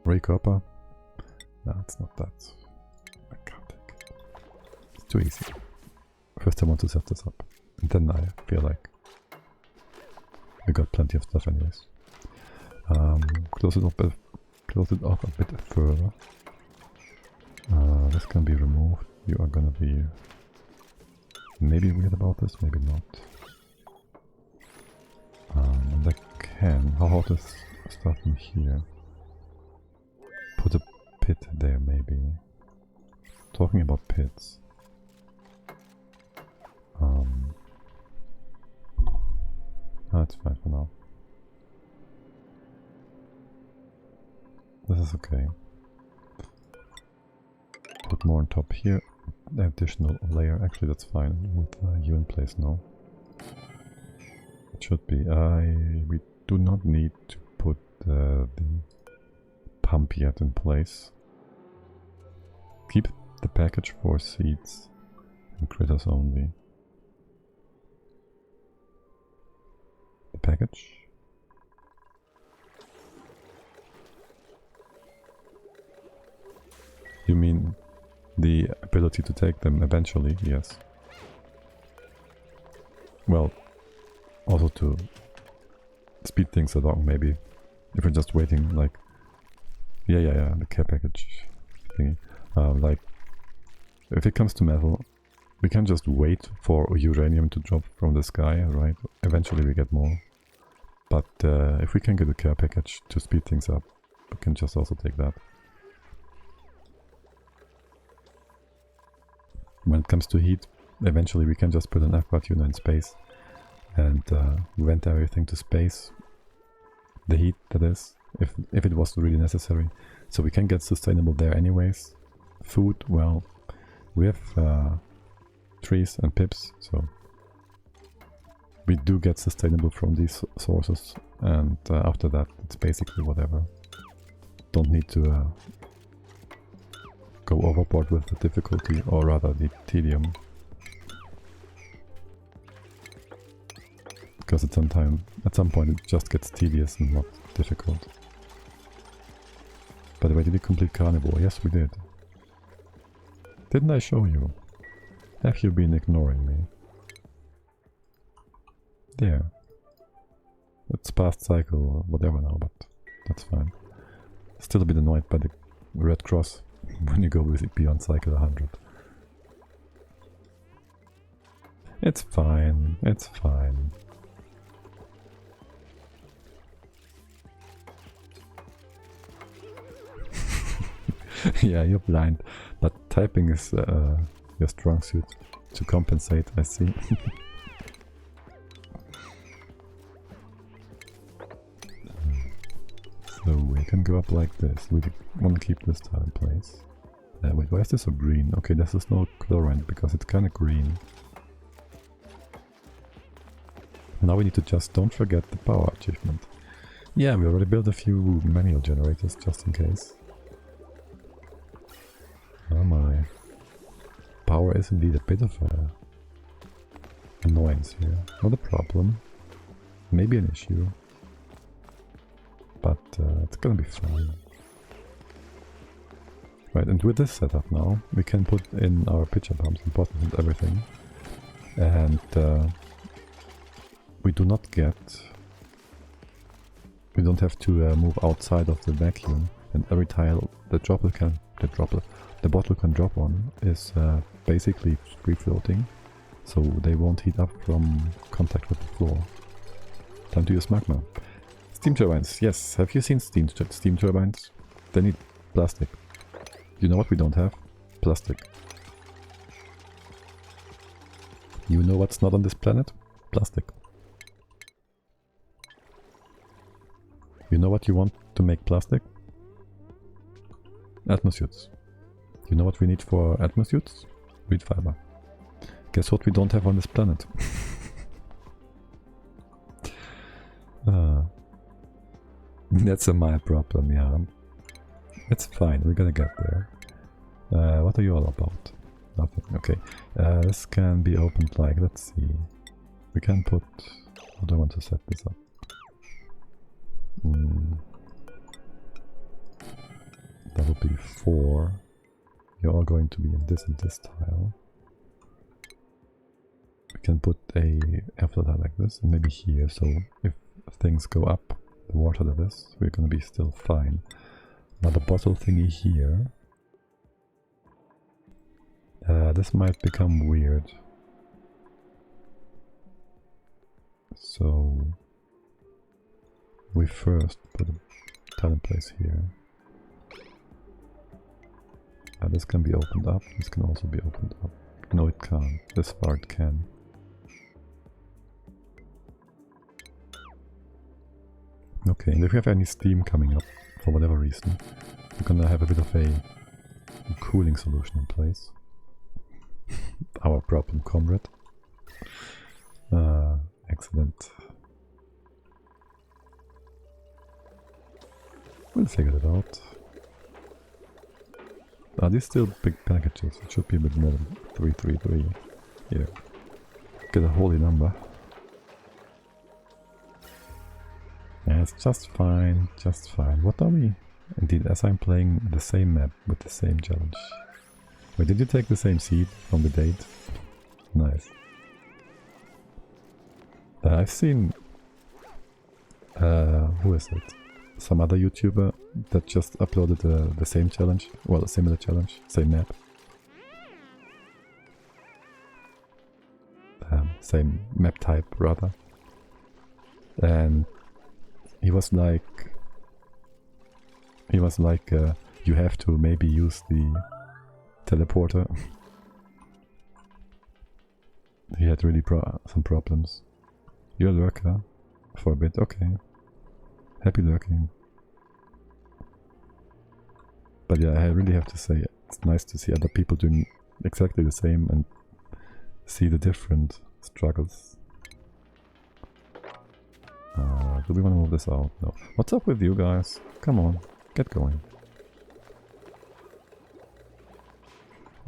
Ray copper? No, it's not that. I can't take it. It's too easy. First I want to set this up. And then I feel like we got plenty of stuff anyways. Close it off a bit further. This can be removed. You are gonna be maybe weird about this, maybe not. And I can. How hot is stuff in here? Put a pit there, maybe. Talking about pits. That's fine for now. This is okay. Put more on top here. Additional layer. Actually, that's fine with you in place now. It should be. We do not need to put the pump yet in place. Keep the package for seeds and critters only. The package. You mean the ability to take them eventually? Yes. Well, also to speed things along, maybe. If we're just waiting, like... Yeah, the care package thingy. Like, if it comes to metal, we can just wait for uranium to drop from the sky, right? Eventually we get more. But if we can get a care package to speed things up, we can just also take that. When it comes to heat, eventually we can just put an aqua tuner in space and vent everything to space. The heat, that is, if it was really necessary. So we can get sustainable there anyways. Food, well, we have trees and pips, so we do get sustainable from these sources, and after that it's basically whatever. Don't need to go overboard with the difficulty, or rather the tedium. Because at some point it just gets tedious and not difficult. By the way, did we complete Carnivore? Yes, we did. Didn't I show you? Have you been ignoring me? There. It's past cycle or whatever now, but that's fine. Still a bit annoyed by the red cross when you go with it beyond cycle 100. It's fine, it's fine. Yeah, you're blind, but typing is your strong suit to compensate, I see. So we can go up like this. We want to keep this tile in place. Wait, why is this so green? Okay, this is no chlorine because it's kind of green. Now we need to just don't forget the power achievement. Yeah, we already built a few manual generators just in case. Oh my. Power is indeed a bit of a annoyance here. Not a problem. Maybe an issue. But it's gonna be fine. Right, and with this setup now, we can put in our pitcher pumps and bottles and everything. And we do not get... We don't have to move outside of the vacuum, and every tile the bottle can drop on is basically free floating, so they won't heat up from contact with the floor. Time to use magma. Steam turbines, yes. Have you seen steam turbines? They need plastic. You know what we don't have? Plastic. You know what's not on this planet? Plastic. You know what you want to make plastic? Atmosuits. You know what we need for atmosuits? Reed fiber. Guess what we don't have on this planet? That's a my problem, yeah. It's fine, we're gonna get there. What are you all about? Nothing, okay. This can be opened like, let's see. We can put... How do I want to set this up? That would be 4. You're all going to be in this and this tile. We can put a airflow tile like this, and maybe here, so if things go up, the water that is, we're gonna be still fine. Another bottle thingy here. This might become weird. So we first put a tile in place here. This can be opened up, this can also be opened up. No, it can't. This far it can. Okay, and if we have any steam coming up, for whatever reason, we're gonna have a bit of a cooling solution in place. Our problem, comrade. Excellent. We'll figure it out. Are these still big packages? It should be a bit more than 333. Here. Get a holy number. Yeah, it's just fine, just fine. What are we? Indeed, as I'm playing the same map with the same challenge. Wait, did you take the same seed from the date? Nice. I've seen... who is it? Some other YouTuber that just uploaded the same challenge. Well, a similar challenge, same map. Same map type, rather. And he was like, you have to maybe use the teleporter. He had really some problems. You're a lurker for a bit, okay. Happy lurking. But yeah, I really have to say, it's nice to see other people doing exactly the same and see the different struggles. Do we want to move this out? No. What's up with you guys? Come on, get going.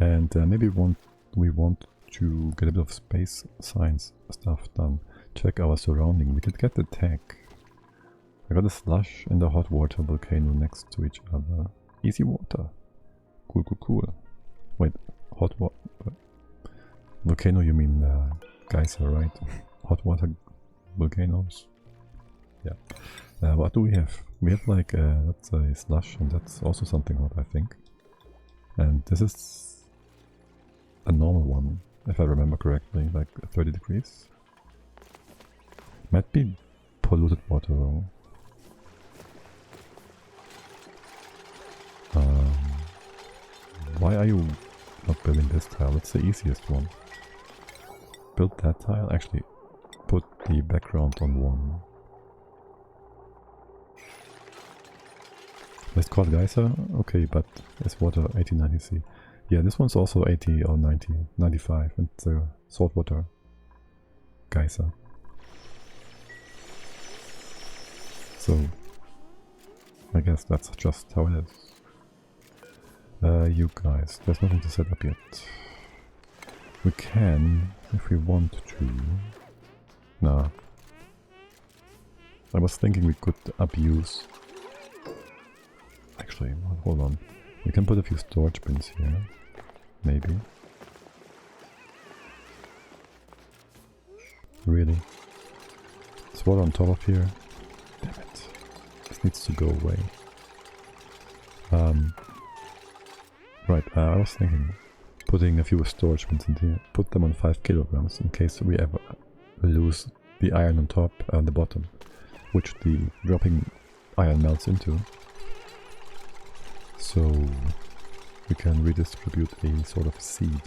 And maybe we want to get a bit of space science stuff done. Check our surrounding. We did get the tag. I got a slush and a hot water volcano next to each other. Easy water. Cool, cool, cool. Wait, hot water. Volcano, you mean geyser, right? Hot water volcanoes. Yeah. What do we have? We have like that's a slush, and that's also something hot, I think. And this is a normal one, if I remember correctly, like 30 degrees. Might be polluted water though. Why are you not building this tile? It's the easiest one. Build that tile. Actually, put the background on one. Let's call it geyser. Okay, but it's water 80-90C. Yeah, this one's also 80 or 90, 95, and it's a saltwater geyser. So, I guess that's just how it is. You guys, there's nothing to set up yet. We can, if we want to. Nah. I was thinking we could abuse. Actually, hold on. We can put a few storage bins here. Maybe. Really? It's water on top of here. Damn it. This needs to go away. Right, I was thinking putting a few storage bins in here. Put them on 5 kilograms in case we ever lose the iron on top and the bottom, which the dropping iron melts into. So we can redistribute a sort of seed.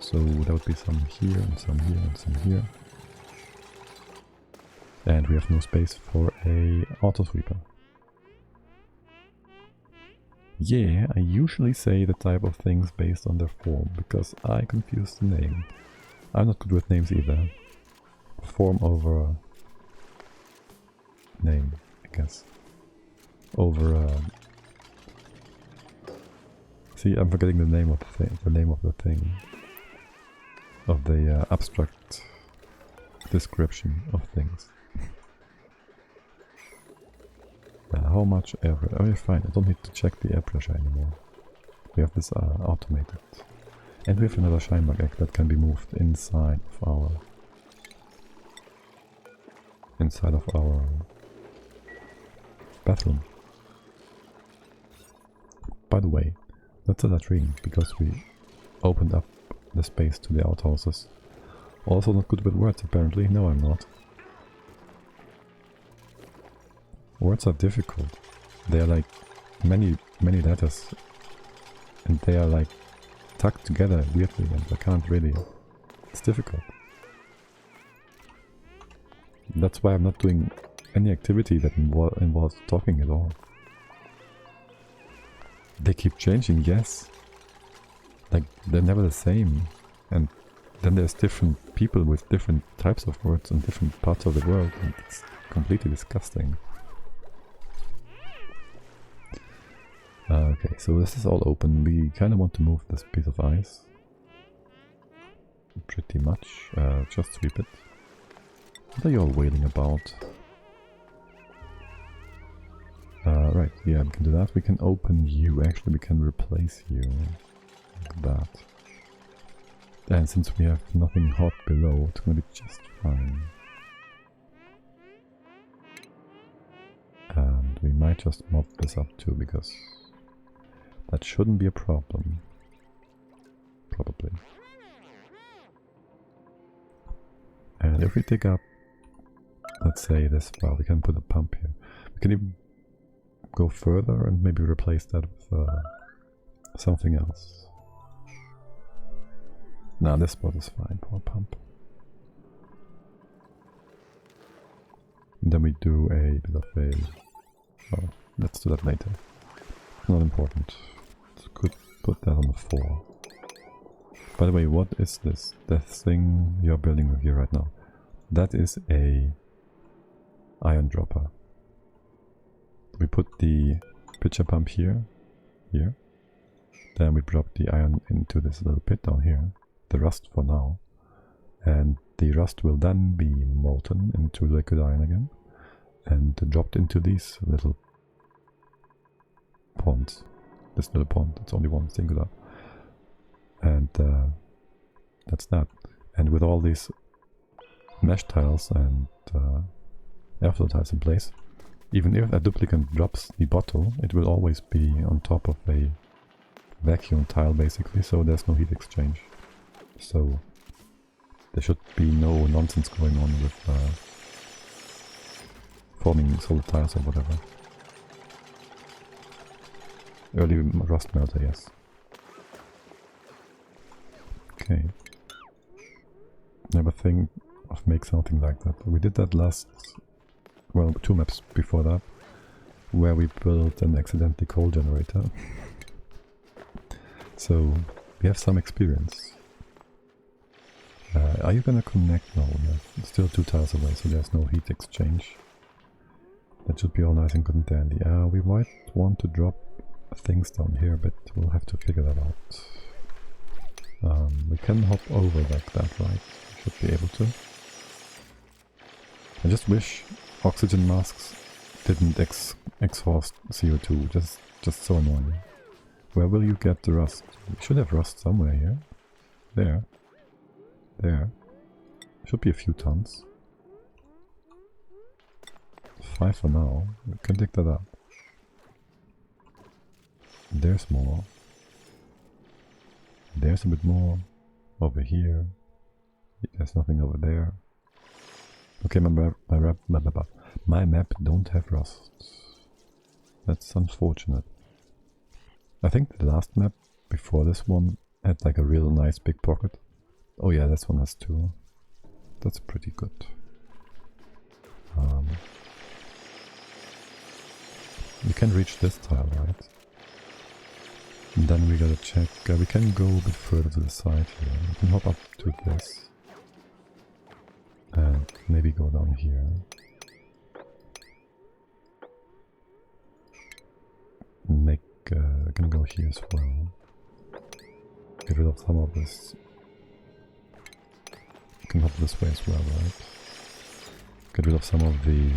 So there would be some here and some here and some here. And we have no space for a auto sweeper. Yeah, I usually say the type of things based on their form, because I confuse the name. I'm not good with names either. Form over name, I guess. Over see, I'm forgetting the name of the thing. The name of the thing. Of the abstract description of things. How much air pressure? Oh, yeah, fine. I don't need to check the air pressure anymore. We have this automated. And we have another Scheinberg egg that can be moved inside of our bathroom. By the way, that's a latrine because we opened up the space to the outhouses. Also not good with words apparently. No, I'm not. Words are difficult. They are like many letters, and they are like tucked together weirdly, and I can't really. It's difficult. That's why I'm not doing any activity that involves talking at all. They keep changing, yes. Like they're never the same, and then there's different people with different types of words in different parts of the world, and it's completely disgusting. Okay, so this is all open. We kind of want to move this piece of ice. Pretty much. Just sweep it. What are you all wailing about? Right, yeah, we can do that. We can open you. Actually, we can replace you. Like that. And since we have nothing hot below, it's gonna be just fine. And we might just mop this up too, because that shouldn't be a problem. Probably. And if we dig up, let's say this far, we can put a pump here. We can even go further and maybe replace that with something else. Nah, this spot is fine for a pump. And then we do a bit of a... Oh, let's do that later. Not important. Could put that on the floor. By the way, what is this? That thing you're building with here right now. That is a iron dropper. We put the pitcher pump here. Then we drop the iron into this little pit down here. The rust for now. And the rust will then be molten into liquid iron again. And dropped into these little ponds. This little pond, it's only one singular. And that's that. And with all these mesh tiles and airflow tiles in place, even if a duplicant drops the bottle, it will always be on top of a vacuum tile basically, so there's no heat exchange. So there should be no nonsense going on with forming solid tiles or whatever. Early rust melter, yes. Okay. Never think of make something like that. We did that last, well, 2 maps before that, where we built an accidentally coal generator. So we have some experience. Are you gonna connect? No, yeah. It's still 2 tiles away, so there's no heat exchange. That should be all nice and good and dandy. We might want to drop things down here, but we'll have to figure that out. We can hop over like that, right? We should be able to. I just wish oxygen masks didn't exhaust CO2. Just so annoying. Where will you get the rust? We should have rust somewhere here. There. There. Should be a few tons. 5 for now. We can dig that up. There's more. There's a bit more over here. There's nothing over there. Okay, my map don't have rust. That's unfortunate. I think the last map before this one had like a real nice big pocket. Oh yeah, this one has 2. That's pretty good. We can reach this tile, right? And then we gotta check, we can go a bit further to the side here. We can hop up to this. And maybe go down here. Make, we can go here as well. Get rid of some of this. We can hop this way as well, right? Get rid of some of the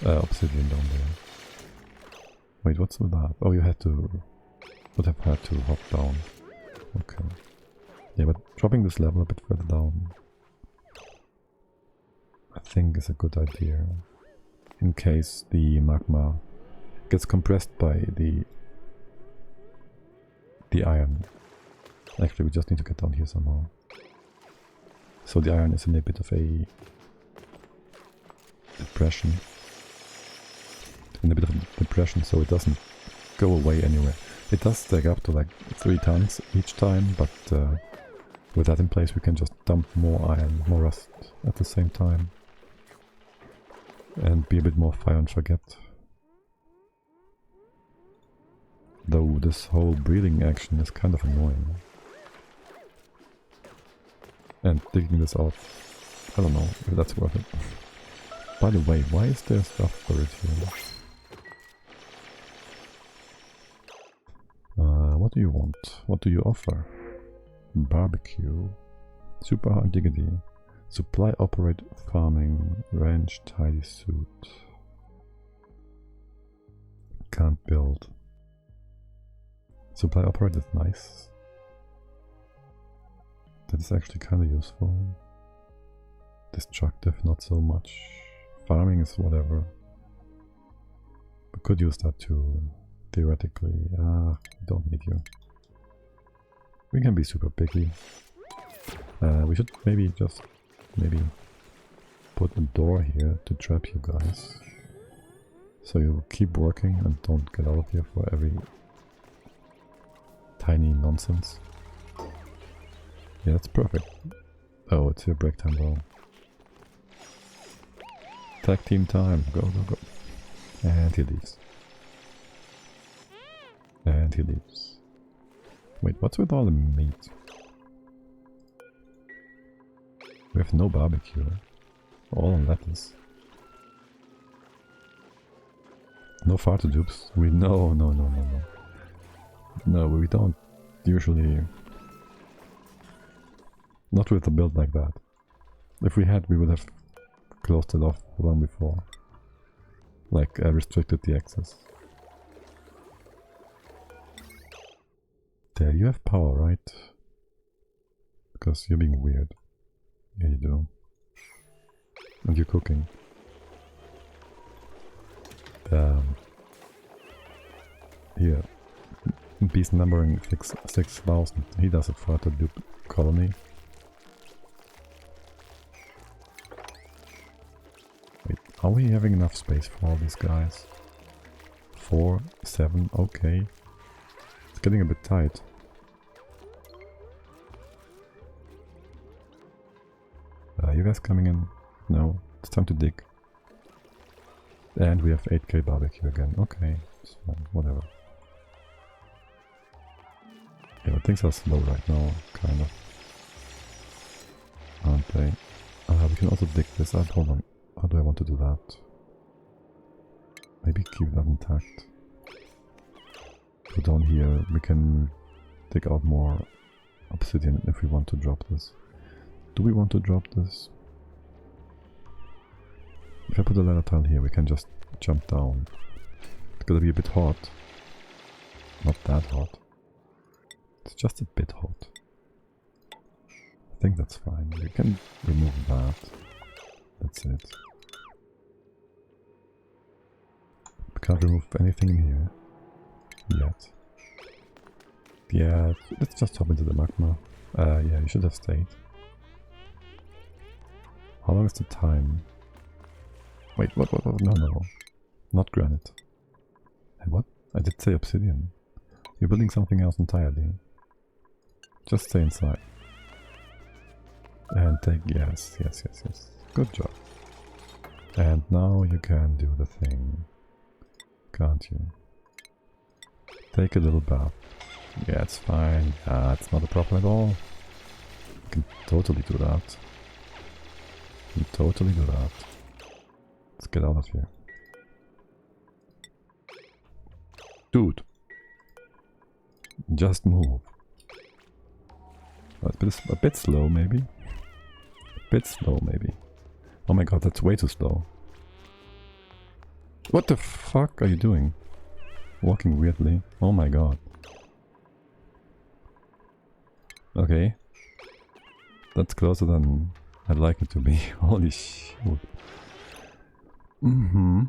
obsidian down there. Wait, what's with that? Oh, you had to... would have had to hop down. Okay. Yeah, but dropping this level a bit further down, I think is a good idea. In case the magma gets compressed by the iron. Actually, we just need to get down here somehow. So the iron is in a bit of a depression. In a bit of a depression, so it doesn't go away anywhere. It does stack up to like 3 tons each time, but with that in place we can just dump more iron, more rust at the same time. And be a bit more fire and forget. Though this whole breathing action is kind of annoying. And digging this out, I don't know if that's worth it. By the way, why is there stuff buried here? do you want? What do you offer? Barbecue. Super hard diggity. Supply operate farming. Ranch tidy suit. Can't build. Supply operate is nice. That is actually kind of useful. Destructive, not so much. Farming is whatever. We could use that too, theoretically. Don't need you. We can be super picky. We should maybe just put a door here to trap you guys. So you keep working and don't get out of here for every tiny nonsense. Yeah, that's perfect. Oh, it's your break time though. Tag team time. Go, go, go. And he leaves. And he leaves. Wait, what's with all the meat? We have no barbecue. All on lettuce. No farted dupes. No, we don't usually. Not with a build like that. If we had, we would have closed it off long before. Like, restricted the access. There, you have power, right? Because you're being weird. Yeah, you do. And you're cooking. Here. Beast numbering 6,000. He does it for the dupe colony. Wait, are we having enough space for all these guys? 4, 7, okay. It's getting a bit tight. You guys coming in? No, it's time to dig. And we have 8k barbecue again. Okay, it's fine, whatever. Yeah, but things are slow right now, kind of. Aren't they? We can also dig this up. Hold on. How do I want to do that? Maybe keep that intact. Go down here. We can dig out more obsidian if we want to drop this. Do we want to drop this? If I put a ladder tile here, we can just jump down. It's gonna be a bit hot. Not that hot. It's just a bit hot. I think that's fine. We can remove that. That's it. We can't remove anything in here. Yet. Yeah, let's just hop into the magma. Yeah, you should have stayed. How long is the time? Wait, what? No. Not granite. And what? I did say obsidian. You're building something else entirely. Just stay inside. And take... Yes. Good job. And now you can do the thing. Can't you? Take a little bath. Yeah, it's fine. It's not a problem at all. You can totally do that. You can totally do that. Let's get out of here. Dude! Just move. A bit slow, maybe. A bit slow, maybe. Oh my god, that's way too slow. What the fuck are you doing? Walking weirdly. Oh my god. Okay. That's closer than I'd like it to be. Holy shit. I'm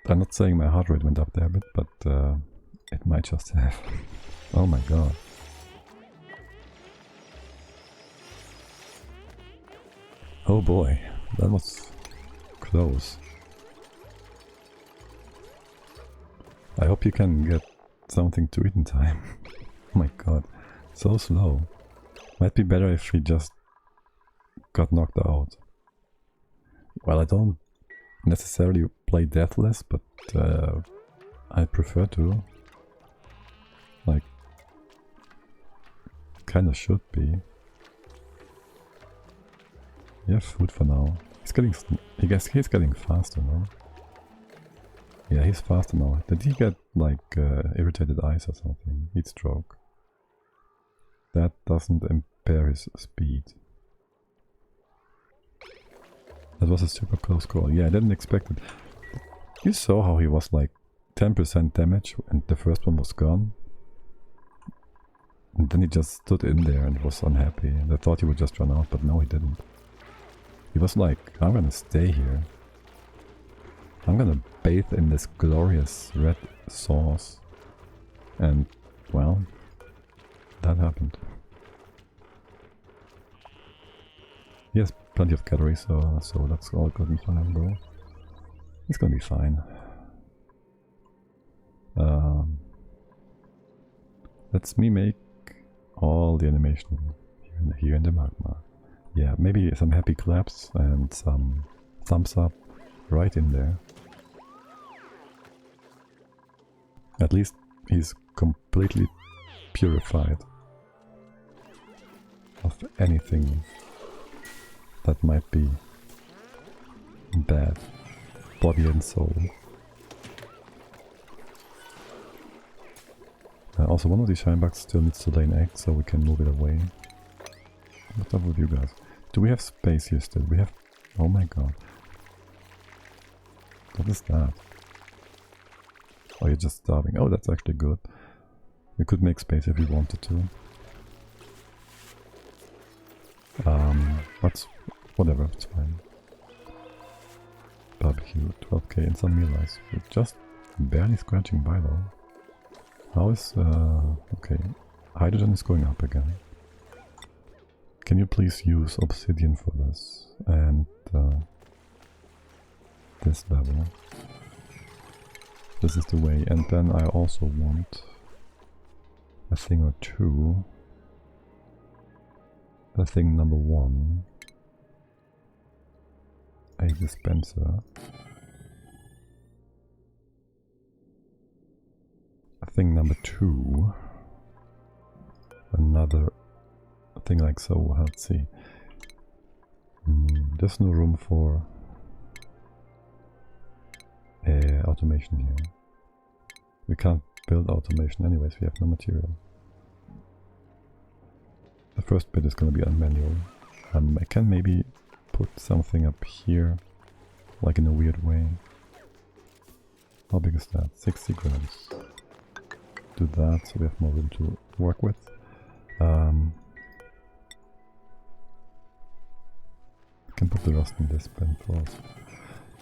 not saying my heart rate went up there a bit, but it might just have. Oh my god. Oh boy, that was close. I hope you can get something to eat in time. Oh my god, so slow. Might be better if we just got knocked out. Well, I don't necessarily play deathless, but I prefer to. Like, kinda should be. You have food for now. He's getting faster, no? Yeah, he's faster now. Did he get like irritated eyes or something? Heat stroke. That doesn't impair his speed. That was a super close call. Yeah, I didn't expect it. You saw how he was like 10% damage and the first one was gone. And then he just stood in there and was unhappy. And I thought he would just run out, but no, he didn't. He was like, I'm gonna stay here. I'm gonna bathe in this glorious red sauce. And, well, that happened. He has plenty of calories, so that's all good and fine, though. He's gonna be fine. Let's me make all the animation here in the magma. Yeah, maybe some happy claps and some thumbs up right in there. At least he's completely purified of anything that might be bad, body and soul. Also, one of these shinebugs still needs to lay an egg, so we can move it away. What's up with you guys? Do we have space here still? We have... Oh my god. What is that? Oh, you're just starving. Oh, that's actually good. We could make space if we wanted to. That's... whatever, it's fine. Barbecue, 12k and some meal ice. We're just barely scratching by though. How is... okay. Hydrogen is going up again. Can you please use obsidian for this? And this level. This is the way. And then I also want a thing or two. The thing number 1. A dispenser. Thing number 2, another thing like so. Let's see. There's no room for automation here. We can't build automation anyways, we have no material. The first bit is going to be on manual. I can maybe put something up here, like in a weird way. How big is that? 60 grams. Do that so we have more room to work with. We can put the rust in this bin for us.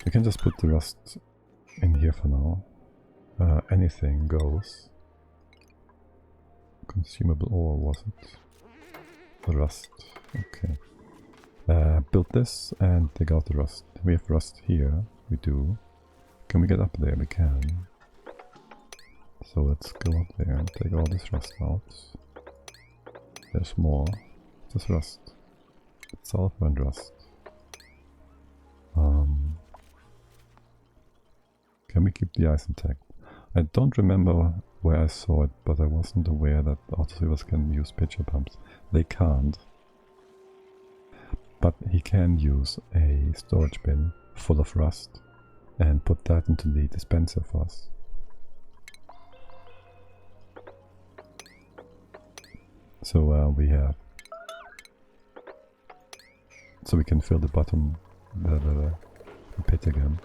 We can just put the rust in here for now. Anything goes. Consumable ore, was it? The rust. Okay. Build this and take out the rust. We have rust here. We do. Can we get up there? We can. So let's go up there and take all this rust out. There's more. This rust. It's sulfur and rust. Can we keep the ice intact? I don't remember where I saw it, but I wasn't aware that autosavers can use pitcher pumps. They can't. But he can use a storage bin full of rust and put that into the dispenser for us. So we have... So we can fill the bottom, the pit again.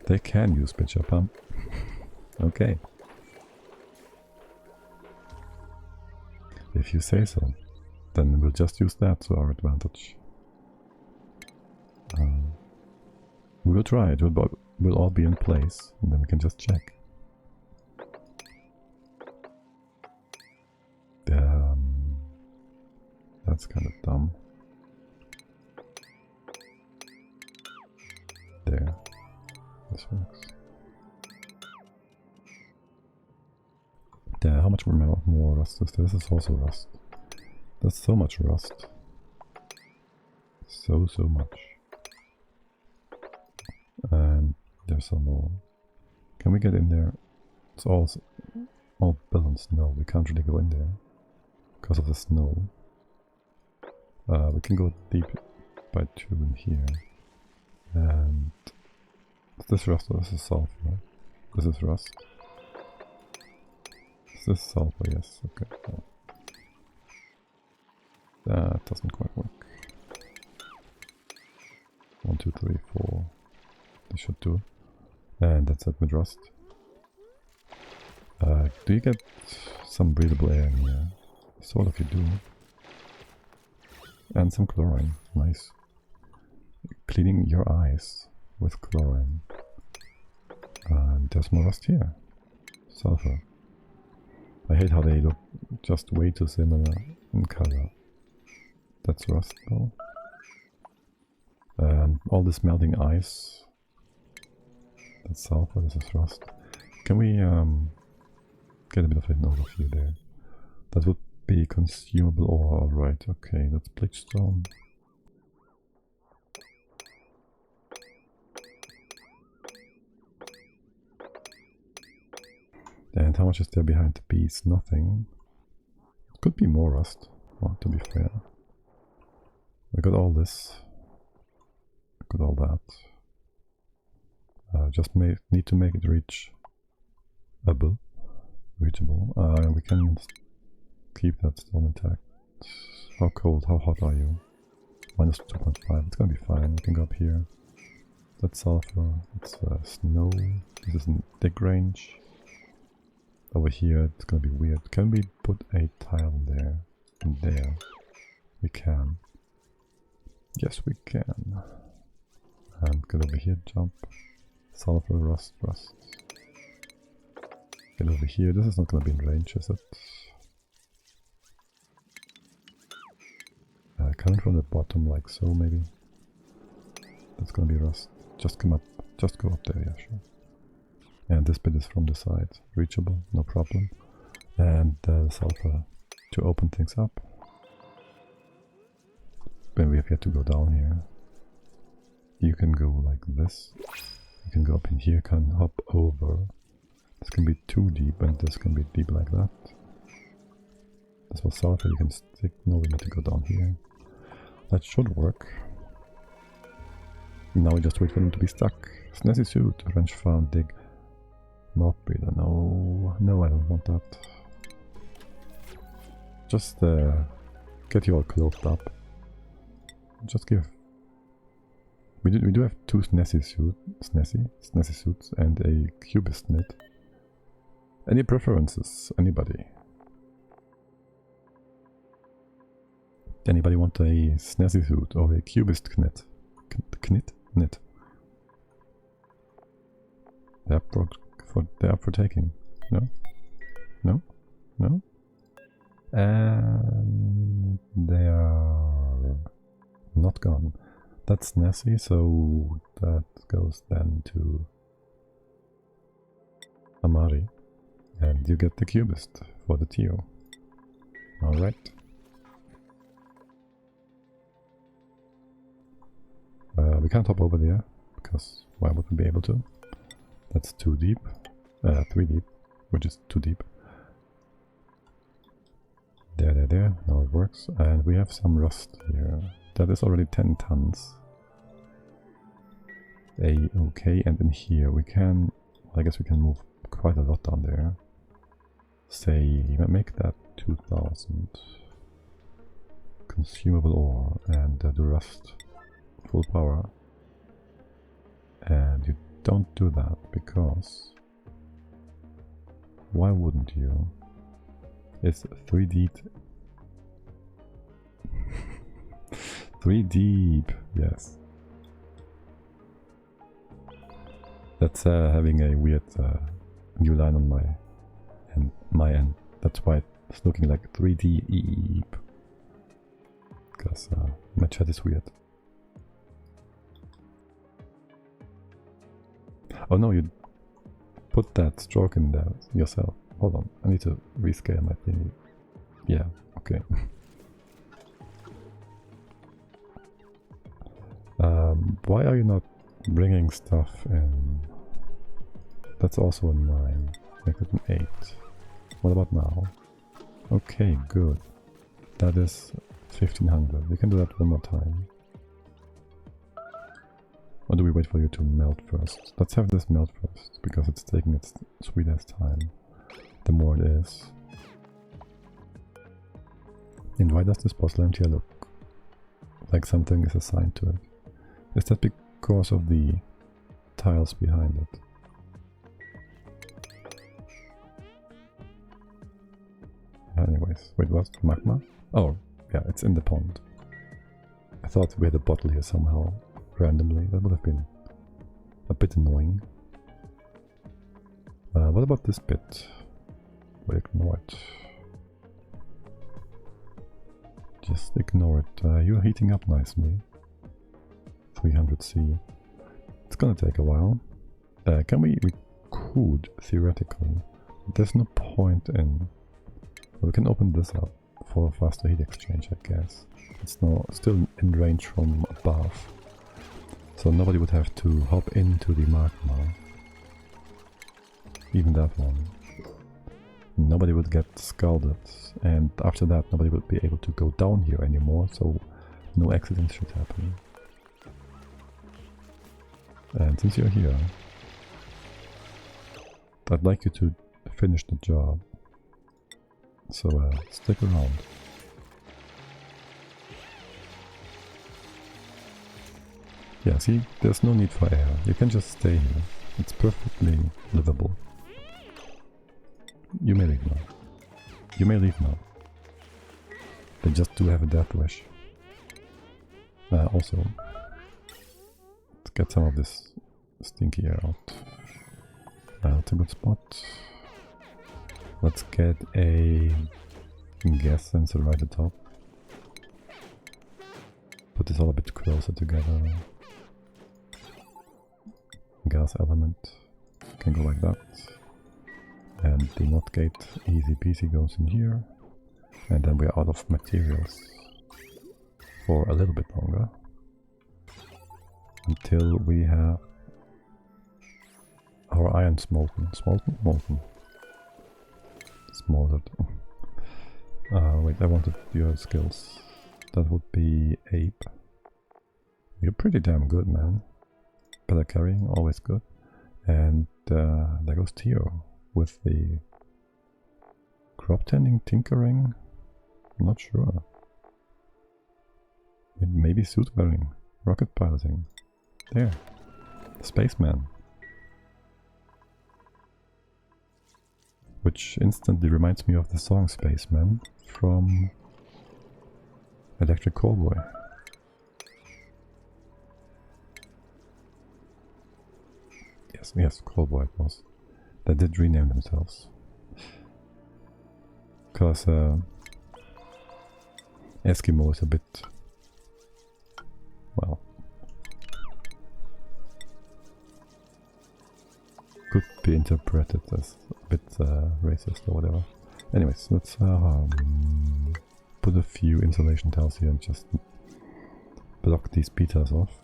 They can use pitcher pump. Okay. If you say so, then we'll just use that to our advantage. We will try it. We'll all be in place, and then we can just check. That's kind of dumb. There. This works. There, how much more rust is there? This is also rust. There's so much rust. So much. And there's some more. Can we get in there? It's all balance. No, we can't really go in there because of the snow. We can go deep by 2 in here. And Is this rust or this is sulfur? This is rust. Is this sulfur? Yes, okay. Oh. That doesn't quite work. 1, 2, 3, 4. This should do. And that's it with rust. Do you get some breathable air in here? Sort of you do. And some chlorine. Nice. Cleaning your eyes with chlorine. And there's more rust here. Sulfur. I hate how they look just way too similar in color. That's rust though. All this melting ice. That's sulfur, this is rust. Can we get a bit of an overview there? That would be consumable ore, alright, okay, that's bleachstone. And how much is there behind the bees? Nothing. It could be more rust, well, to be fair. We got all this. We got all that. Just need to make it reachable. We can keep that stone intact. How cold, how hot are you? Minus 2.5, it's gonna be fine. We can go up here. That's sulfur, it's snow. This is in dig range. Over here, it's gonna be weird. Can we put a tile there? And there. We can. Yes, we can. And get over here, jump. Sulfur, rust. Get over here. This is not gonna be in range, is it? Coming from the bottom, like so, maybe. That's gonna be rust. Just come up. Just go up there, yeah, sure. And this bit is from the side. Reachable, no problem. And sulfur to open things up. Then we have yet to go down here. You can go like this. You can go up in here, can hop over. This can be too deep and this can be deep like that. This was sulfur, you can stick. No, we need to go down here. That should work. Now we just wait for them to be stuck. Snazzy suit, wrench farm, dig. Mouth breather, no, I don't want that. Just get you all clothed up. Just give. We do have 2 snazzy suits and a cubist knit. Any preferences? Anybody? Anybody want a snazzy suit or a cubist knit? Knit. They're up for taking. No. And they are not gone. That's snazzy, so that goes then to Amari. And you get the cubist for the Tio. Alright. We can't hop over there, because why would we be able to? That's too deep. 3 deep, which is too deep. There. Now it works. And we have some rust here. That is already 10 tons. Okay, and in here we can... I guess we can move quite a lot down there. Say, make that 2000. Consumable ore and the rust. Full power. And you don't do that because... Why wouldn't you? It's 3 deep. 3 deep, yes. That's having a weird new line on my end. That's why it's looking like 3D deep. Because my chat is weird. Oh no, you put that stroke in there yourself. Hold on, I need to rescale my thingy. Yeah, okay. Why are you not bringing stuff in? That's also a 9. Make it an 8. What about now? Okay, good. That is 1500. We can do that one more time. Or do we wait for you to melt first? Let's have this melt first, because it's taking its sweetest time. The more it is. And why does this porcelain here look like something is assigned to it? Is that because of the tiles behind it? Anyways, wait, what? Magma? Oh, yeah, it's in the pond. I thought we had a bottle here somehow, randomly. That would have been a bit annoying. What about this bit? We'll ignore it. Just ignore it. You're heating up nicely. 300C. It's gonna take a while. We could, theoretically. There's no point in... We can open this up for faster heat exchange, I guess. It's still in range from above. So nobody would have to hop into the magma. Even that one. Nobody would get scalded. And after that, nobody would be able to go down here anymore, so no accidents should happen. And since you're here, I'd like you to finish the job. So stick around. Yeah, see, there's no need for air. You can just stay here. It's perfectly livable. You may leave now. You may leave now. They just do have a death wish. Also, let's get some of this stinky air out. That's a good spot. Let's get a gas sensor right at the top. Put this all a bit closer together. Gas element can go like that. And the NOT gate easy peasy goes in here. And then we're out of materials for a little bit longer. Until we have our iron smolten. Molten. Smolted. Wait, I wanted your skills. That would be Ape. You're pretty damn good, man. Better carrying, always good. And there goes Tio with the crop tending, tinkering. I'm not sure. Maybe suit wearing, rocket piloting. There, spaceman. Which instantly reminds me of the song Spaceman from Electric Callboy. Yes, Callboy it was. They did rename themselves. Because Eskimo is a bit... well... could be interpreted as a bit racist or whatever. Anyways, let's put a few insulation tiles here and just block these betas off.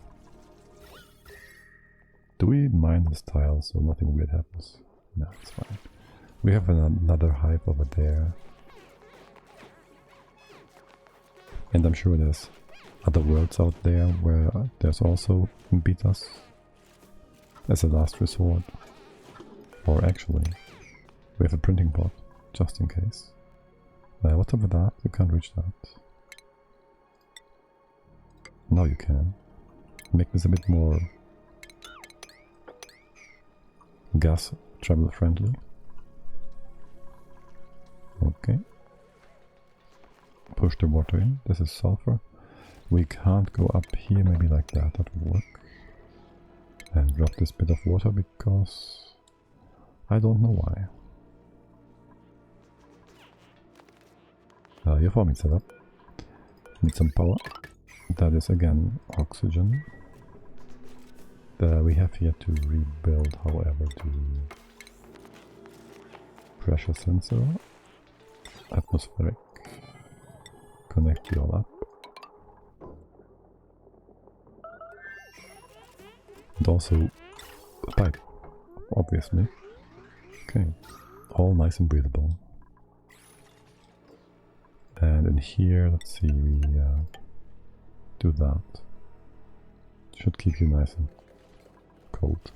Do we mine this tile so nothing weird happens? No, it's fine. We have another hive over there. And I'm sure there's other worlds out there where there's also betas as a last resort. Or actually, we have a printing pot, just in case. What's up with that? You can't reach that. Now you can. Make this a bit more gas travel friendly. Okay. Push the water in. This is sulfur. We can't go up here, maybe like that. That would work. And drop this bit of water because... I don't know why. Your farming setup. Need some power. That is again oxygen. We have here to rebuild, however, to pressure sensor, atmospheric, connect you all up. And also a pipe, obviously. Okay, all nice and breathable. And in here, let's see, we do that. Should keep you nice and cold.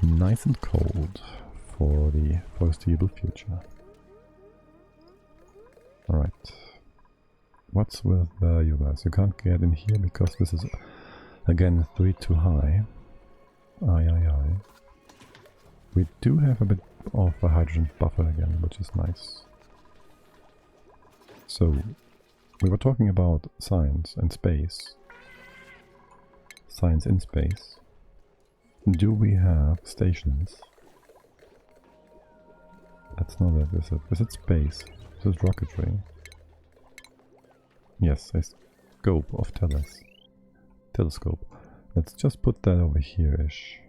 Nice and cold for the foreseeable future. Alright. What's with you guys? You can't get in here because this is, again, 3 too high. Aye. We do have a bit of a hydrogen buffer again, which is nice. So, we were talking about science and space. Science in space. Do we have stations? That's not it, is it? Is it space? Is it rocketry? Yes, a scope of telescope. Let's just put that over here-ish.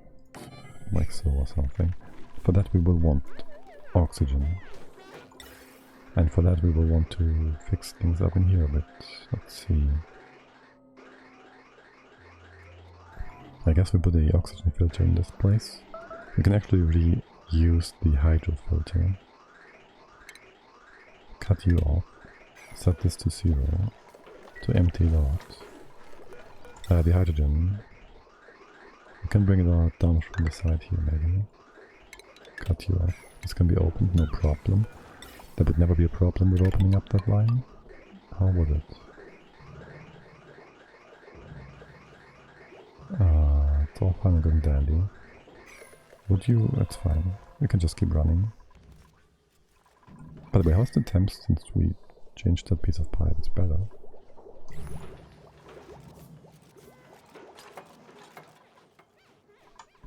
Like so or something. For that we will want oxygen. And for that we will want to fix things up in here a bit. Let's see. I guess we put the oxygen filter in this place. We can actually reuse the hydro filter. Cut you off. Set this to 0. To empty lot. The hydrogen. We can bring it out down from the side here maybe. Cut you off. This can be opened, no problem. There would never be a problem with opening up that line. How would it? It's all fine and good and dandy. Would you? That's fine. We can just keep running. By the way, how's the temps since we changed that piece of pipe? It's better.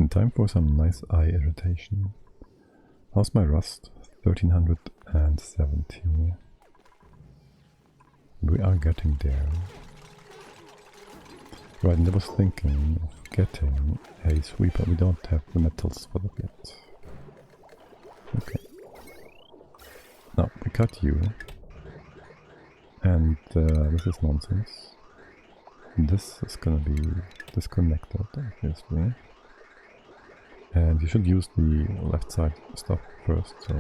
In time for some nice eye irritation. How's my rust? 1370. We are getting there. Right, and I was thinking of getting a sweeper. We don't have the metals for that yet. Okay. Now, we cut you. And this is nonsense. This is gonna be disconnected, obviously. And you should use the left side stuff first, so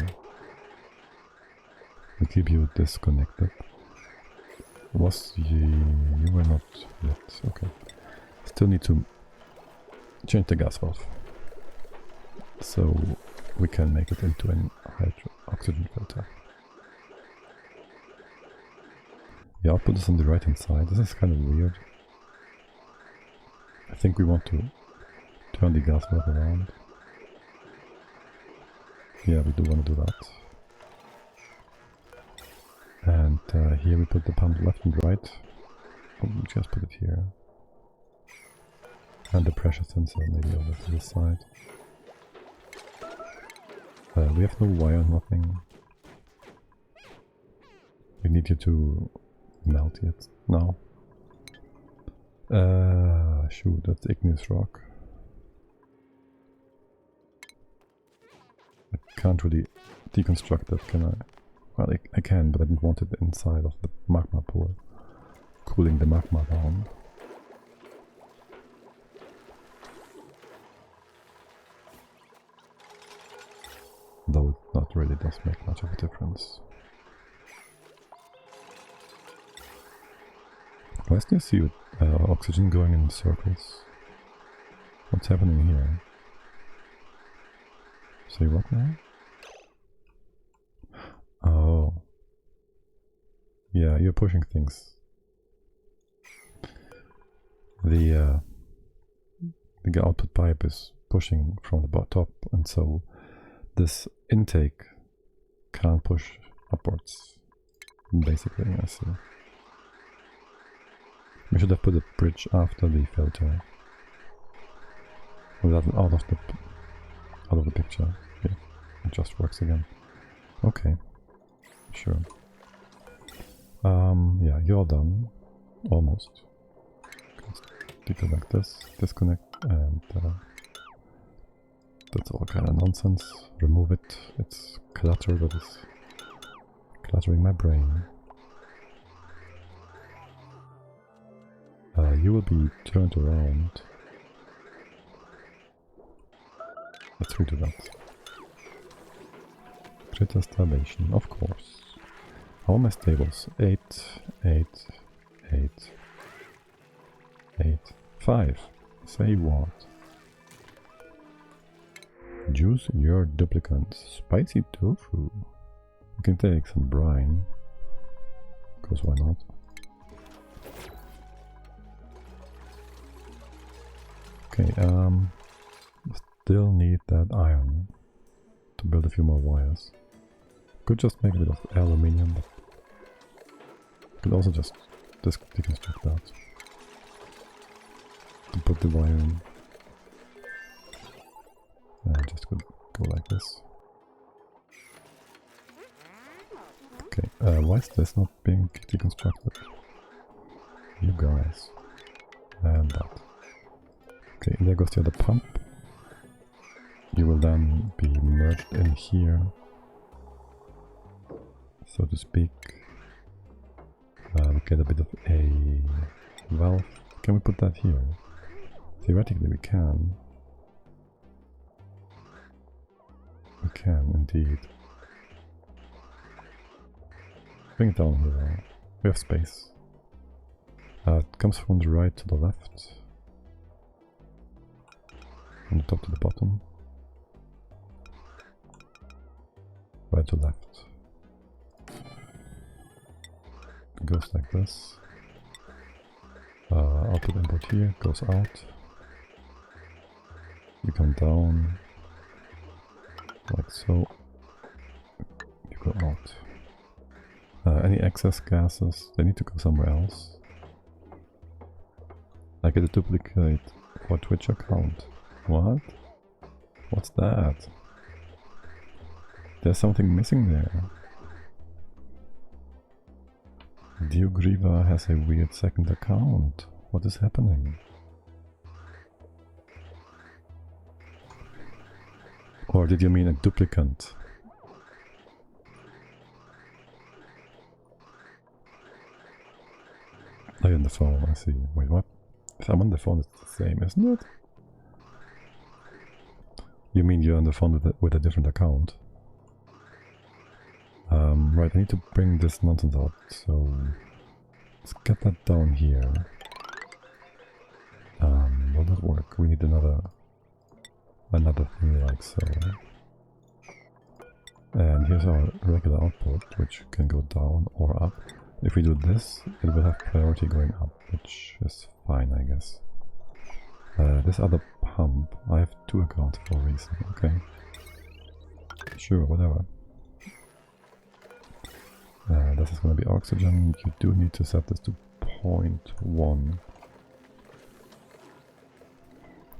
we keep you disconnected. You were not yet, okay. Still need to change the gas valve, so we can make it into an oxygen filter. The output is on the right hand side. This is kind of weird. I think we want to turn the gas valve around. Yeah, we do want to do that. And here we put the pump left and right. Oh, we just put it here. And the pressure sensor maybe over to this side. We have no wire, nothing. We need you to melt it now. Shoot, that's igneous rock. I can't really deconstruct that, can I? Well, I can, but I didn't want it inside of the magma pool, cooling the magma down. Though it not really does make much of a difference. Why do you see oxygen going in circles? What's happening here? Say what now? Oh. Yeah, you're pushing things. The output pipe is pushing from the top, and so this intake can't push upwards. Basically, I see. We should have put a bridge after the filter. Without out of the picture. Yeah, it just works again. Okay. Sure. Yeah, you're done. Almost. Deconnect this, disconnect, and that's all kind of nonsense. Remove it. It's clutter that is cluttering my brain. You will be turned around. Let's redo that. Critter starvation, of course. How are my stables? 8, 8, 8, 8, 5. Say what? Juice your duplicants. Spicy tofu. You can take some brine. Because why not? Okay, still need that iron to build a few more wires. Could just make a bit of aluminium, but could also just deconstruct that to put the wire in. And just could go like this. Okay, why is this not being deconstructed? You guys. And that. Okay, there goes the other pump. You will then be merged in here, so to speak. Get a bit of a valve. Can we put that here? Theoretically we can. We can indeed. Bring it down here. We have space. It comes from the right to the left. From the top to the bottom. Right to left. It goes like this. Output input here, goes out. You come down. Like so. You go out. Any excess gases, they need to go somewhere else. I get a duplicate for Twitch account. What? What's that? There's something missing there. Diogriva has a weird second account. What is happening? Or did you mean a duplicant? Oh, you're on the phone, I see. Wait, what? If I'm on the phone, it's the same, isn't it? You mean you're on the phone with a different account? Right, I need to bring this nonsense out, so let's get that down here. Will that work? We need another thing like so. And here's our regular output, which can go down or up. If we do this, it will have priority going up, which is fine, I guess. This other pump, I have two accounts for a reason, okay. Sure, whatever. This is going to be oxygen. You do need to set this to 0.1.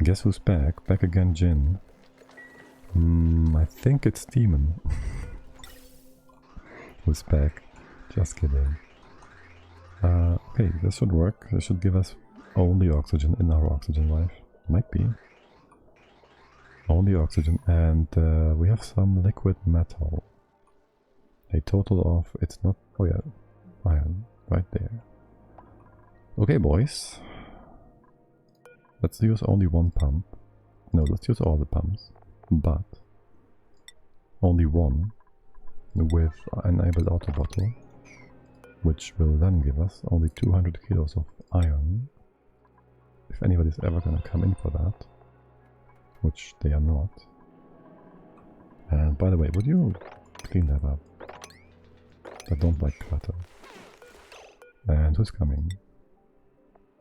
Guess who's back? Back again, Jin. I think it's Demon. Who's back? Just kidding. Okay, this should work. This should give us only oxygen in our oxygen life. Might be. Only oxygen, and we have some liquid metal. A total of, it's not, oh yeah, iron, right there. Okay boys, let's use only one pump. No, let's use all the pumps, but only one with enabled auto bottle, which will then give us only 200 kilos of iron. If anybody's ever gonna come in for that, which they are not. And by the way, would you clean that up? I don't like clutter. And who's coming?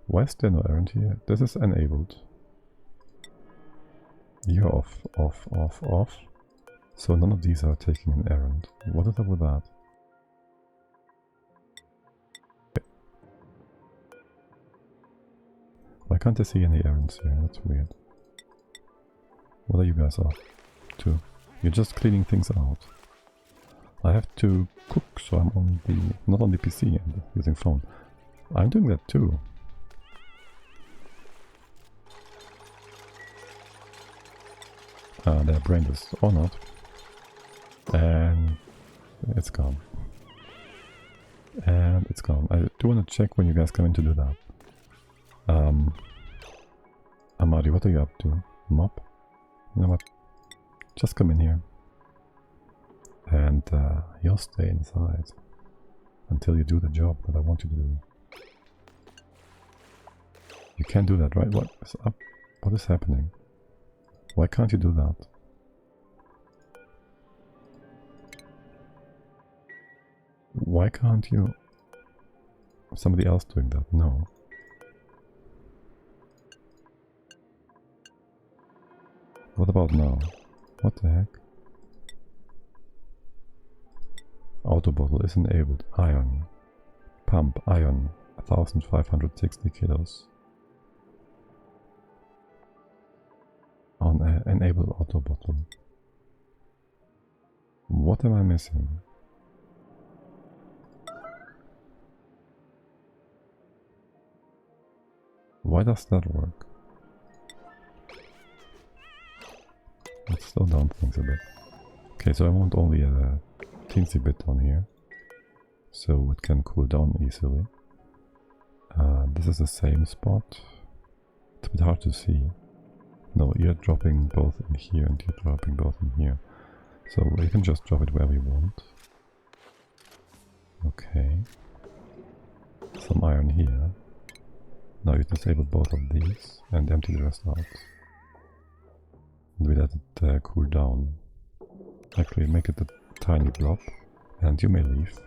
Why is there no errand here? This is enabled. You're off. So none of these are taking an errand. What is up with that? Why can't I see any errands here? That's weird. What are you guys up to? You're just cleaning things out. I have to cook, so I'm on the, not on the PC, and using phone. I'm doing that too. Their brain is or not. And it's gone. And it's gone. I do want to check when you guys come in to do that. Amadi, what are you up to? Mop? You know what? Just come in here. And you'll stay inside until you do the job that I want you to do. You can't do that, right? What is up? What is happening? Why can't you do that? Why can't you... Somebody else doing that? No. What about now? What the heck? Auto bottle is enabled. Iron. Pump. Iron. 1560 kilos. On enable auto bottle. What am I missing? Why does that work? Let's slow down things a bit. Okay, so I want only a teensy bit down here, so it can cool down easily. This is the same spot. It's a bit hard to see. No, you're dropping both in here and you're dropping both in here. So you can just drop it wherever you want. Okay. Some iron here. Now you disable both of these and empty the rest out. And we let it cool down. Actually, make it a tiny blob. And you may leave.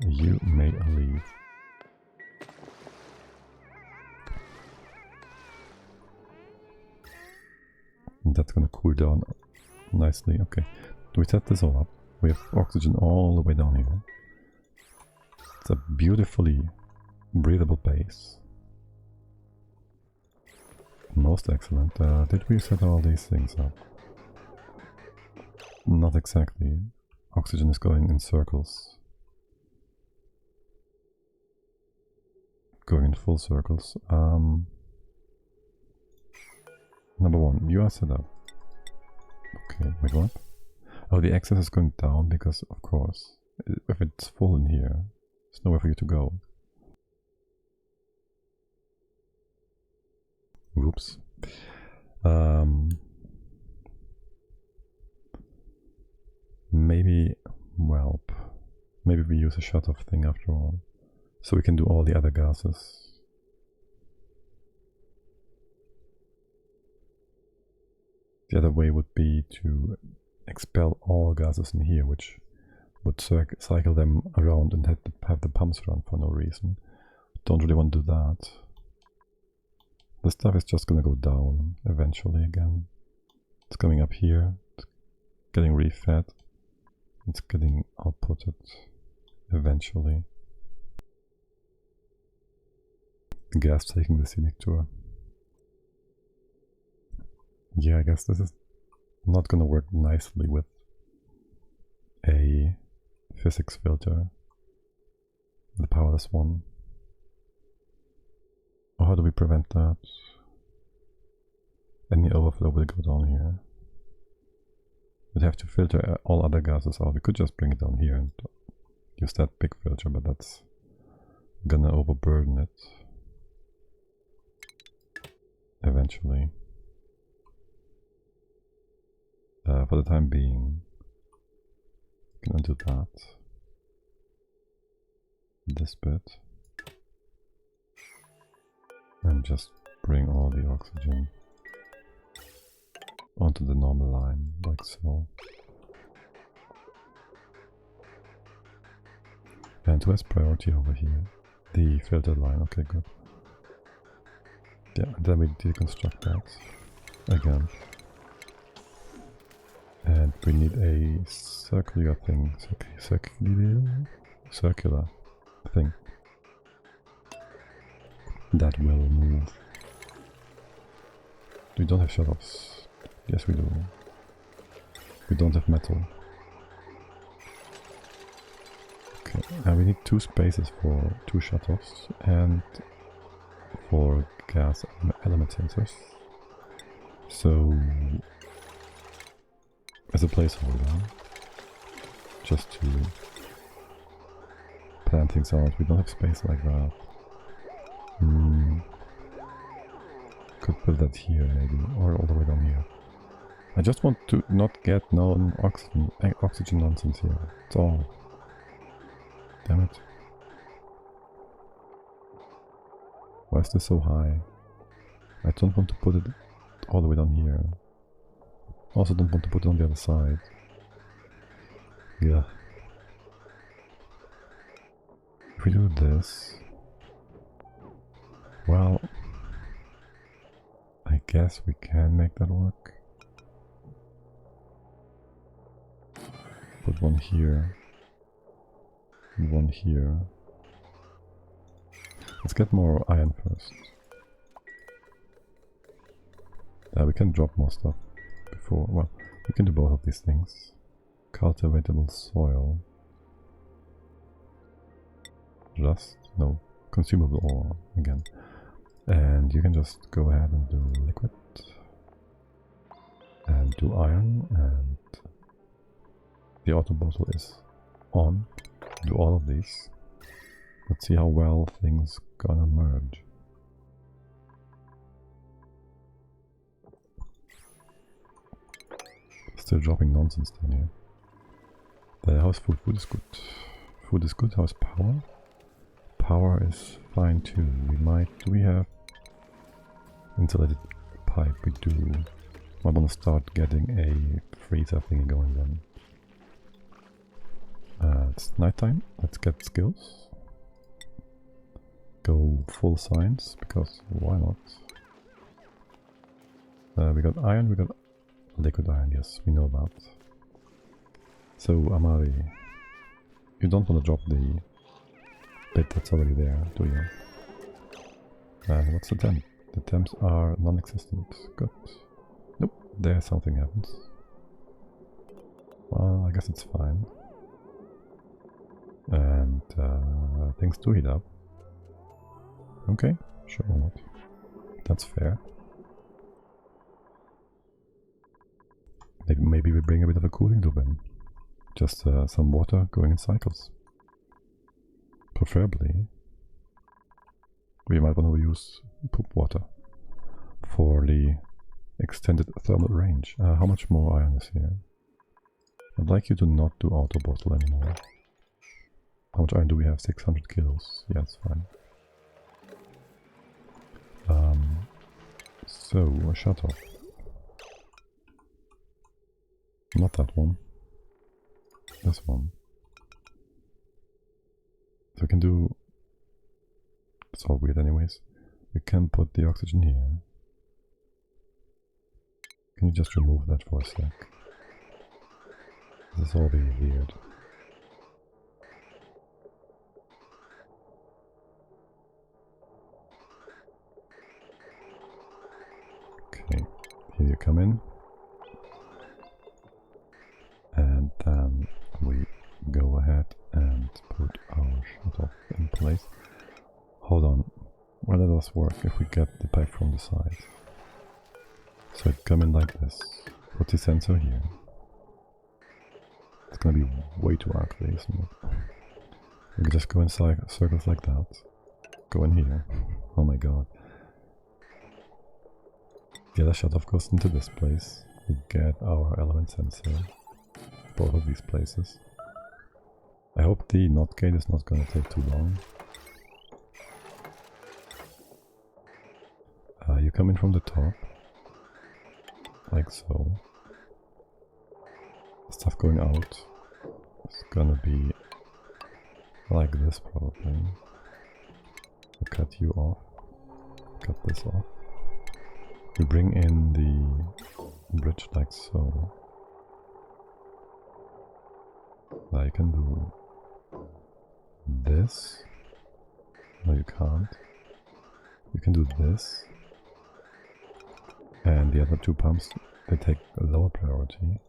You may leave. And that's gonna cool down nicely. Okay, we set this all up. We have oxygen all the way down here. It's a beautifully breathable base. Most excellent. Did we set all these things up? Not exactly. Oxygen is going in circles. Going in full circles. Number one, you are set up. Okay, wait, what? Oh, the axis is going down because, of course, if it's full in here, there's nowhere for you to go. Oops. Maybe, well, maybe we use a shut-off thing after all, so we can do all the other gases. The other way would be to expel all gases in here, which would cycle them around and have the pumps run for no reason. Don't really want to do that. The stuff is just gonna go down eventually again. It's coming up here, it's getting refed, it's getting outputted eventually. Gas taking the scenic tour. Yeah, I guess this is not gonna work nicely with a physics filter, the powerless one. Or how do we prevent that? Any overflow will go down here. We'd have to filter all other gases out. We could just bring it down here and use that big filter, but that's gonna overburden it eventually. For the time being, we can undo that. This bit. And just bring all the oxygen onto the normal line, like so. And who has priority over here? The filter line, okay, good. Yeah, then we deconstruct that again. And we need a circular thing, circular thing that will move. We don't have shutoffs. Yes, we do. We don't have metal. Okay, and we need 2 spaces for 2 shutoffs and 4 gas element sensors. So, as a placeholder, just to plan things out, we don't have space like that. Could build that here maybe, or all the way down here. I just want to not get no oxygen nonsense here. That's all. Damn it. Why is this so high? I don't want to put it all the way down here. Also don't want to put it on the other side. Yeah. If we do this, well, I guess we can make that work. Put one here, and one here. Let's get more iron first. We can drop more stuff before. Well, we can do both of these things. Cultivatable soil. No, consumable ore again. And you can just go ahead and do liquid. And do iron, and the auto bottle is on. Do all of these. Let's see how well things gonna merge. Still dropping nonsense down here. How's food? Food is good. Food is good. How's power? Power is fine too. Do we have insulated pipe? We do. I want to start getting a freezer thingy going then. It's nighttime. Let's get skills. Go full science, because why not? We got iron, we got liquid iron, yes, we know that. So, Amari, you don't want to drop the bit that's already there, do you? What's the temp? The temps are non-existent. Good. Nope, there something happens. Well, I guess it's fine. And things do heat up. Okay, sure, why not? That's fair. Maybe we bring a bit of a cooling loop in. Just some water going in cycles. Preferably, we might want to use poop water for the extended thermal range. How much more iron is here? I'd like you to not do auto bottle anymore. How much iron do we have? 600 kilos. Yeah, it's fine. So, a shut off. Not that one. This one. So we can do... It's all weird anyways. We can put the oxygen here. Can you just remove that for a sec? This is all very weird. Okay, here you come in. And then we go ahead and put our shut-off in place. Hold on, well, that does work if we get the pipe from the side. So it come in like this. Put the sensor here. It's gonna be way too ugly, isn't it? We can just go in circles like that. Go in here. Oh my god. The other shut-off goes into this place. We get our element sensor. Both of these places. I hope the NOT gate is not gonna take too long. You come in from the top. Like so. Stuff going out is gonna be like this probably. I'll cut you off. Cut this off. You bring in the bridge like so. Now you can do this. No, you can't. You can do this. And the other two pumps, they take a lower priority.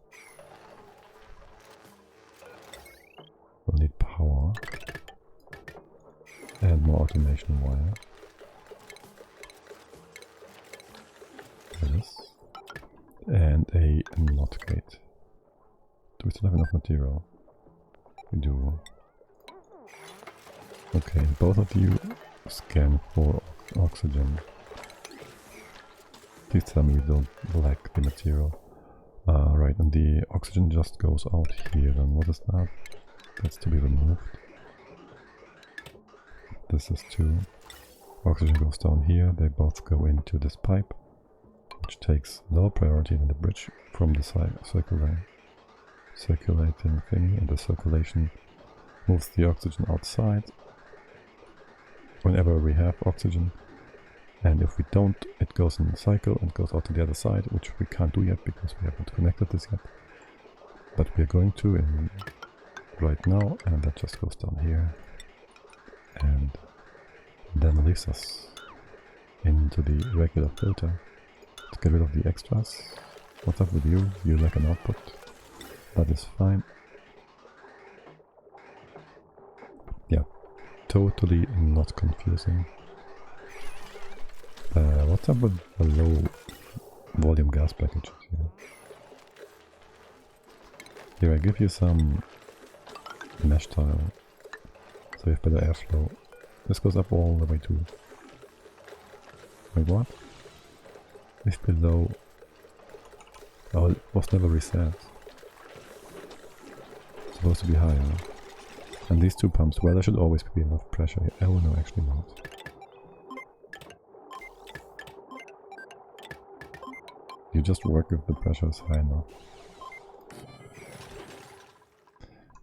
We'll need power. And more automation wire. This. And a NOT gate. Do we still have enough material? We do. Okay, both of you scan for oxygen. Please tell me you don't lack the material. Right, and the oxygen just goes out here. And what is that? That's to be removed. This is too. Oxygen goes down here. They both go into this pipe, which takes lower priority than the bridge from the circulating thingy, and the circulation moves the oxygen outside whenever we have oxygen. And if we don't, it goes in a cycle and goes out to the other side, which we can't do yet because we haven't connected this yet. But we're going to right now, and that just goes down here. And then leaves us into the regular filter to get rid of the extras. What's up with you? You like an output. That is fine. Yeah, totally not confusing. What's up with the low volume gas packages here? Here, I give you some mesh tile, so you have better airflow. This goes up all the way to... Wait, what? If below... Oh, it was never reset. It's supposed to be higher. And these two pumps, well, there should always be enough pressure here. Oh no, actually not. You just work if the pressure is high enough.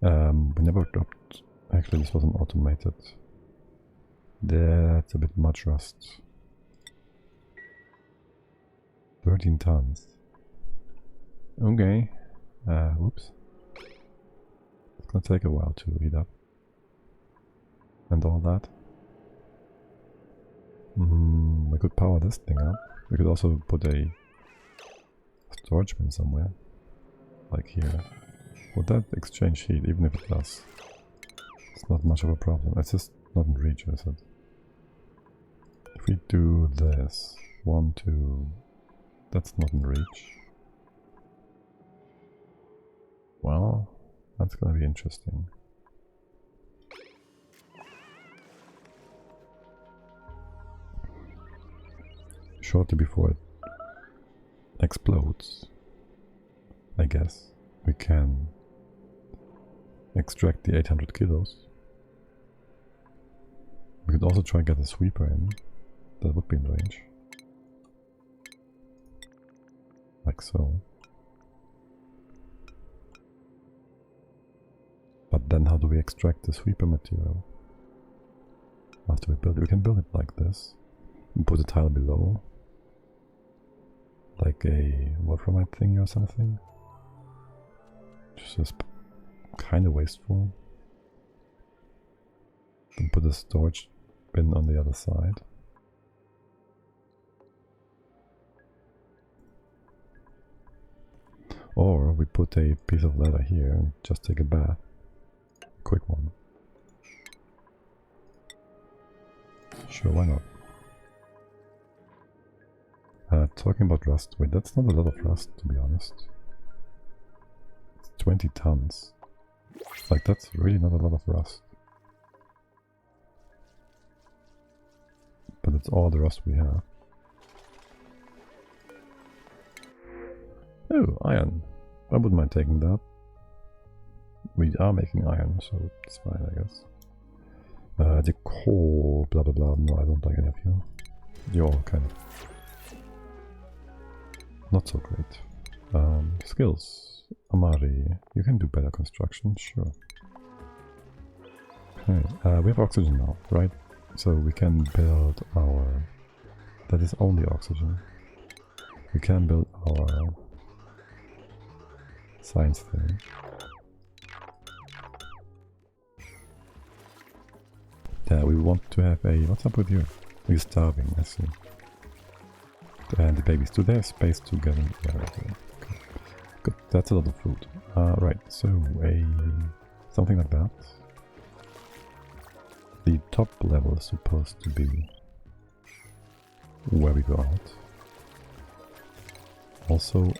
We never dropped... Actually, this wasn't automated. That's a bit much rust. 13 tons. Okay. Whoops. It's gonna take a while to heat up. And all that. We could power this thing up. We could also put a storage bin somewhere. Like here. Would that exchange heat, even if it does? It's not much of a problem. It's just not in reach, is it? If we do this, 1, 2, that's not in reach. Well, that's gonna be interesting. Shortly before it explodes, I guess, we can extract the 800 kilos. We could also try and get a sweeper in. That would be in range. Like so. But then how do we extract the sweeper material? After we build it, we can build it like this. And put a tile below. Like a wolframite thingy or something. Just kind of wasteful. Then put a storage bin on the other side. Or we put a piece of leather here and just take a bath. Quick one. Sure, why not? Talking about rust, wait, that's not a lot of rust, to be honest. It's 20 tons. Like, that's really not a lot of rust. But it's all the rust we have. Oh, iron. I wouldn't mind taking that. We are making iron, so it's fine, I guess. The coal, blah blah blah. No, I don't like any of you. You're all kind of not so great. Skills. Amari, you can do better construction, sure. Okay, we have oxygen now, right? So we can build our... That is only oxygen. We can build our science thing. Yeah, we want to have a... What's up with you? You're starving, I see. And the babies, do they have space to get in? Yeah, right there. Okay. Good, that's a lot of food. Right, so something like that. The top level is supposed to be where we go out. Also,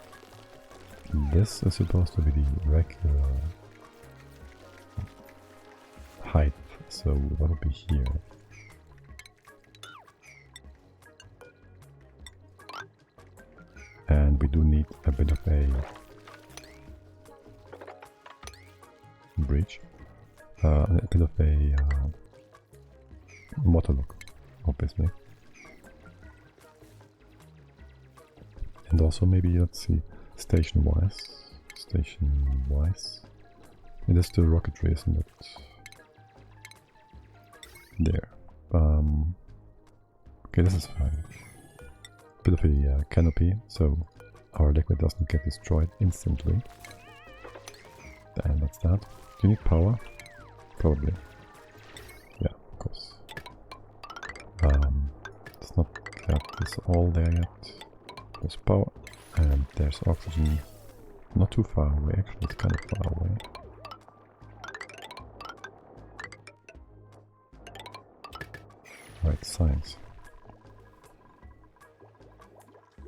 this is supposed to be the regular height, so that would be here. And we do need a bit of a bridge, a bit of a waterlock, obviously. And also maybe, let's see, station-wise. It is still rocketry, isn't it? There. Okay, this is fine. Bit of a canopy, so our liquid doesn't get destroyed instantly. And that's that. Do you need power? Probably. Yeah, of course. Let's not get this all there yet. There's power, and there's oxygen. Not too far away, actually, it's kind of far away. Right, science.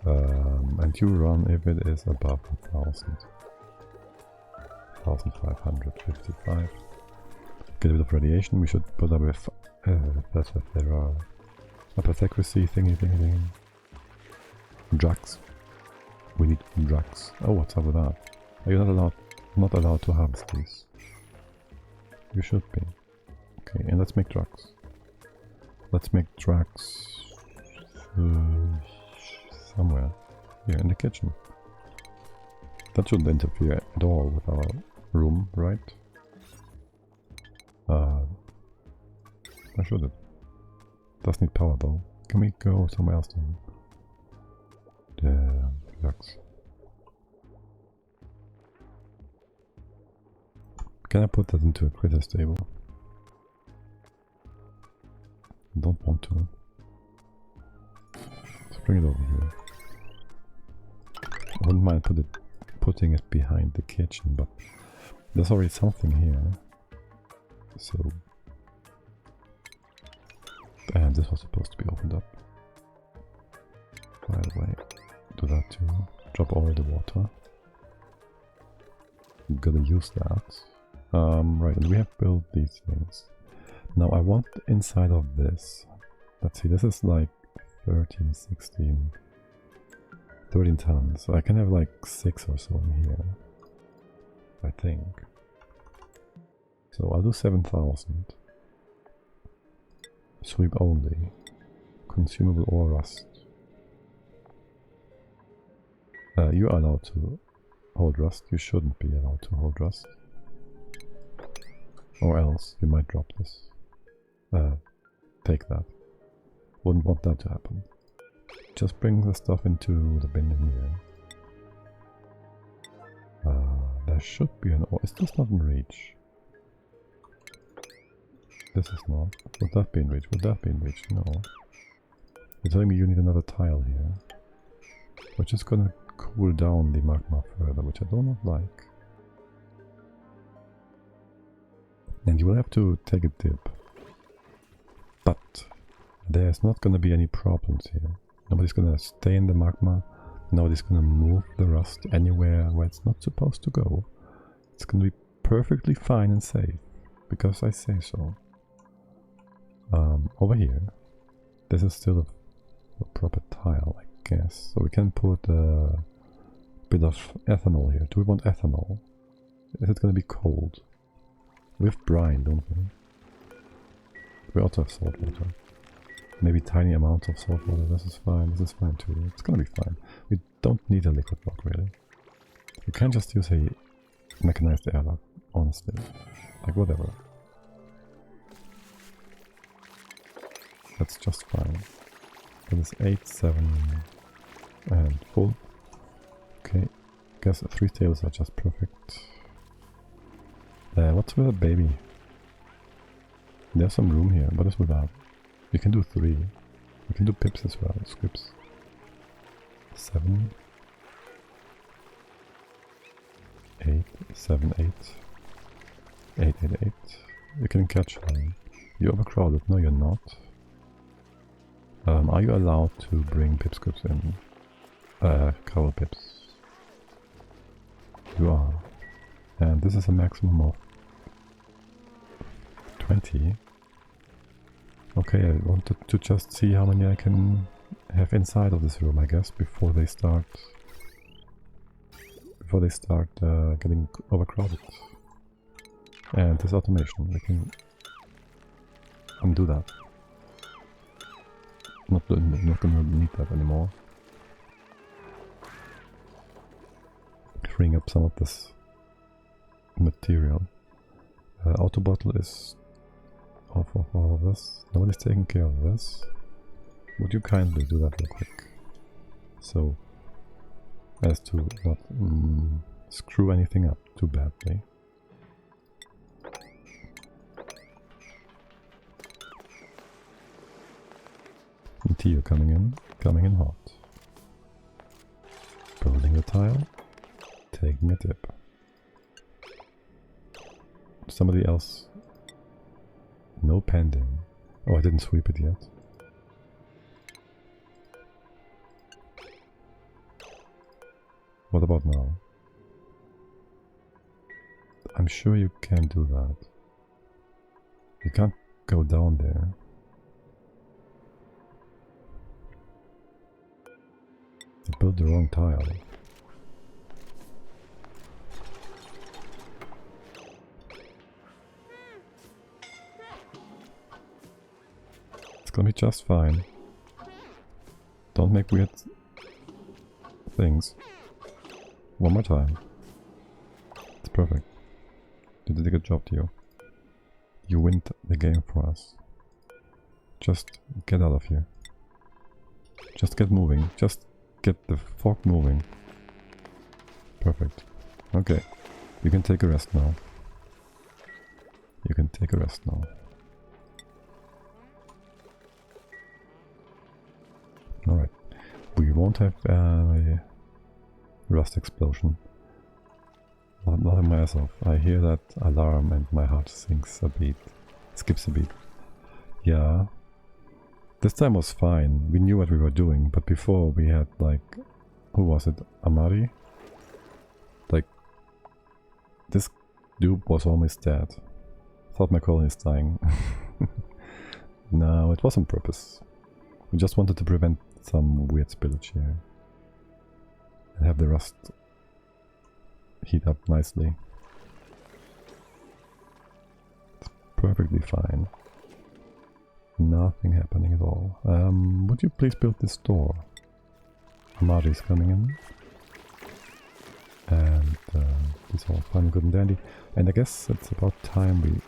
And you run if it is above 1000. 1555. Get a bit of radiation. We should put up with that if there are apothecary thingy. Drugs. We need drugs. Oh, what's up with that? Are you not allowed to harvest these? You should be. Okay, and let's make drugs. Let's make drugs somewhere here in the kitchen. That shouldn't interfere at all with our room, right? Why should it? Does need power though. Can we go somewhere else then? The drugs. Can I put that into a critter stable? Don't want to. Let's bring it over here. I wouldn't mind putting it behind the kitchen, but there's already something here. So, and this was supposed to be opened up. By the way, do that too. Drop all the water. Gotta use that. Right, and we have built these things. Now I want inside of this. Let's see, this is like 13, 16, 13 tons. So I can have like 6 or so in here, I think. So I'll do 7,000. Sweep only. Consumable ore rust. You are allowed to hold rust. You shouldn't be allowed to hold rust. Or else you might drop this. Take that. Wouldn't want that to happen. Just bring the stuff into the bin in here. There should be an ore. Is this not in reach? This is not. Would that be in reach? Would that be in reach? No. You're telling me you need another tile here. Which is gonna cool down the magma further, which I do not like. And you will have to take a dip. But there's not gonna be any problems here. Nobody's gonna stay in the magma. Nobody's gonna move the rust anywhere where it's not supposed to go. It's gonna be perfectly fine and safe. Because I say so. Over here, this is still a proper tile, I guess. So we can put a bit of ethanol here. Do we want ethanol? Is it gonna be cold? We have brine, don't we? We also have salt water. Maybe tiny amounts of salt water. This is fine. This is fine too. It's gonna be fine. We don't need a liquid block really. You can just use a mechanized airlock, honestly. Like whatever. That's just fine. That is 8, 7 and full. Okay. Guess 3 tables are just perfect. What's with a baby? There's some room here. What is with that? You can do 3. You can do pips as well. Scripts. 7. 8. 7, 8. 8, 8, 8. You can catch them. You're overcrowded. No, you're not. Are you allowed to bring pip scripts in? Cowl pips. You are. And this is a maximum of 20. Okay, I wanted to just see how many I can have inside of this room, I guess, before they start getting overcrowded. And this automation, we can undo that. Not gonna need that anymore. Freeing up some of this material. Auto bottle is all of this. Nobody's taking care of this. Would you kindly do that real quick? So, as to not screw anything up too badly. And tea coming in hot. Building the tile, taking a dip. Somebody else. No pending. Oh, I didn't sweep it yet. What about now? I'm sure you can do that. You can't go down there. I built the wrong tile. It's gonna be just fine. Don't make weird things. One more time. It's perfect. You did a good job, Theo. You win the game for us. Just get out of here. Just get moving. Just get the fuck moving. Perfect. Okay. You can take a rest now. You can take a rest now. Alright. We won't have a rust explosion. Not myself. I hear that alarm and my heart sinks a beat. Skips a beat. Yeah. This time was fine. We knew what we were doing, but before we had like... Who was it? Amari? Like... This dude was almost dead. Thought my colony is dying. No, it was on purpose. We just wanted to prevent some weird spillage here. And have the rust heat up nicely. It's perfectly fine. Nothing happening at all. Would you please build this door? Amari is coming in. And it's all fine, good and dandy. And I guess it's about time we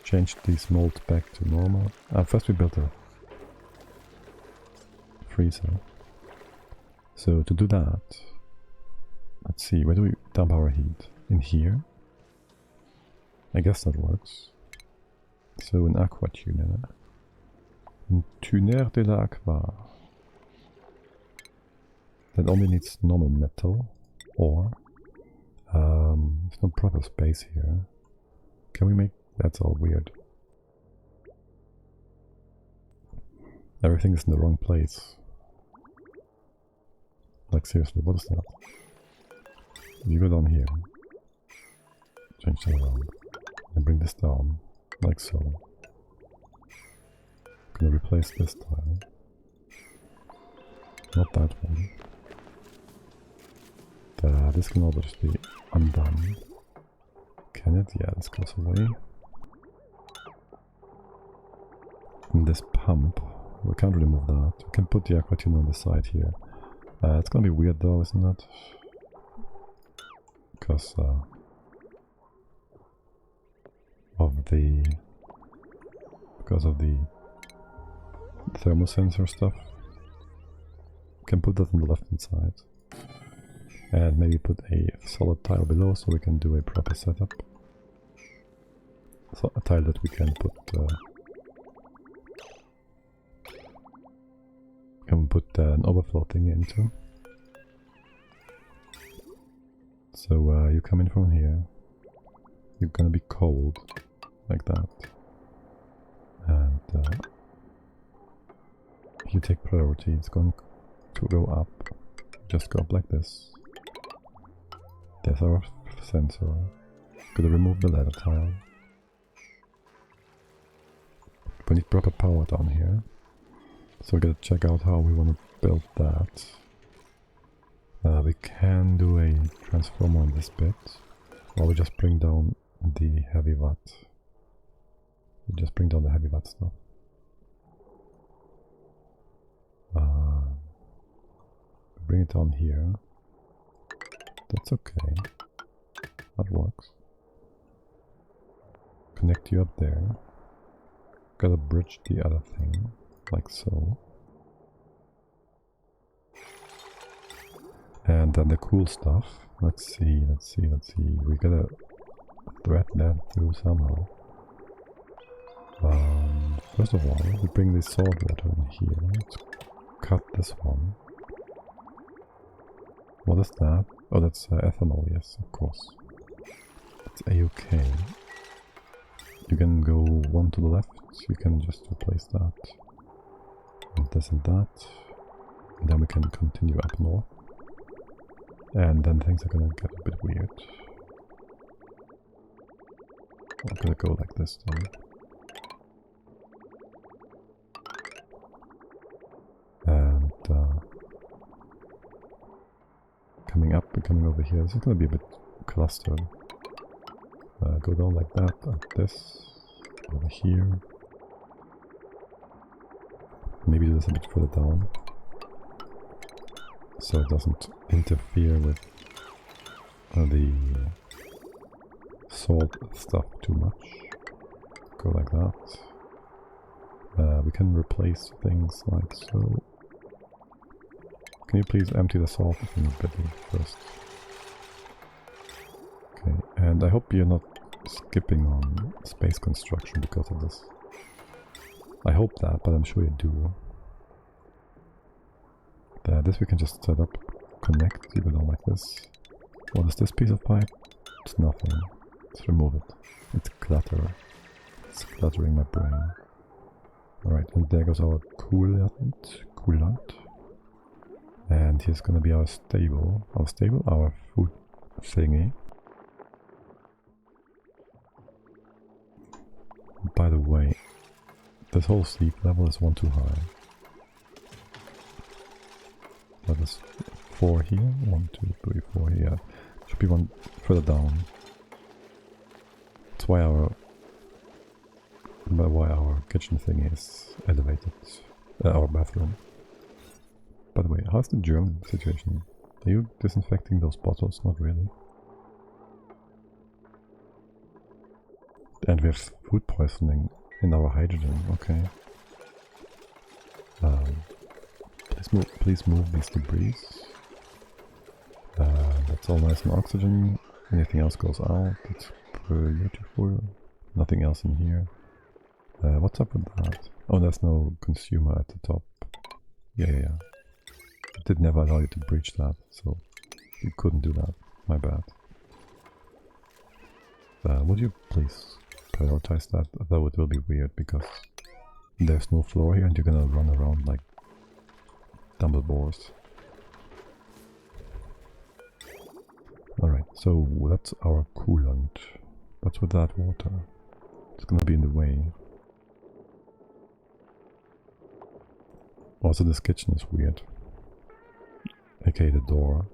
changed these molds back to normal. First we built a freezer. So to do that, let's see, where do we dump our heat? In here? I guess that works. So an aqua tuner. Un tuner de l'aqua. That only needs normal metal, or there's no proper space here. Can we make... That's all weird. Everything is in the wrong place. Like seriously, what is that? You go down here. Change that around. And bring this down. Like so. Gonna replace this tile. Not that one. This can all just be undone. Can it? Yeah, this goes away. And this pump, we can't really move that. We can put the aqua tuner on the side here. It's gonna be weird though, isn't it? Because of the thermosensor stuff. We can put that on the left hand side. And maybe put a solid tile below so we can do a proper setup. So a tile that we can put an overflow thing into. So you come in from here. You're gonna be cold like that. And you take priority. It's going to go up. Just go up like this. There's our sensor. Gonna remove the ladder tile. We need proper power down here. So we gotta check out how we want to build that. We can do a transformer on this bit. Or we just bring down the heavy watt. We just bring down the heavy watt stuff. Bring it down here. That's okay. That works. Connect you up there. gotta bridge the other thing, like so. And then the cool stuff. Let's see. We gotta thread that through somehow. First of all, we bring the salt water in here. Let's cut this one. What is that? Oh, that's ethanol, yes, of course. It's a-okay. You can go one to the left, you can just replace that. And this and that. And then we can continue up north. And then things are gonna get a bit weird. I'm gonna go like this then. And coming up and coming over here, this is gonna be a bit clustered. Go down like that, like this, over here. Maybe do this a bit further down, so it doesn't interfere with the salt stuff too much. Go like that. We can replace things like so. Can you please empty the salt in the bit first? Okay, and I hope you're not skipping on space construction because of this. I hope that, but I'm sure you do. This we can just set up, connect, you go down like this. What is this piece of pipe? It's nothing. Let's remove it. It's clutter. It's cluttering my brain. Alright, and there goes our coolant. And here's gonna be our stable. Our food thingy. By the way, this whole sleep level is one too high. That is 4 here. 1, 2, 3, 4 here. Should be one further down. That's why our kitchen thing is elevated. Our bathroom. By the way, how's the German situation? Are you disinfecting those bottles? Not really. And we have food poisoning in our hydrogen. Okay. Please move these debris. That's all nice and oxygen. Anything else goes out. It's beautiful. Nothing else in here. What's up with that? Oh, there's no consumer at the top. Yeah. It did never allow you to breach that, so you couldn't do that. My bad. Would you please prioritize that? Though it will be weird because there's no floor here and you're gonna run around like Dumbledores. Alright, so that's our coolant. What's with that water? It's gonna be in the way. Also, this kitchen is weird. Okay, the door.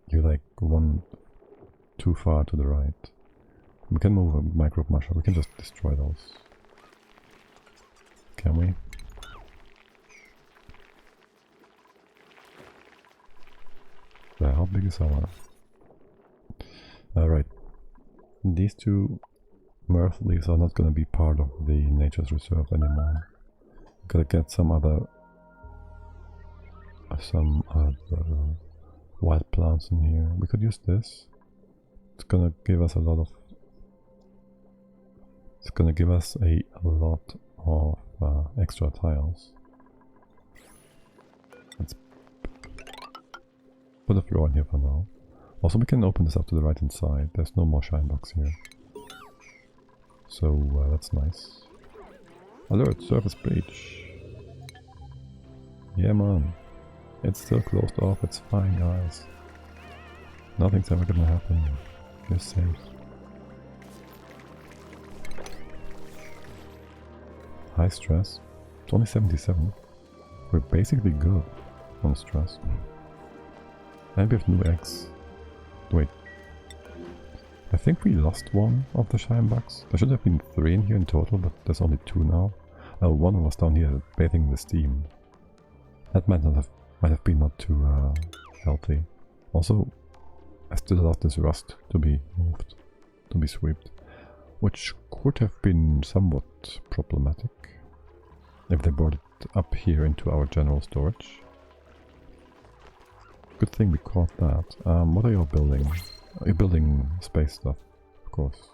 You're like one too far to the right. We can move a microbe mushroom. We can just destroy those. Can we? How big is our... Alright. These two mirth leaves are not gonna be part of the nature's reserve anymore. Gotta get some other wild plants in here. We could use this. It's gonna give us a lot of... It's gonna give us a lot of extra tiles. Let's put a floor in here for now. Also, we can open this up to the right hand side. There's no more shine box here. So that's nice. Alert, surface breach. Yeah man. It's still closed off, it's fine guys. Nothing's ever gonna happen. You're safe. High stress. It's only 77. We're basically good on stress. And we have new eggs. Wait. I think we lost one of the shine bugs. There should have been 3 in here in total, but there's only 2 now. One was down here bathing in the steam. That might have been not too healthy. Also, I still allowed this rust to be moved, to be swept. which could have been somewhat problematic if they brought it up here into our general storage. Good thing we caught that. What are you building? You're building space stuff, of course.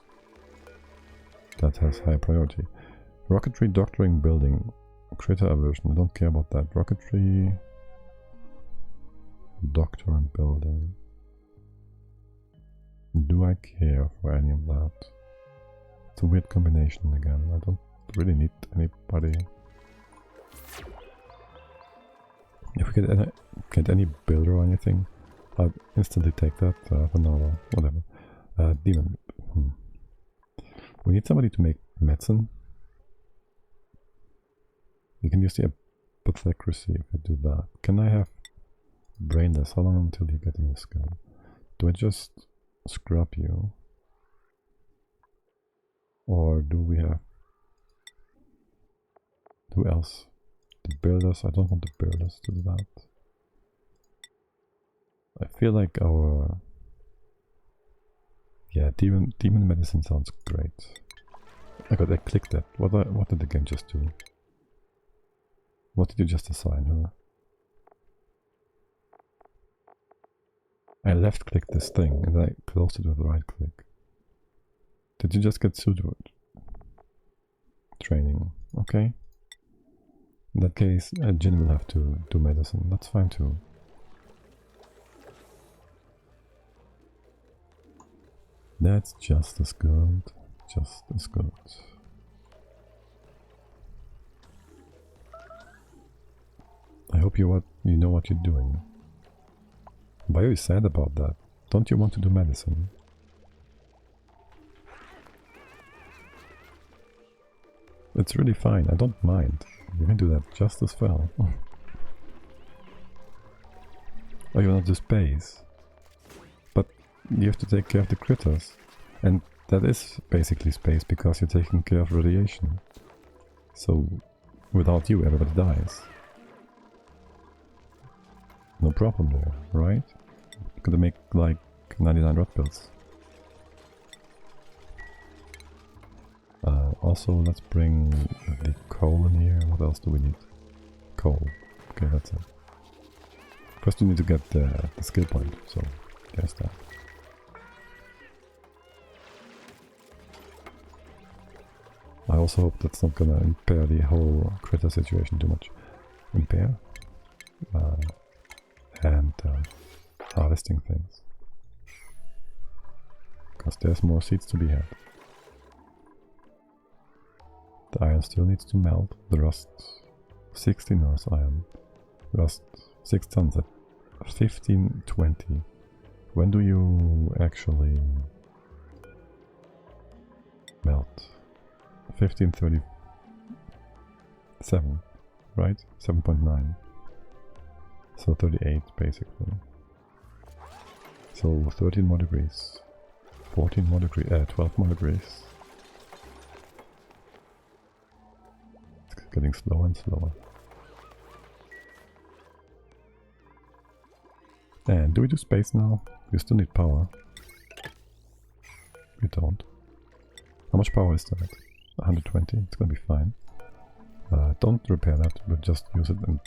That has high priority. Rocketry, doctoring, building, critter aversion. I don't care about that. Rocketry, doctor and building. Do I care for any of that? It's a weird combination again. I don't really need anybody. If we get any builder or anything, I'll instantly take that for now, whatever. Demon. We need somebody to make medicine. You can use the apothecary if I do that. Can I have brainless? How long until you get in the skill? Do I just scrub you? Or do we have... Who else? The builders? I don't want the builders to do that. I feel like our... Yeah, demon medicine sounds great. I clicked that. What did the game just do? What did you just assign her? I left clicked this thing and I closed it with right click. Did you just get pseudo training? Okay. In that case, Jin will have to do medicine. That's fine too. That's just as good. Just as good. I hope you know what you're doing. Why are you sad about that? Don't you want to do medicine? It's really fine, I don't mind. You can do that just as well. Oh, you want to do space? But you have to take care of the critters. And that is basically space because you're taking care of radiation. So, without you, everybody dies. No problem there, right? Gonna make like 99 rot pills. Also, let's bring the coal in here. What else do we need? Coal. Okay, that's it. First we need to get the skill point, so there's that. I also hope that's not gonna impair the whole critter situation too much. Impair? And harvesting things. Because there's more seeds to be had. The iron still needs to melt. The rust 16 hours iron. Rust 6 tons at 1520. When do you actually melt? 1537, right? 7.9. So 38 basically. So 13 more degrees. 14 more degrees, 12 more degrees. It's getting slower and slower. And do we do space now? You still need power. You don't. How much power is that? 120, it's gonna be fine. Don't repair that, but just use it and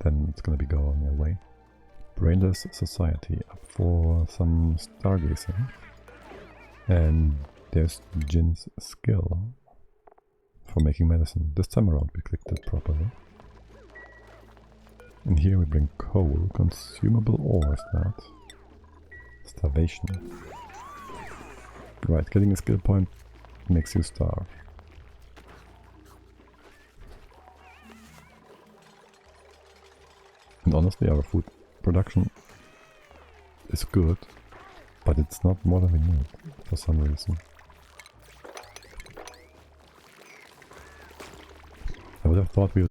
then it's gonna be going your way. Brainless Society, up for some stargazing. And there's Jin's skill for making medicine. This time around we clicked it properly. And here we bring coal, consumable ore is that. Starvation. Right, getting a skill point makes you starve. And honestly, our food production is good, but it's not more than we need for some reason. I would have thought we would